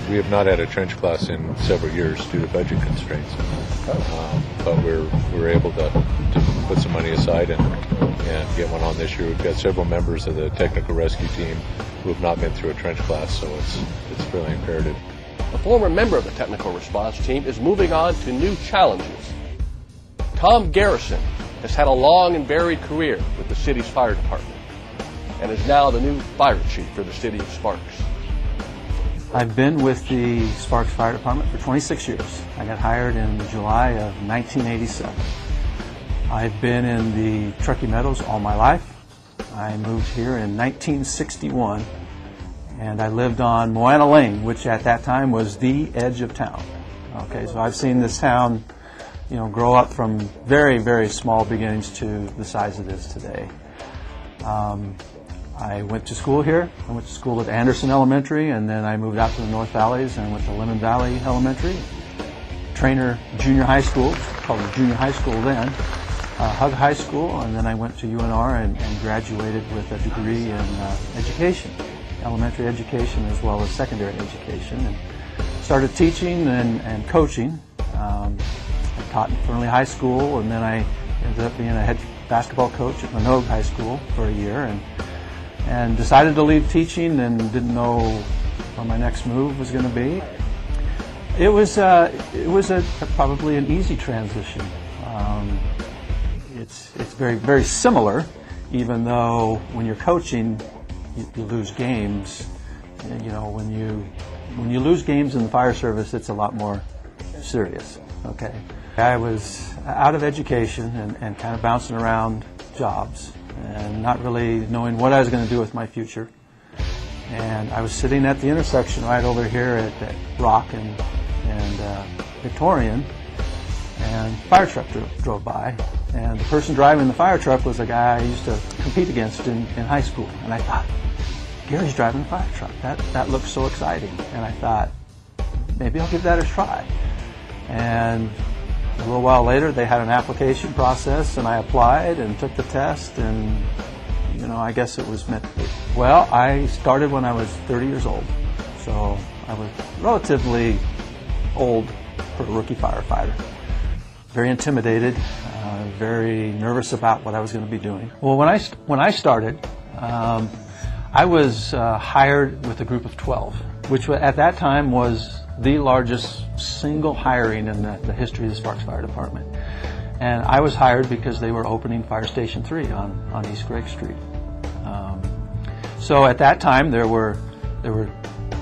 We have not had a trench class in several years due to budget constraints, but we're able to put some money aside and get one on this year. We've got several members of the technical rescue team who have not been through a trench class, so it's really imperative. A former member of the technical response team is moving on to new challenges. Tom Garrison has had a long and varied career with the city's fire department and is now the new fire chief for the city of Sparks. I've been with the Sparks Fire Department for 26 years. I got hired in July of 1987. I've been in the Truckee Meadows all my life. I moved here in 1961, and I lived on Moana Lane, which at that time was the edge of town. Okay, so I've seen this town grow up from very, very small beginnings to the size it is today. I went to school here. I went to school at Anderson Elementary, and then I moved out to the North Valleys and went to Lemon Valley Elementary. Trainer Junior High School, called it Junior High School then, Hug High School, and then I went to UNR and graduated with a degree in education, elementary education as well as secondary education, and started teaching and coaching. I taught in Fernley High School, and then I ended up being a head basketball coach at Minogue High School for a year, and decided to leave teaching and didn't know what my next move was going to be. It was probably an easy transition. It's very, very similar, even though when you're coaching, you lose games. When you lose games in the fire service, it's a lot more serious. Okay, I was out of education and kind of bouncing around jobs and not really knowing what I was going to do with my future. And I was sitting at the intersection right over here at Rock and Victorian, and a fire truck drove by, and the person driving the fire truck was a guy I used to compete against in high school. And I thought, Gary's driving a fire truck. That looks so exciting. And I thought, maybe I'll give that a try. And a little while later, they had an application process, and I applied and took the test, and I guess it was meant to be. Well, I started when I was 30 years old, so I was relatively old for a rookie firefighter. Very intimidated, very nervous about what I was going to be doing. Well, when I started, I was hired with a group of 12, which at that time was the largest single hiring in the history of the Sparks Fire Department. And I was hired because they were opening Fire Station 3 on East Gregg Street. So at that time there were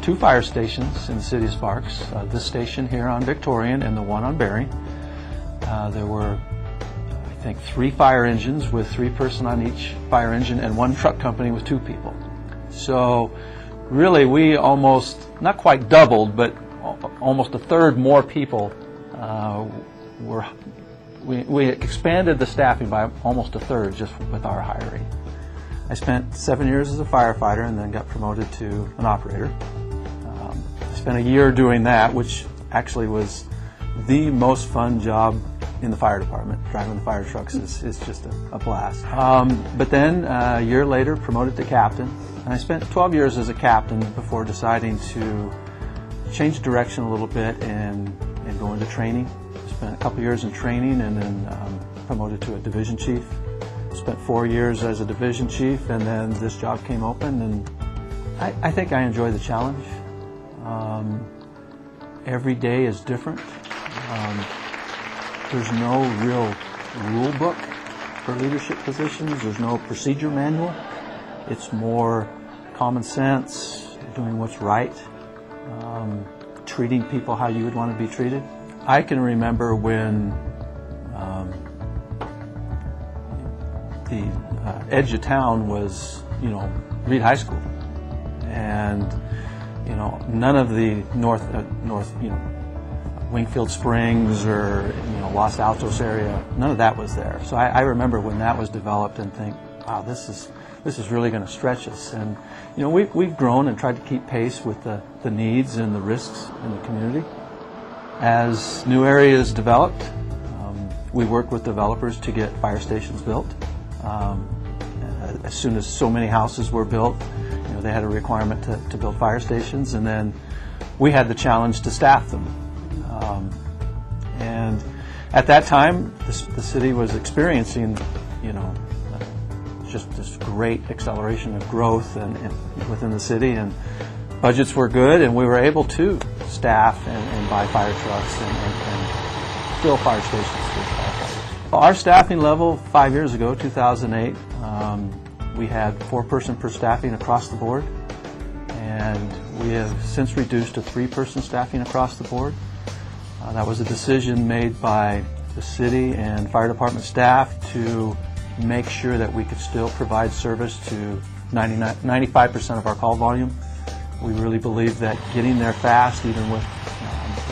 2 fire stations in the city of Sparks, this station here on Victorian and the one on Bering. There were, I think, 3 fire engines with 3 person on each fire engine and 1 truck company with 2 people. So really we almost, not quite doubled, but almost a third more people we expanded the staffing by almost a third just with our hiring. I spent 7 years as a firefighter and then got promoted to an operator. I spent a year doing that, which actually was the most fun job in the fire department. Driving the fire trucks is just a blast. But then a year later, promoted to captain. And I spent 12 years as a captain before deciding to change direction a little bit and go into training. Spent a couple years in training and then promoted to a division chief. Spent 4 years as a division chief, and then this job came open, and I think I enjoy the challenge. Every day is different. There's no real rule book for leadership positions. There's no procedure manual. It's more common sense, doing what's right, treating people how you would want to be treated. I can remember when the edge of town was, Reed High School, and none of the north, Wingfield Springs or Los Altos area, none of that was there. So I remember when that was developed and think, wow, this is really going to stretch us. And we've grown and tried to keep pace with the needs and the risks in the community. As new areas developed, we worked with developers to get fire stations built. As soon as so many houses were built, they had a requirement to build fire stations, and then we had the challenge to staff them. And at that time, the city was experiencing, just this great acceleration of growth and within the city, and budgets were good, and we were able to staff and buy fire trucks and fill fire stations with firefighters. Our staffing level 5 years ago, 2008, we had 4-person per staffing across the board, and we have since reduced to 3-person staffing across the board. That was a decision made by the city and fire department staff to make sure that we could still provide service to 95% of our call volume. We really believe that getting there fast, even with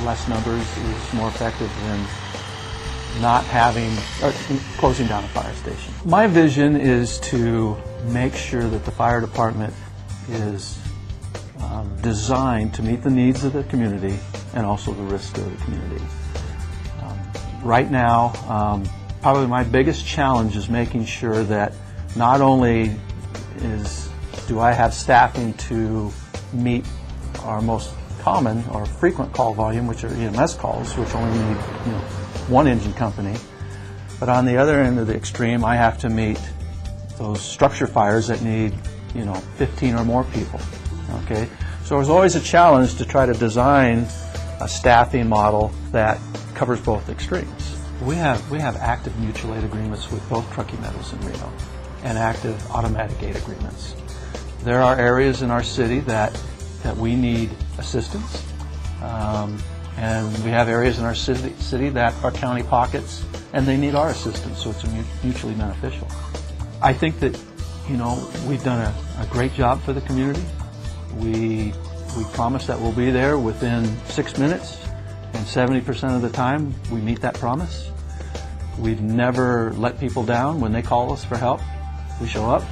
less numbers, is more effective than not having or closing down a fire station. My vision is to make sure that the fire department is designed to meet the needs of the community and also the risks of the community. Right now, probably my biggest challenge is making sure that not only do I have staffing to meet our most common or frequent call volume, which are EMS calls, which only need one engine company, but on the other end of the extreme, I have to meet those structure fires that need 15 or more people. Okay, so there's always a challenge to try to design a staffing model that covers both extremes. We have active mutual aid agreements with both Truckee Metals and Reno, and active automatic aid agreements. There are areas in our city that we need assistance, and we have areas in our city that are county pockets, and they need our assistance, so it's mutually beneficial. I think that we've done a great job for the community. We promise that we'll be there within 6 minutes, and 70% of the time we meet that promise. We've never let people down when they call us for help. We show up,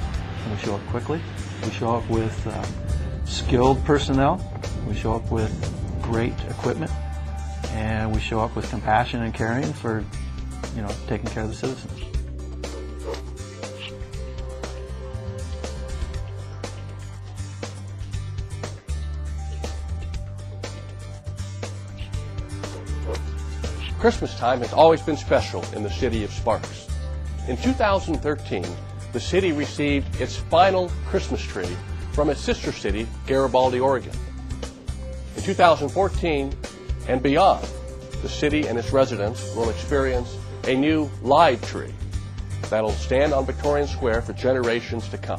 and we show up quickly. We show up with skilled personnel. We show up with great equipment, and we show up with compassion and caring for, taking care of the citizens. Christmas time has always been special in the city of Sparks. In 2013, the city received its final Christmas tree from its sister city, Garibaldi, Oregon. In 2014 and beyond, the city and its residents will experience a new live tree that'll stand on Victorian Square for generations to come.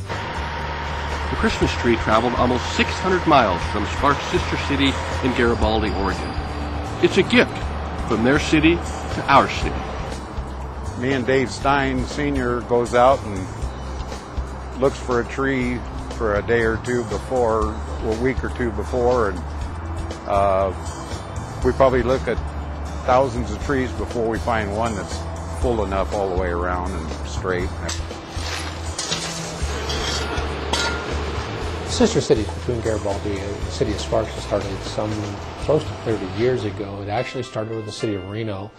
The Christmas tree traveled almost 600 miles from Sparks' sister city in Garibaldi, Oregon. It's a gift from their city to our city. Me and Dave Stein Sr. goes out and looks for a tree for a day or two before, a week or two before, and we probably look at thousands of trees before we find one that's full enough all the way around and straight. Sister cities between Garibaldi and the city of Sparks was started some close to 30 years ago. It actually started with the city of Reno,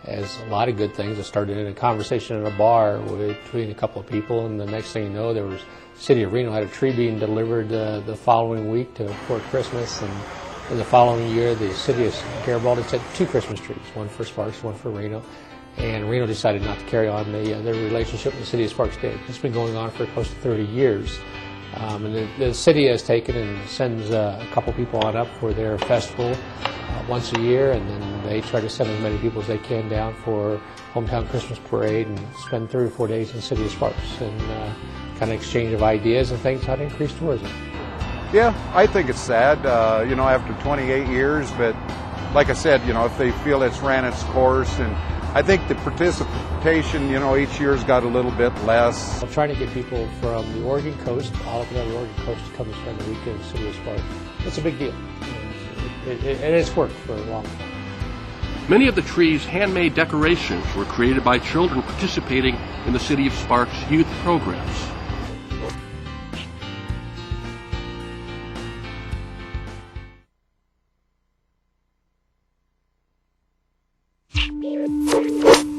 as a lot of good things. It started in a conversation in a bar between a couple of people, and the next thing you know, there was city of Reno had a tree being delivered the following week before Christmas, and in the following year, the city of Garibaldi sent 2 Christmas trees, one for Sparks, one for Reno. And Reno decided not to carry on their relationship, the city of Sparks did. It's been going on for close to 30 years. And the city has taken and sends a couple people on up for their festival once a year, and then they try to send as many people as they can down for hometown Christmas parade and spend 3 or 4 days in the city of Sparks and kind of exchange of ideas and things how to increase tourism. Yeah, I think it's sad, you know, after 28 years, but like I said, you know, if they feel it's ran its course, and I think the participation, you know, each year's got a little bit less. I'm trying to get people from the Oregon coast, all up and down the Oregon coast, to come and spend the weekend in the city of Sparks. It's a big deal, and it's worked for a long time. Many of the tree's handmade decorations were created by children participating in the City of Sparks youth programs.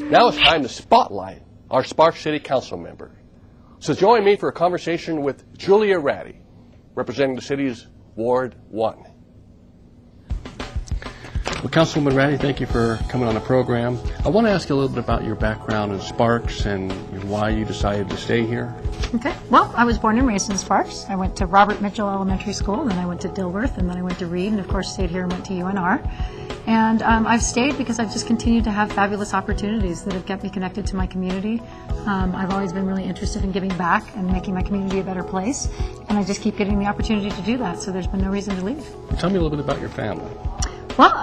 Now it's time to spotlight our Sparks City Council member. So join me for a conversation with Julia Ratty, representing the city's Ward 1. Well, Councilwoman Ratty, thank you for coming on the program. I want to ask you a little bit about your background in Sparks and why you decided to stay here. Okay. Well, I was born and raised in Sparks. I went to Robert Mitchell Elementary School, then I went to Dilworth, and then I went to Reed, and of course stayed here and went to UNR. And I've stayed because I've just continued to have fabulous opportunities that have kept me connected to my community. I've always been really interested in giving back and making my community a better place, and I just keep getting the opportunity to do that, so there's been no reason to leave. Tell me a little bit about your family. Well,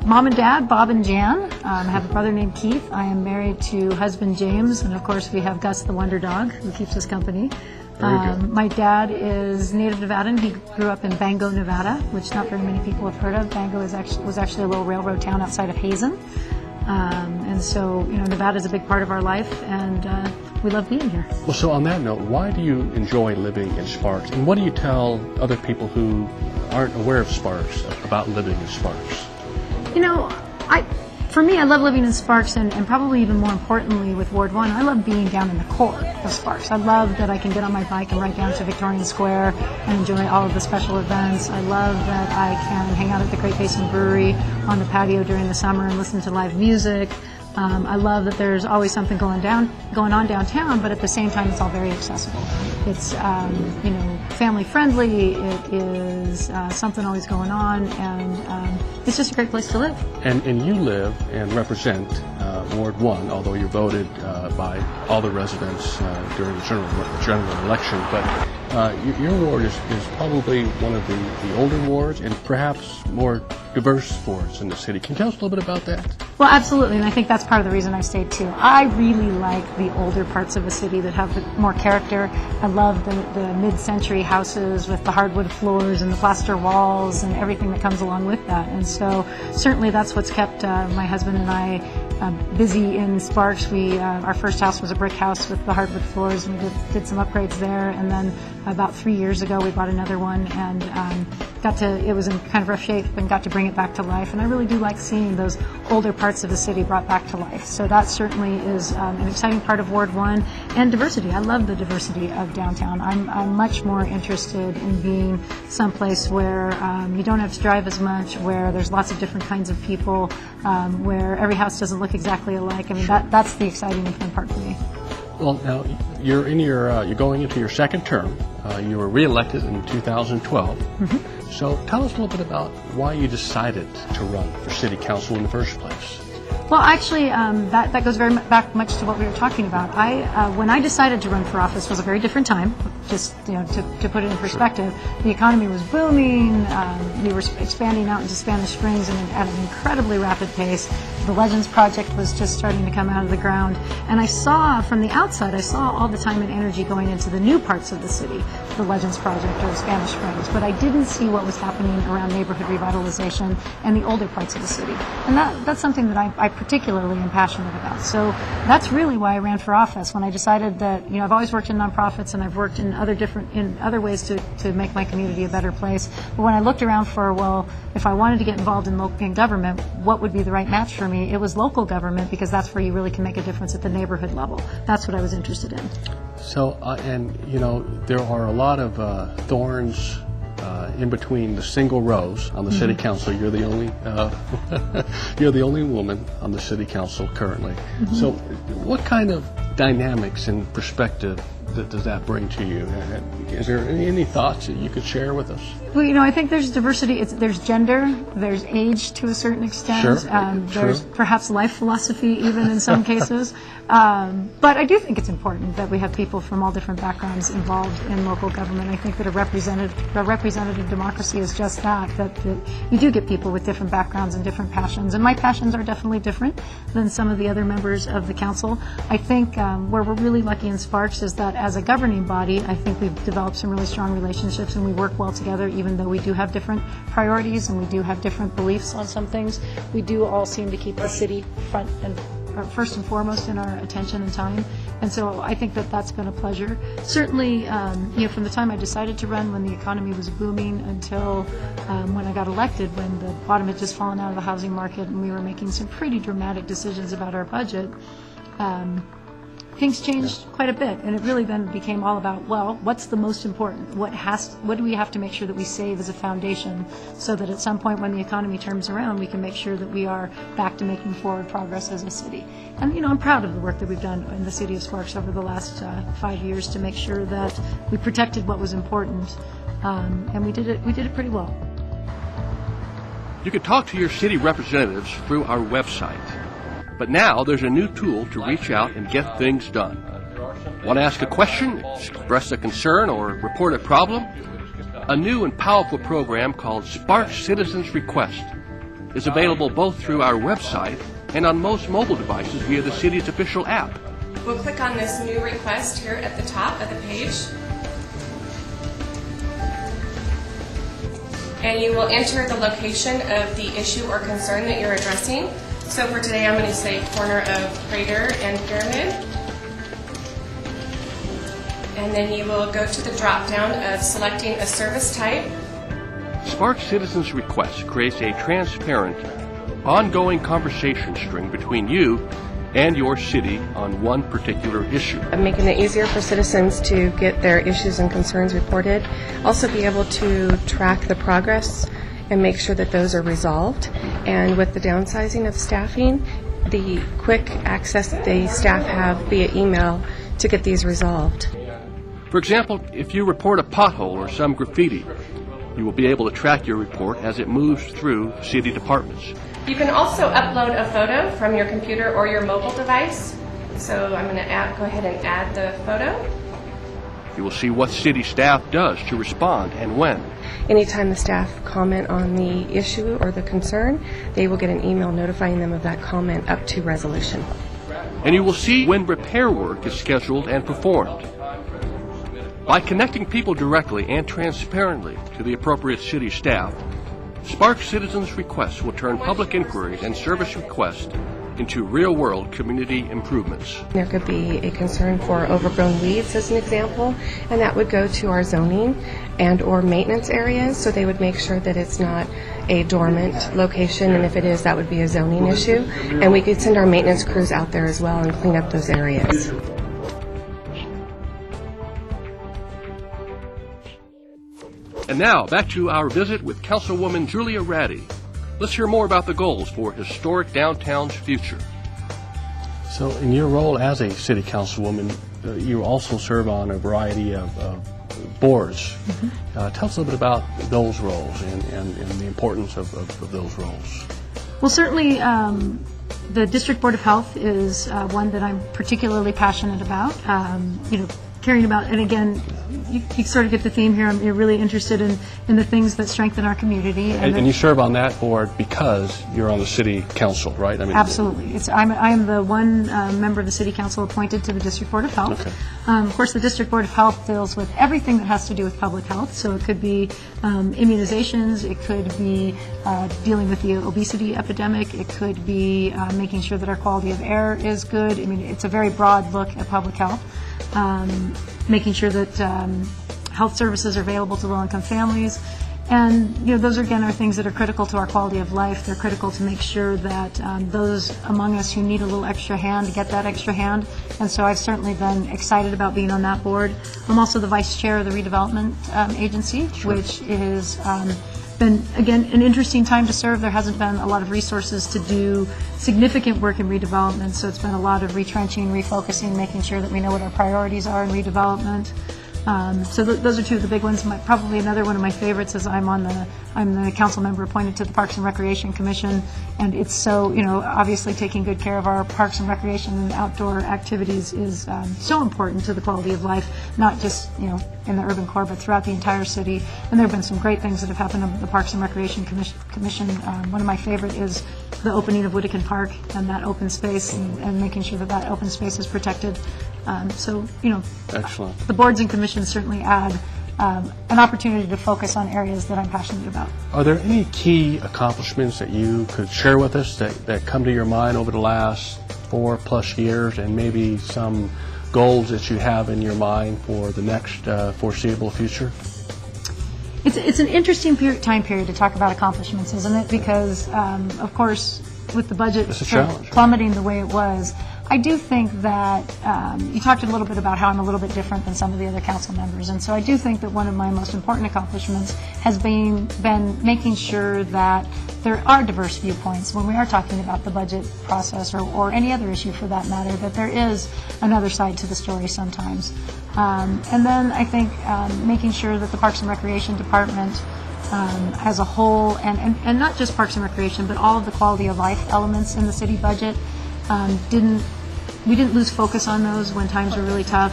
Mom and Dad, Bob and Jan. I have a brother named Keith. I am married to husband James, and of course we have Gus the Wonder Dog, who keeps us company. My dad is native Nevadan. He grew up in Bango, Nevada, which not very many people have heard of. Bango was actually a little railroad town outside of Hazen. And so, you know, Nevada is a big part of our life, and we love being here. Well, so on that note, why do you enjoy living in Sparks? And what do you tell other people who aren't aware of Sparks about living in Sparks? You know, for me, I love living in Sparks, and probably even more importantly with Ward 1, I love being down in the core of Sparks. I love that I can get on my bike and ride down to Victorian Square and enjoy all of the special events. I love that I can hang out at the Great Basin Brewery on the patio during the summer and listen to live music. I love that there's always something going on downtown, but at the same time, it's all very accessible. It's you know, family friendly. It is something always going on, and it's just a great place to live. And you live and represent Ward 1, although you're voted by all the residents during the general election. But your ward is probably one of the older wards and perhaps more diverse wards in the city. Can you tell us a little bit about that? Well, absolutely, and I think that's part of the reason I stayed too. I really like the older parts of a city that have more character. I love the mid-century houses with the hardwood floors and the plaster walls and everything that comes along with that. And so certainly that's what's kept my husband and I busy in Sparks. Our first house was a brick house with the hardwood floors, and we did some upgrades there. And then about 3 years ago, we bought another one and it was in kind of rough shape and got to bring it back to life. And I really do like seeing those older parts of the city brought back to life. So that certainly is an exciting part of Ward 1. And diversity. I love the diversity of downtown. I'm much more interested in being someplace where you don't have to drive as much, where there's lots of different kinds of people, where every house doesn't look exactly alike. I mean, that's the exciting and fun part for me. Well, now you're going into your second term. You were reelected in 2012. Mm-hmm. So tell us a little bit about why you decided to run for city council in the first place. Well, actually, that goes very back much to what we were talking about. When I decided to run for office was a very different time. Just to put it in perspective, the economy was booming. We were expanding out into Spanish Springs at an incredibly rapid pace. The Legends Project was just starting to come out of the ground, and I saw from the outside, I saw all the time and energy going into the new parts of the city, the Legends Project or Spanish Springs, but I didn't see what was happening around neighborhood revitalization and the older parts of the city, and that's something that I particularly am passionate about. So that's really why I ran for office. When I decided that, I've always worked in nonprofits and I've worked in other ways to make my community a better place. But when I looked around for, if I wanted to get involved in government, what would be the right match for me? It was local government, because that's where you really can make a difference at the neighborhood level. That's what I was interested in. So, there are a lot of thorns in between the single rows on the city council. You're the only woman on the city council currently. Mm-hmm. So what kind of dynamics and perspective does that bring to you? Is there any thoughts that you could share with us? Well, I think there's diversity. There's gender, there's age to a certain extent. Sure. There's perhaps life philosophy even in some cases. But I do think it's important that we have people from all different backgrounds involved in local government. I think that a representative democracy is just that you do get people with different backgrounds and different passions. And my passions are definitely different than some of the other members of the council. I think where we're really lucky in Sparks is that as a governing body, I think we've developed some really strong relationships and we work well together, even though we do have different priorities and we do have different beliefs on some things. We do all seem to keep the city first and foremost in our attention and time. And so I think that that's been a pleasure. Certainly, from the time I decided to run when the economy was booming until when I got elected, when the bottom had just fallen out of the housing market and we were making some pretty dramatic decisions about our budget, things changed quite a bit, and it really then became all about, what's the most important? What do we have to make sure that we save as a foundation so that at some point when the economy turns around, we can make sure that we are back to making forward progress as a city. And, I'm proud of the work that we've done in the city of Sparks over the last 5 years to make sure that we protected what was important, and we did it pretty well. You can talk to your city representatives through our website. But now there's a new tool to reach out and get things done. Want to ask a question, express a concern, or report a problem? A new and powerful program called Sparks Citizens Request is available both through our website and on most mobile devices via the city's official app. We'll click on this new request here at the top of the page. And you will enter the location of the issue or concern that you're addressing. So for today, I'm going to say corner of Crater and Pyramid. And then you will go to the drop-down of selecting a service type. Sparks Citizens Request creates a transparent, ongoing conversation string between you and your city on one particular issue. Making it easier for citizens to get their issues and concerns reported. Also be able to track the progress and make sure that those are resolved. And with the downsizing of staffing, the quick access that the staff have via email to get these resolved. For example, if you report a pothole or some graffiti, you will be able to track your report as it moves through city departments. You can also upload a photo from your computer or your mobile device. So I'm going to go ahead and add the photo. You will see what city staff does to respond and when. Anytime the staff comment on the issue or the concern, they will get an email notifying them of that comment up to resolution. And you will see when repair work is scheduled and performed. By connecting people directly and transparently to the appropriate city staff, Sparks Citizens Requests will turn public inquiries and service requests into real-world community improvements. There could be a concern for overgrown weeds as an example, and that would go to our zoning and or maintenance areas, so they would make sure that it's not a dormant location, and if it is, that would be a zoning issue. And we could send our maintenance crews out there as well and clean up those areas. And now, back to our visit with Councilwoman Julia Ratty. Let's hear more about the goals for historic downtown's future. So, in your role as a city councilwoman, you also serve on a variety of boards. Mm-hmm. Tell us a little bit about those roles and the importance of those roles. Well, certainly the District Board of Health is one that I'm particularly passionate about. Caring about, and again, you sort of get the theme here. You're really interested in the things that strengthen our community. And you serve on that board because you're on the city council, right? Absolutely. I am the one member of the city council appointed to the District Board of Health. Okay. Of course, the District Board of Health deals with everything that has to do with public health. So it could be immunizations, it could be dealing with the obesity epidemic, it could be making sure that our quality of air is good. It's a very broad look at public health. Making sure that health services are available to low-income families. And those again are things that are critical to our quality of life. They're critical to make sure that those among us who need a little extra hand get that extra hand. And so I've certainly been excited about being on that board. I'm also the vice chair of the redevelopment agency, sure, which is been, again, an interesting time to serve. There hasn't been a lot of resources to do significant work in redevelopment, so it's been a lot of retrenching, refocusing, making sure that we know what our priorities are in redevelopment. So those are two of the big ones. Probably another one of my favorites is I'm the council member appointed to the Parks and Recreation Commission, and it's so, obviously taking good care of our parks and recreation and outdoor activities is so important to the quality of life, not just, in the urban core, but throughout the entire city. And there have been some great things that have happened in the Parks and Recreation Commission. One of my favorite is the opening of Whittakin Park and that open space and making sure that open space is protected. Excellent. The boards and commissions certainly add an opportunity to focus on areas that I'm passionate about. Are there any key accomplishments that you could share with us that come to your mind over the last 4+ years, and maybe some goals that you have in your mind for the next foreseeable future? It's an interesting time period to talk about accomplishments, isn't it? Because, of course, with the budget plummeting the way it was, I do think that you talked a little bit about how I'm a little bit different than some of the other council members, and so I do think that one of my most important accomplishments has been making sure that there are diverse viewpoints when we are talking about the budget process or any other issue for that matter, that there is another side to the story sometimes. And then I think making sure that the Parks and Recreation Department as a whole, and not just Parks and Recreation, but all of the quality of life elements in the city budget, we didn't lose focus on those when times were really tough.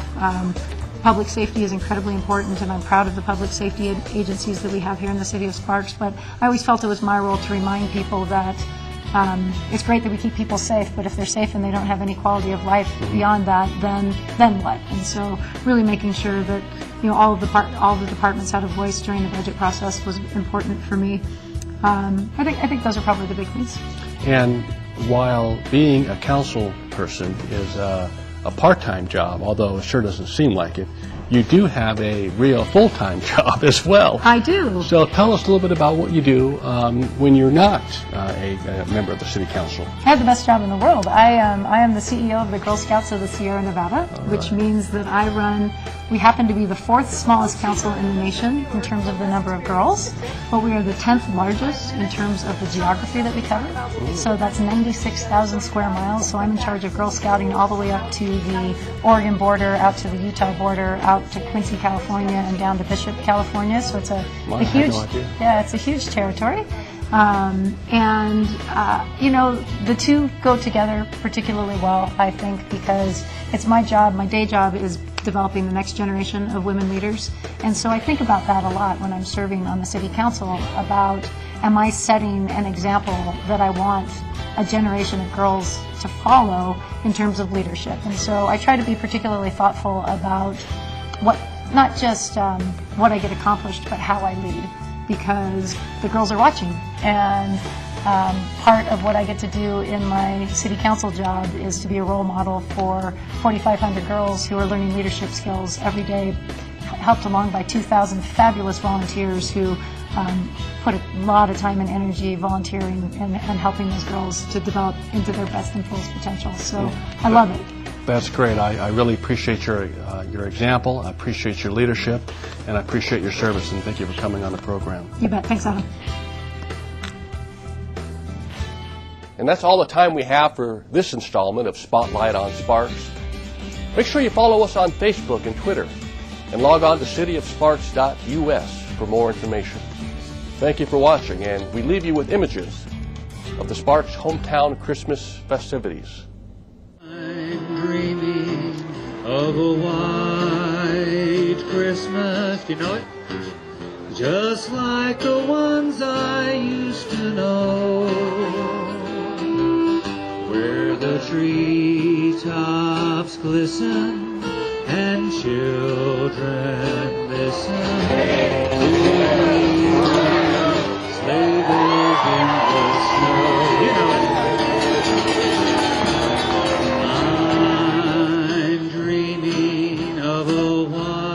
Public safety is incredibly important, and I'm proud of the public safety agencies that we have here in the city of Sparks, but I always felt it was my role to remind people that it's great that we keep people safe, but if they're safe and they don't have any quality of life beyond that, then what? And so really making sure that all of the departments had a voice during the budget process was important for me. I think those are probably the big things. And while being a council person is a part-time job, although it sure doesn't seem like it, you do have a real full-time job as well. I do. So tell us a little bit about what you do when you're not a member of the City Council. I have the best job in the world. I am the CEO of the Girl Scouts of the Sierra Nevada, which means that we happen to be the 4th smallest council in the nation in terms of the number of girls, but we are the 10th largest in terms of the geography that we cover. So that's 96,000 square miles. So I'm in charge of Girl Scouting all the way up to the Oregon border, out to the Utah border, out to Quincy, California, and down to Bishop, California. So it's a huge territory. The two go together particularly well, I think, because it's my job. My day job is developing the next generation of women leaders. And so I think about that a lot when I'm serving on the city council about, am I setting an example that I want a generation of girls to follow in terms of leadership? And so I try to be particularly thoughtful about not just what I get accomplished, but how I lead, because the girls are watching. And part of what I get to do in my city council job is to be a role model for 4,500 girls who are learning leadership skills every day, helped along by 2,000 fabulous volunteers who put a lot of time and energy volunteering and helping those girls to develop into their best and fullest potential. So I love it. That's great. I really appreciate your example. I appreciate your leadership, and I appreciate your service, and thank you for coming on the program. You bet. Thanks, Adam. And that's all the time we have for this installment of Spotlight on Sparks. Make sure you follow us on Facebook and Twitter, and log on to cityofsparks.us for more information. Thank you for watching, and we leave you with images of the Sparks hometown Christmas festivities. I'm dreaming of a white Christmas, do you know it? Just like the ones I used to know, where the treetops glisten and children listen to sleigh bells in the snow. You know it. I'm dreaming of a white.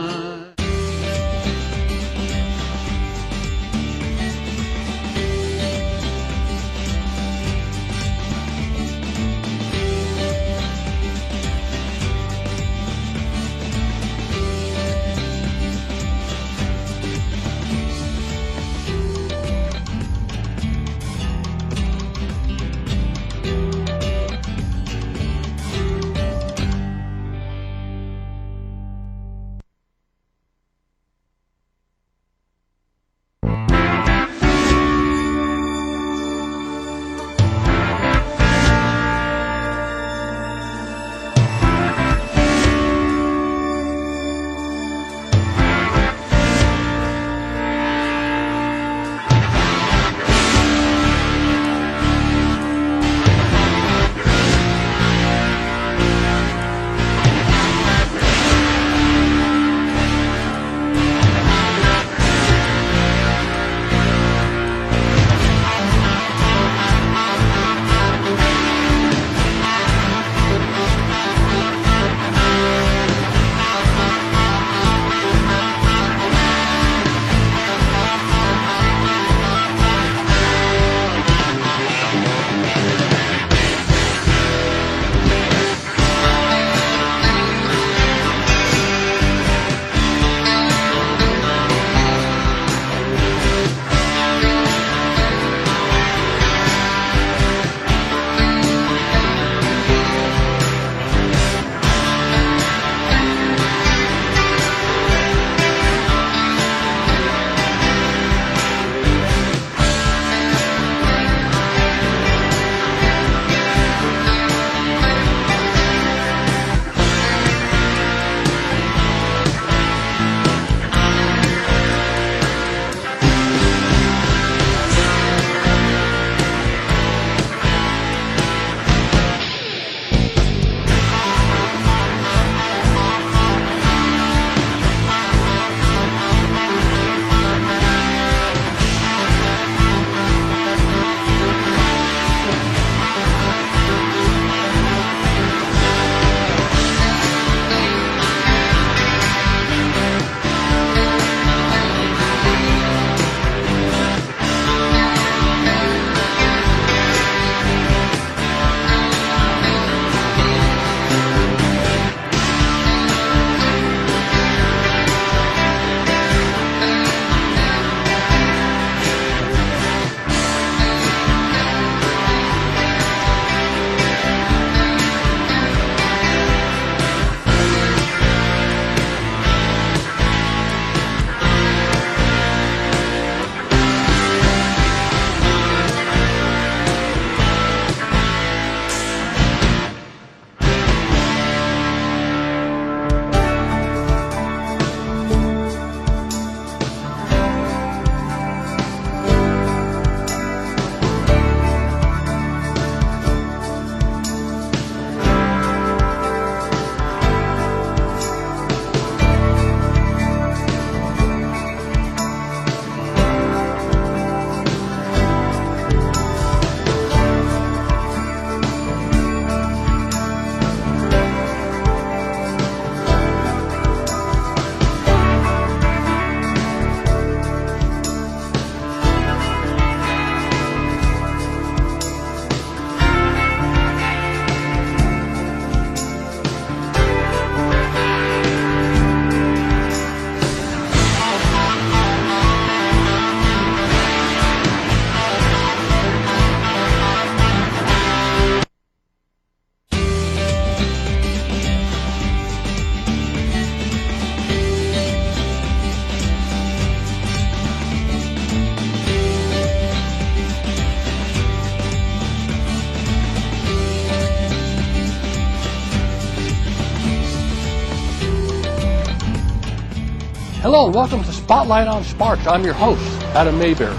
Hello and welcome to Spotlight on Sparks. I'm your host, Adam Mayberry.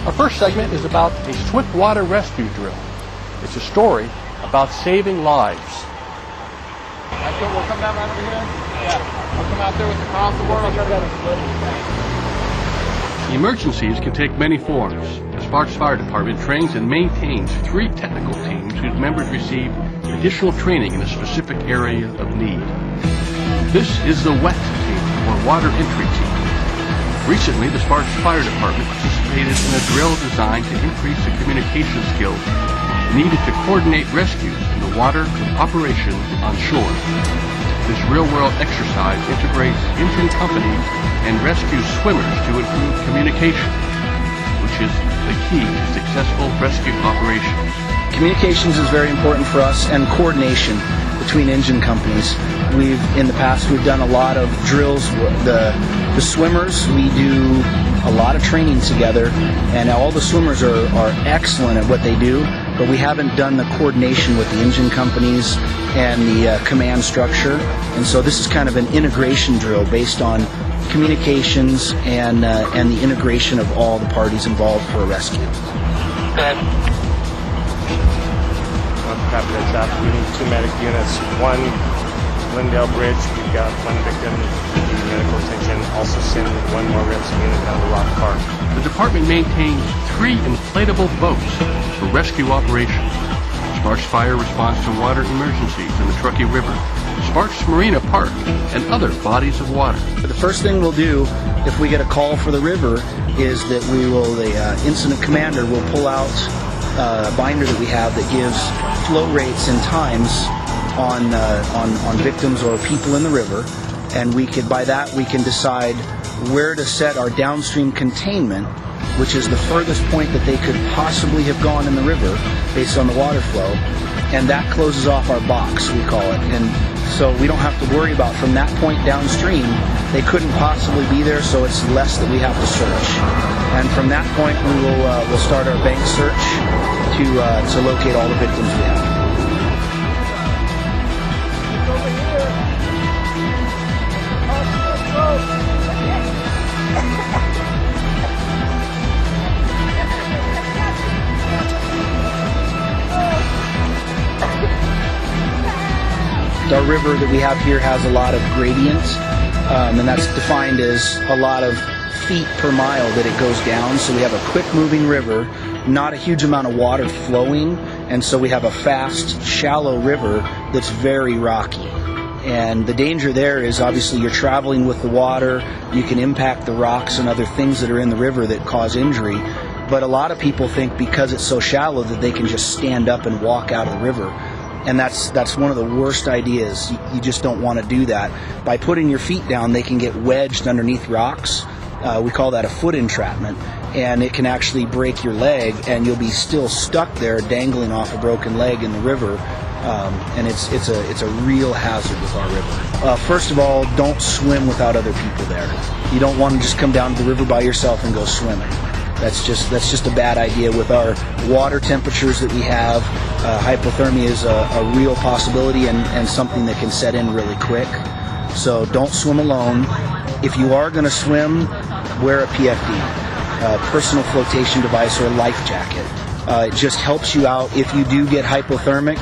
Our first segment is about a swiftwater rescue drill. It's a story about saving lives. That's good. We'll come down right over here. Yeah. We'll come out there with the constable. I'll try to get Emergencies can take many forms. The Sparks Fire Department trains and maintains 3 technical teams whose members receive additional training in a specific area of need. This is the WET team, or Water Entry Team. Recently, the Sparks Fire Department participated in a drill designed to increase the communication skills needed to coordinate rescues in the water with operations on shore. This real-world exercise integrates engine companies and rescue swimmers to improve communication, which is the key to successful rescue operations. Communications is very important for us, and coordination between engine companies. In the past, we've done a lot of drills. The swimmers, we do a lot of training together, and all the swimmers are excellent at what they do, but we haven't done the coordination with the engine companies and the command structure. And so this is kind of an integration drill based on communications and the integration of all the parties involved for a rescue. Go ahead. Copy that, shop. We need 2 medic units. 1 Lindale Bridge. We've got 1 victim needing medical attention. Also send 1 more rescue unit down to Rock Park. The department maintains 3 inflatable boats for rescue operations. Sparks Fire responds to water emergencies in the Truckee River, Sparks Marina Park, and other bodies of water. The first thing we'll do if we get a call for the river is that the incident commander will pull out a binder that we have that gives flow rates and times on victims or people in the river, and by that we can decide where to set our downstream containment, which is the furthest point that they could possibly have gone in the river based on the water flow, and that closes off our box, we call it. And so we don't have to worry about from that point downstream, they couldn't possibly be there, so it's less that we have to search. And from that point, we'll start our bank search to locate all the victims we have. Our river that we have here has a lot of gradient, and that's defined as a lot of feet per mile that it goes down. So we have a quick moving river, not a huge amount of water flowing, and so we have a fast, shallow river that's very rocky. And the danger there is obviously you're traveling with the water, you can impact the rocks and other things that are in the river that cause injury. But a lot of people think because it's so shallow that they can just stand up and walk out of the river. And that's one of the worst ideas. You just don't want to do that. By putting your feet down, they can get wedged underneath rocks. We call that a foot entrapment, and it can actually break your leg, and you'll be still stuck there dangling off a broken leg in the river. And it's a real hazard with our river. First of all, don't swim without other people there. You don't want to just come down to the river by yourself and go swimming. That's just a bad idea. With our water temperatures that we have, hypothermia is a real possibility and something that can set in really quick. So don't swim alone. If you are going to swim, wear a PFD, personal flotation device, or a life jacket. It just helps you out. If you do get hypothermic,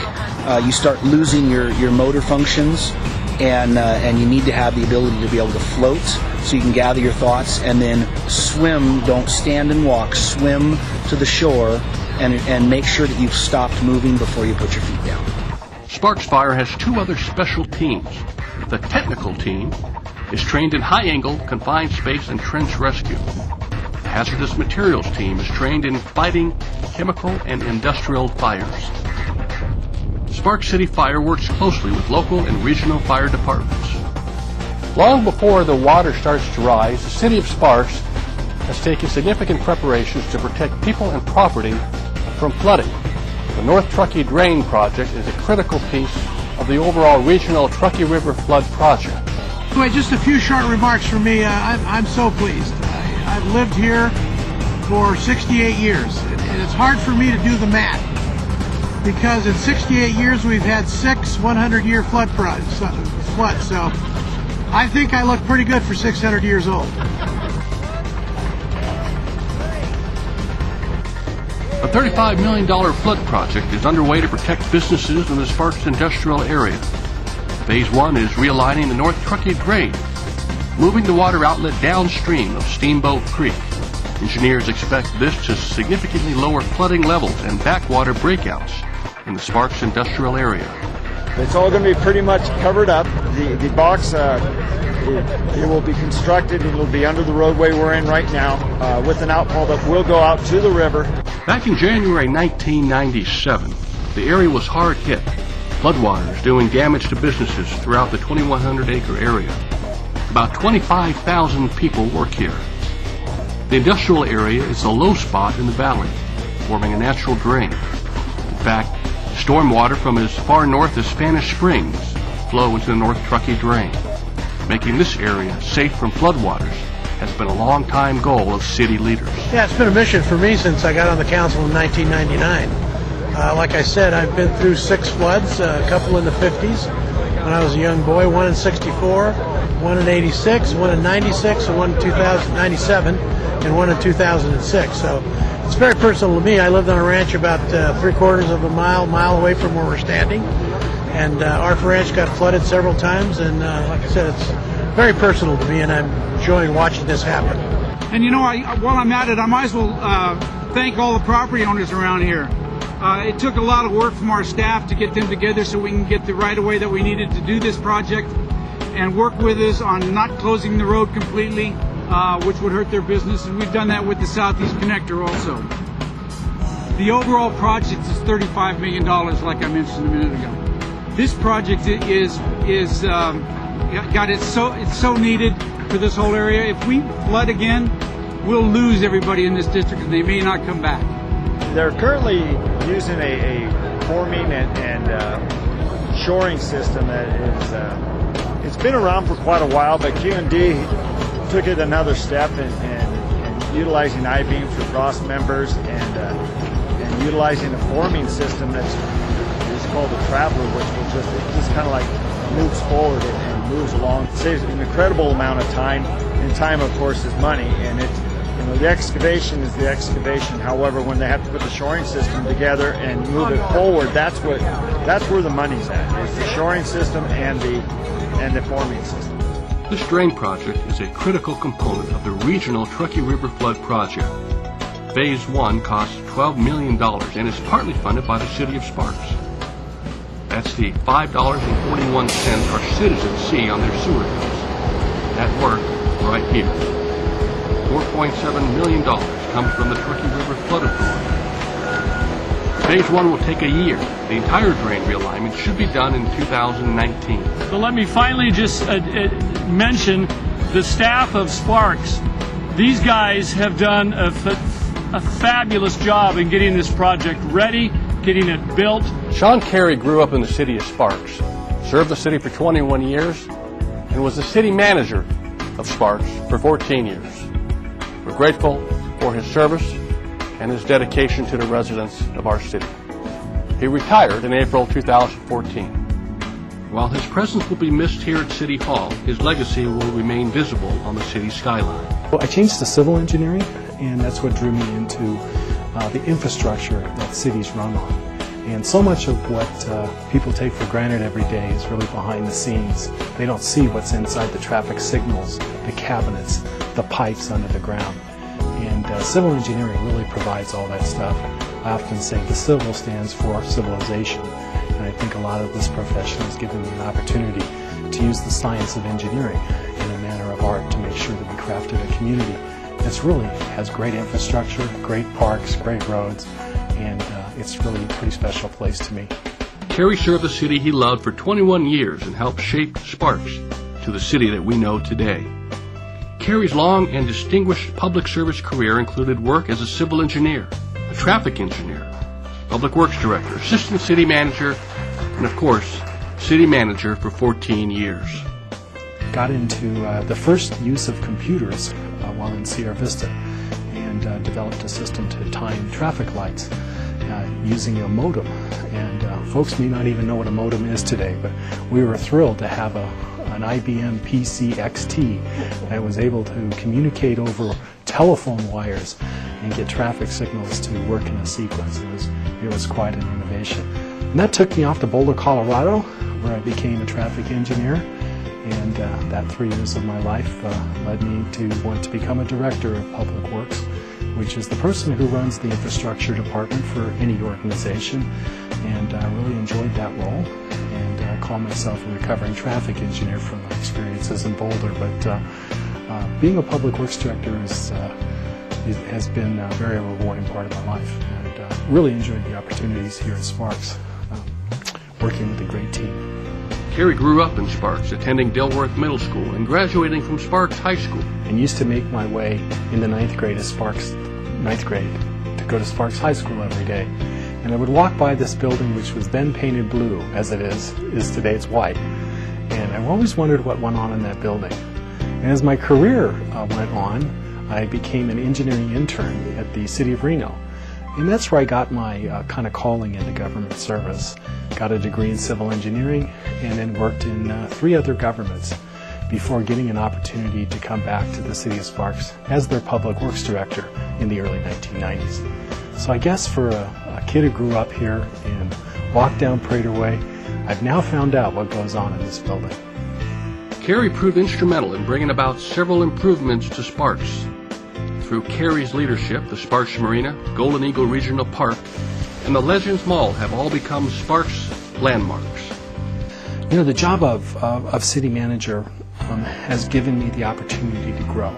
you start losing your motor functions, and you need to have the ability to be able to float so you can gather your thoughts, and then swim. Don't stand and walk. Swim to the shore and make sure that you've stopped moving before you put your feet down. Sparks Fire has 2 other special teams. The technical team is trained in high-angle, confined space, and trench rescue. The hazardous materials team is trained in fighting chemical and industrial fires. Sparks City Fire works closely with local and regional fire departments. Long before the water starts to rise, the city of Sparks has taken significant preparations to protect people and property from flooding. The North Truckee Drain Project is a critical piece of the overall regional Truckee River Flood Project. Anyway, just a few short remarks from me. I'm so pleased. I've lived here for 68 years, and it's hard for me to do the math, because in 68 years we've had 6 100-year floods. So I think I look pretty good for 600 years old. A $35 million flood project is underway to protect businesses in the Sparks industrial area. Phase 1 is realigning the North Truckee Drain, moving the water outlet downstream of Steamboat Creek. Engineers expect this to significantly lower flooding levels and backwater breakouts in the Sparks industrial area. It's all going to be pretty much covered up. The box, it will be constructed. It will be under the roadway we're in right now with an outfall that will go out to the river. Back in January 1997, the area was hard hit. Floodwaters doing damage to businesses throughout the 2,100-acre area. About 25,000 people work here. The industrial area is a low spot in the valley, forming a natural drain. In fact, stormwater from as far north as Spanish Springs flow into the North Truckee Drain. Making this area safe from floodwaters has been a long-time goal of city leaders. Yeah, it's been a mission for me since I got on the council in 1999. Like I said, I've been through 6 floods, a couple in the 50s when I was a young boy, one in 64, one in 86, one in 96, and one in 97, and one in 2006. So it's very personal to me. I lived on a ranch about 3/4 of a mile away from where we're standing. And our ranch got flooded several times, and like I said, it's very personal to me, and I'm enjoying watching this happen. And you know, while I'm at it, I might as well thank all the property owners around here. It took a lot of work from our staff to get them together so we can get the right-of-way that we needed to do this project and work with us on not closing the road completely, which would hurt their business, and we've done that with the Southeast Connector also. The overall project is $35 million, like I mentioned a minute ago. This project it's so needed for this whole area. If we flood again, we'll lose everybody in this district and they may not come back. They're currently using a forming and shoring system that is, it's been around for quite a while, but Q&D took it another step in utilizing I-beams for cross members and utilizing a forming system that's called the Traveler, which will just kind of like moves forward and moves along. It saves an incredible amount of time, and time, of course, is money. And the excavation is the excavation. However, when they have to put the shoring system together and move it forward, that's where the money's at. Is the shoring system and the forming system. This drain project is a critical component of the regional Truckee River Flood Project. Phase 1 costs $12 million and is partly funded by the City of Sparks. That's the $5.41 our citizens see on their sewer bills. That work right here. $4.7 million comes from the Truckee River Flood Authority. Phase 1 will take a year. The entire drain realignment should be done in 2019. So let me finally just mention the staff of Sparks. These guys have done a fabulous job in getting this project ready, getting it built. Sean Carey grew up in the city of Sparks, served the city for 21 years, and was the city manager of Sparks for 14 years. We're grateful for his service and his dedication to the residents of our city. He retired in April 2014. While his presence will be missed here at City Hall, his legacy will remain visible on the city skyline. Well, I changed to civil engineering, and that's what drew me into the infrastructure that cities run on. And so much of what people take for granted every day is really behind the scenes. They don't see what's inside the traffic signals, the cabinets, the pipes under the ground. And civil engineering really provides all that stuff. I often say the civil stands for civilization. And I think a lot of this profession has given me an opportunity to use the science of engineering in a manner of art to make sure that we crafted a community that's really has great infrastructure, great parks, great roads, and it's really a pretty special place to me. Carey served the city he loved for 21 years and helped shape Sparks to the city that we know today. Carey's long and distinguished public service career included work as a civil engineer, a traffic engineer, public works director, assistant city manager, and of course, city manager for 14 years. Got into the first use of computers while in Sierra Vista and developed a system to time traffic lights using a modem. And folks may not even know what a modem is today, but we were thrilled to have an IBM PC XT. I was able to communicate over telephone wires and get traffic signals to work in a sequence. It was quite an innovation. And that took me off to Boulder, Colorado, where I became a traffic engineer. And that 3 years of my life led me to want to become a director of public works, which is the person who runs the infrastructure department for any organization. And I really enjoyed that role, and I call myself a recovering traffic engineer from my experiences in Boulder. But being a public works director has been a very rewarding part of my life, and really enjoyed the opportunities here at Sparks, working with a great team. Kerry grew up in Sparks, attending Dilworth Middle School and graduating from Sparks High School. And used to make my way in the 9th grade at Sparks, 9th grade, to go to Sparks High School every day. And I would walk by this building, which was then painted blue, as it is today it's white. And I always wondered what went on in that building. And as my career went on, I became an engineering intern at the City of Reno. And that's where I got my kind of calling into government service. Got a degree in civil engineering, and then worked in 3 other governments before getting an opportunity to come back to the City of Sparks as their public works director in the early 1990s. So I guess for a kid who grew up here and walked down Prater Way, I've now found out what goes on in this building. Kerry proved instrumental in bringing about several improvements to Sparks. Through Kerry's leadership, the Sparks Marina, Golden Eagle Regional Park, and the Legends Mall have all become Sparks landmarks. You know, the job of city manager has given me the opportunity to grow.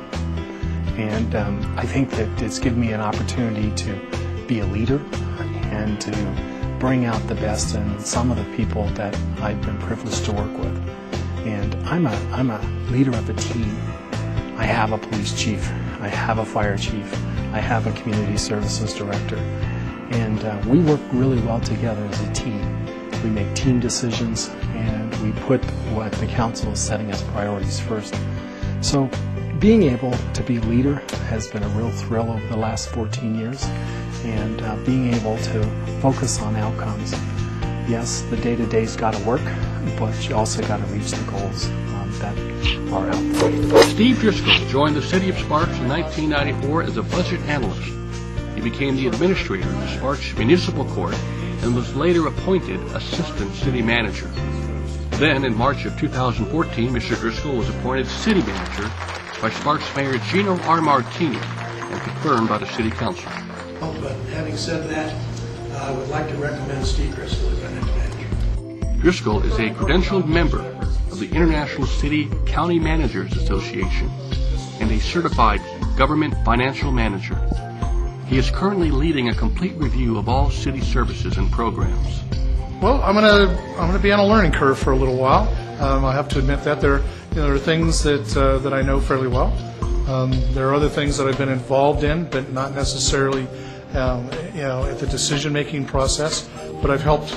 And I think that it's given me an opportunity to be a leader and to bring out the best in some of the people that I've been privileged to work with. And I'm a leader of a team. I have a police chief, I have a fire chief, I have a community services director. And we work really well together as a team. We make team decisions, and we put what the council is setting as priorities first. So being able to be a leader has been a real thrill over the last 14 years, and being able to focus on outcomes. Yes, the day-to-day's got to work, but you also got to reach the goals that are out there. Steve Driscoll joined the City of Sparks in 1994 as a budget analyst. He became the administrator of the Sparks Municipal Court and was later appointed Assistant City Manager. Then, in March of 2014, Mr. Driscoll was appointed City Manager by Sparks Mayor Gino R. Martini and confirmed by the City Council. But having said that, I would like to recommend Steve Driscoll as our next manager. Driscoll is a credentialed member of the International City County Managers Association and a certified government financial manager. He is currently leading a complete review of all city services and programs. Well, I'm gonna be on a learning curve for a little while. I have to admit that there are things that I know fairly well. There are other things that I've been involved in, but not necessarily at the decision-making process. But I've helped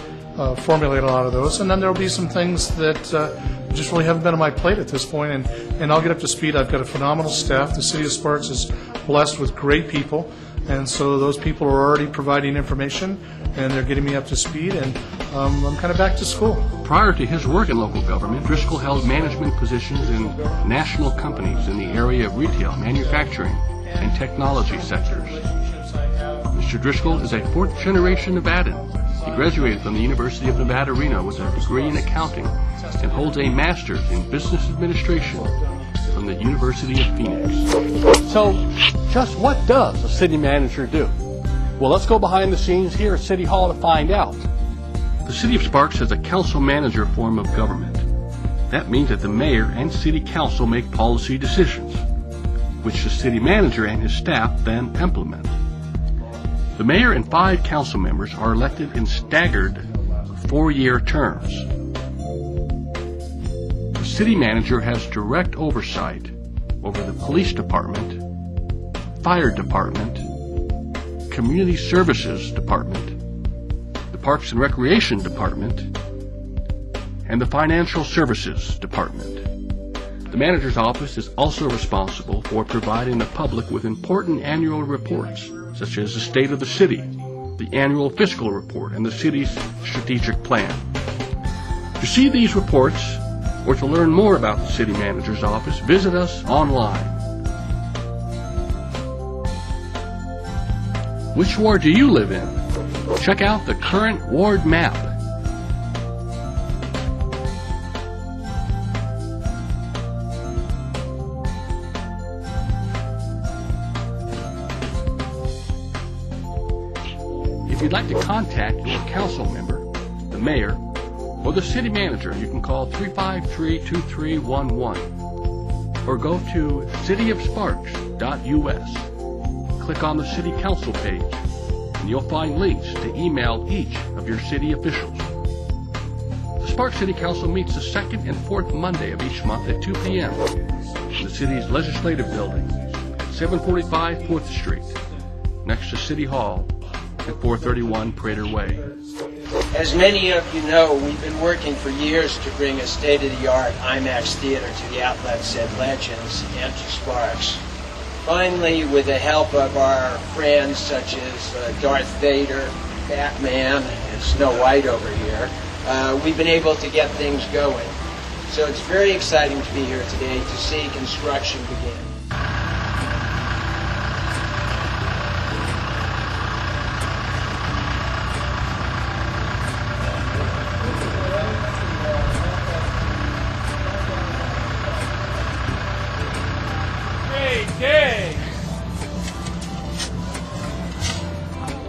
formulate a lot of those, and then there'll be some things that just really haven't been on my plate at this point, and I'll get up to speed. I've got a phenomenal staff. The City of Sparks is blessed with great people, and so those people are already providing information, and they're getting me up to speed, and I'm kind of back to school. Prior to his work in local government, Driscoll held management positions in national companies in the area of retail, manufacturing, and technology sectors. Mr. Driscoll is a 4th-generation Nevadan. He graduated from the University of Nevada, Reno with a degree in accounting and holds a master's in business administration from the University of Phoenix. So, just what does a city manager do? Well, let's go behind the scenes here at City Hall to find out. The City of Sparks has a council-manager form of government. That means that the mayor and city council make policy decisions, which the city manager and his staff then implement. The mayor and 5 council members are elected in staggered 4-year terms. The city manager has direct oversight over the police department, fire department, community services department, the Parks and Recreation department, and the financial services department. The manager's office is also responsible for providing the public with important annual reports, such as the state of the city, the annual fiscal report, and the city's strategic plan. To see these reports, or to learn more about the City Manager's office, visit us online. Which ward do you live in? Check out the current ward map. If you'd like to contact your council member, the mayor, or the city manager, you can call 353-2311 or go to cityofsparks.us. Click on the City Council page, and you'll find links to email each of your city officials. The Sparks City Council meets the second and fourth Monday of each month at 2 p.m. in the city's legislative building at 745 4th Street, next to City Hall at 431 Prater Way. As many of you know, we've been working for years to bring a state-of-the-art IMAX theater to the outlets at Legends and to Sparks. Finally, with the help of our friends such as Darth Vader, Batman, and Snow White over here, we've been able to get things going. So it's very exciting to be here today to see construction begin.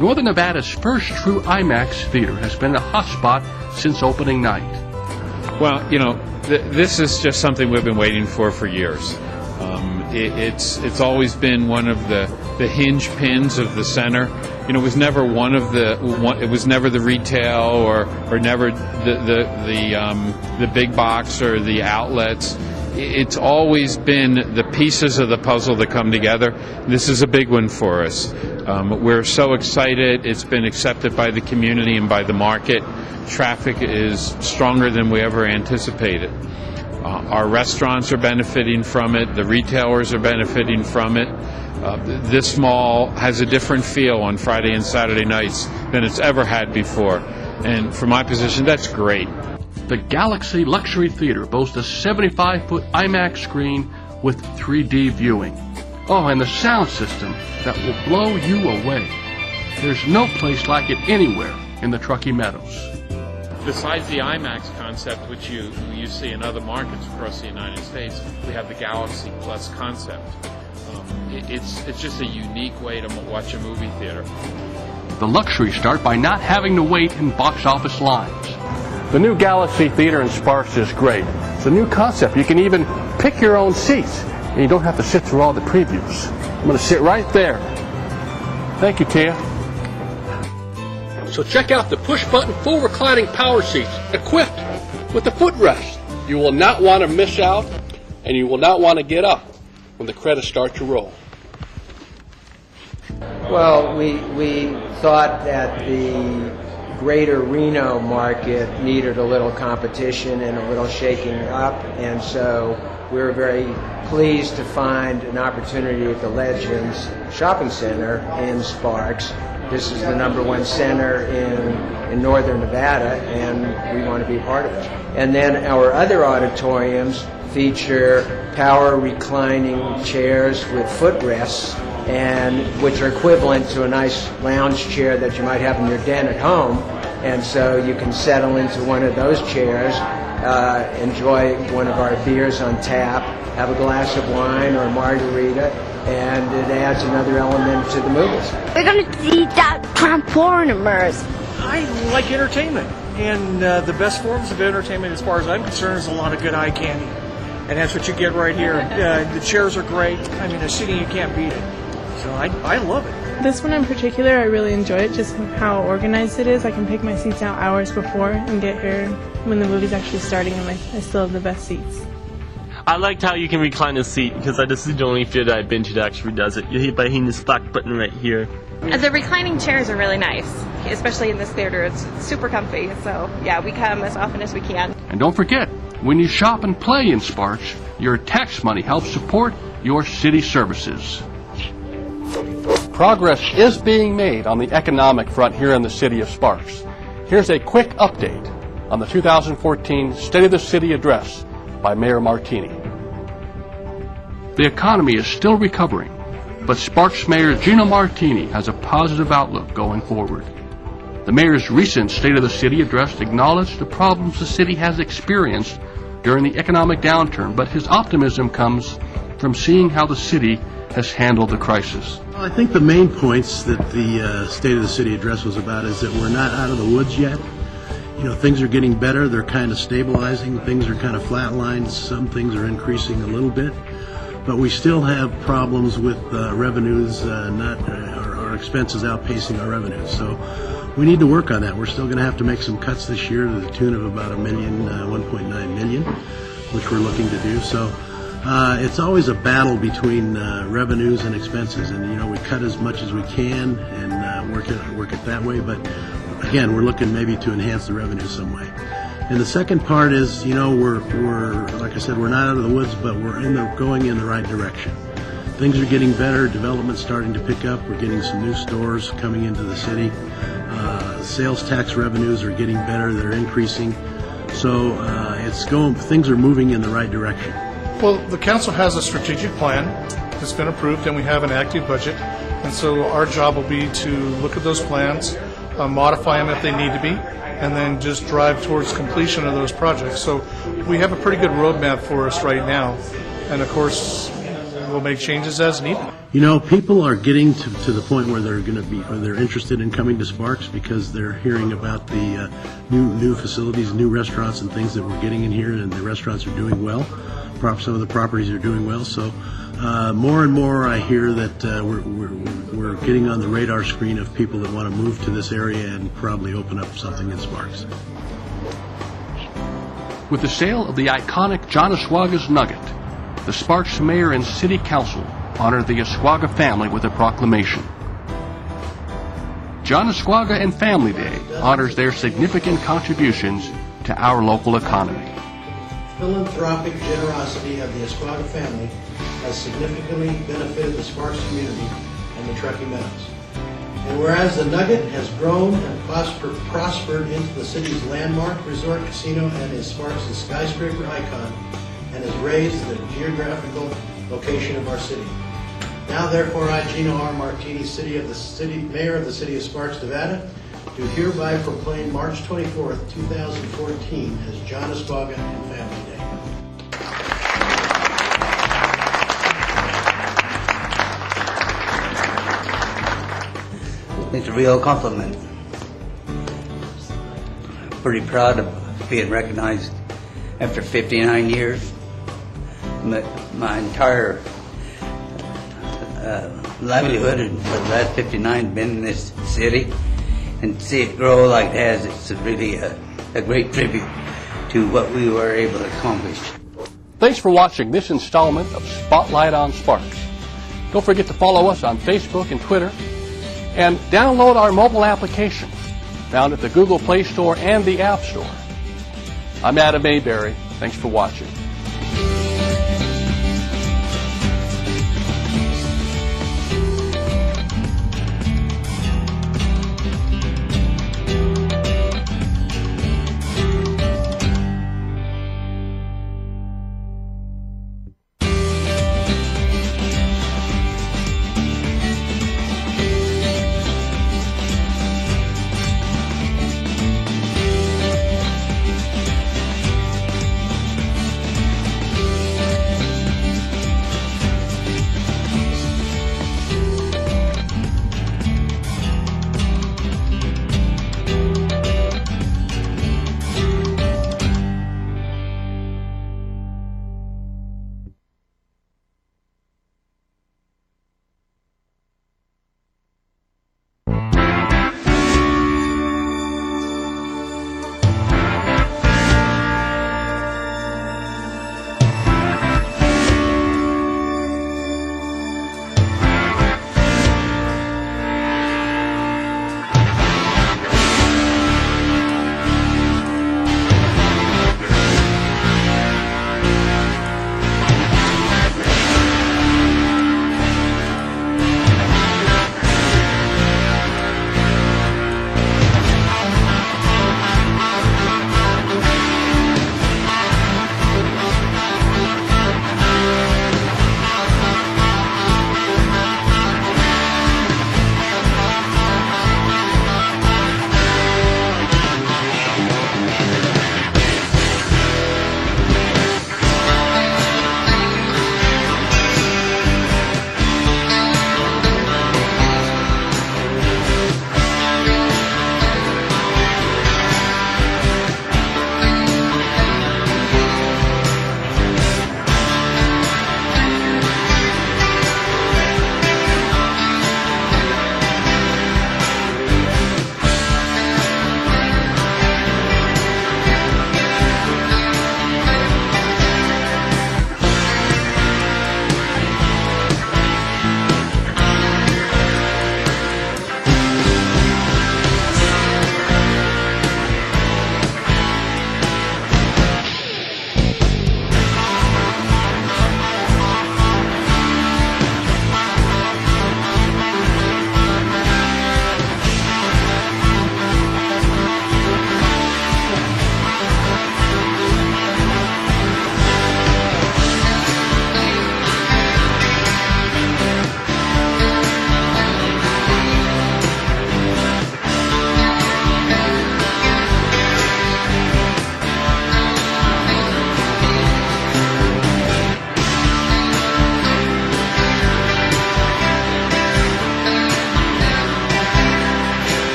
Northern Nevada's first true IMAX theater has been a hotspot since opening night. Well, you know, this is just something we've been waiting for years. It's always been one of the hinge pins of the center. You know, it was never it was never the retail or never the big box or the outlets. It's always been the pieces of the puzzle that come together. This is a big one for us. We're so excited. It's been accepted by the community and by the market. Traffic is stronger than we ever anticipated. Our restaurants are benefiting from it. The retailers are benefiting from it. This mall has a different feel on Friday and Saturday nights than it's ever had before. And from my position, that's great. The Galaxy Luxury Theater boasts a 75-foot IMAX screen with 3D viewing. Oh, and the sound system that will blow you away. There's no place like it anywhere in the Truckee Meadows. Besides the IMAX concept, which you see in other markets across the United States, we have the Galaxy Plus concept. It's just a unique way to watch a movie theater. The luxuries start by not having to wait in box office lines. The new Galaxy Theater in Sparks is great. It's a new concept. You can even pick your own seats, and you don't have to sit through all the previews. I'm going to sit right there. Thank you, Tia. So check out the push-button full reclining power seats equipped with a footrest. You will not want to miss out, and you will not want to get up when the credits start to roll. Well, we thought that the greater Reno market needed a little competition and a little shaking up, and so we were very pleased to find an opportunity at the Legends Shopping Center in Sparks. This is the #1 center in northern Nevada, and we want to be part of it. And then our other auditoriums feature power reclining chairs with footrests, and which are equivalent to a nice lounge chair that you might have in your den at home. And so you can settle into one of those chairs, enjoy one of our beers on tap, have a glass of wine or a margarita, and it adds another element to the movies. We're going to see that Transformers. I like entertainment, and the best forms of entertainment, as far as I'm concerned, is a lot of good eye candy. And that's what you get right here. The chairs are great. I mean, the seating, you can't beat it. So I love it. This one in particular, I really enjoy it, just how organized it is. I can pick my seats out hours before and get here when the movie's actually starting, and I still have the best seats. I liked how you can recline a seat, because this is the only theater I've been to that actually does it. You hit by hitting this black button right here. The reclining chairs are really nice, especially in this theater. It's super comfy, so yeah, we come as often as we can. And don't forget, when you shop and play in Sparks, your tax money helps support your city services. Progress is being made on the economic front here in the city of Sparks. Here's a quick update on the 2014 State of the City Address by Mayor Martini. The economy is still recovering, but Sparks Mayor Gino Martini has a positive outlook going forward. The mayor's recent State of the City address acknowledged the problems the city has experienced during the economic downturn, but his optimism comes from seeing how the city has handled the crisis. Well, I think the main points that the State of the City address was about is that we're not out of the woods yet. You know, things are getting better. They're kind of stabilizing. Things are kind of flatlined. Some things are increasing a little bit. But we still have problems with revenues, our expenses outpacing our revenues. So we need to work on that. We're still going to have to make some cuts this year to the tune of about $1.9 million, which we're looking to do. So it's always a battle between revenues and expenses, and you know, we cut as much as we can and work it that way. But again, we're looking maybe to enhance the revenue some way. And the second part is, you know, we're like I said, we're not out of the woods, but we're going in the right direction. Things are getting better. Development's starting to pick up. We're getting some new stores coming into the city. Sales tax revenues are getting better. They're increasing. So things are moving in the right direction. Well, the council has a strategic plan that's been approved, and we have an active budget. And so our job will be to look at those plans, modify them if they need to be, and then just drive towards completion of those projects. So we have a pretty good roadmap for us right now. And of course, we'll make changes as needed. You know, people are getting to the point where they're interested in coming to Sparks because they're hearing about the new facilities, new restaurants and things that we're getting in here, and the restaurants are doing well. Some of the properties are doing well. So more and more I hear that we're getting on the radar screen of people that want to move to this area and probably open up something in Sparks. With the sale of the iconic John Ascuaga's Nugget, the Sparks Mayor and City Council honored the Ascuaga family with a proclamation. John Ascuaga and Family Day honors their significant contributions to our local economy. Philanthropic generosity of the Ascuaga family has significantly benefited the Sparks community and the Truckee Meadows. And whereas the Nugget has grown and prospered into the city's landmark resort casino and is Sparks' skyscraper icon, and has raised the geographical location of our city. Now, therefore, I, Gino R. Martini, Mayor of the City of Sparks, Nevada, do hereby proclaim March 24th, 2014 as John Ascuaga and Family Day. It's a real compliment. Pretty proud of being recognized after 59 years. My entire livelihood for the last 59 has been in this city, and to see it grow like it has, it's really a great tribute to what we were able to accomplish. Thanks for watching this installment of Spotlight on Sparks. Don't forget to follow us on Facebook and Twitter, and download our mobile application found at the Google Play Store and the App Store. I'm Adam Mayberry. Thanks for watching.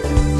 Thank you.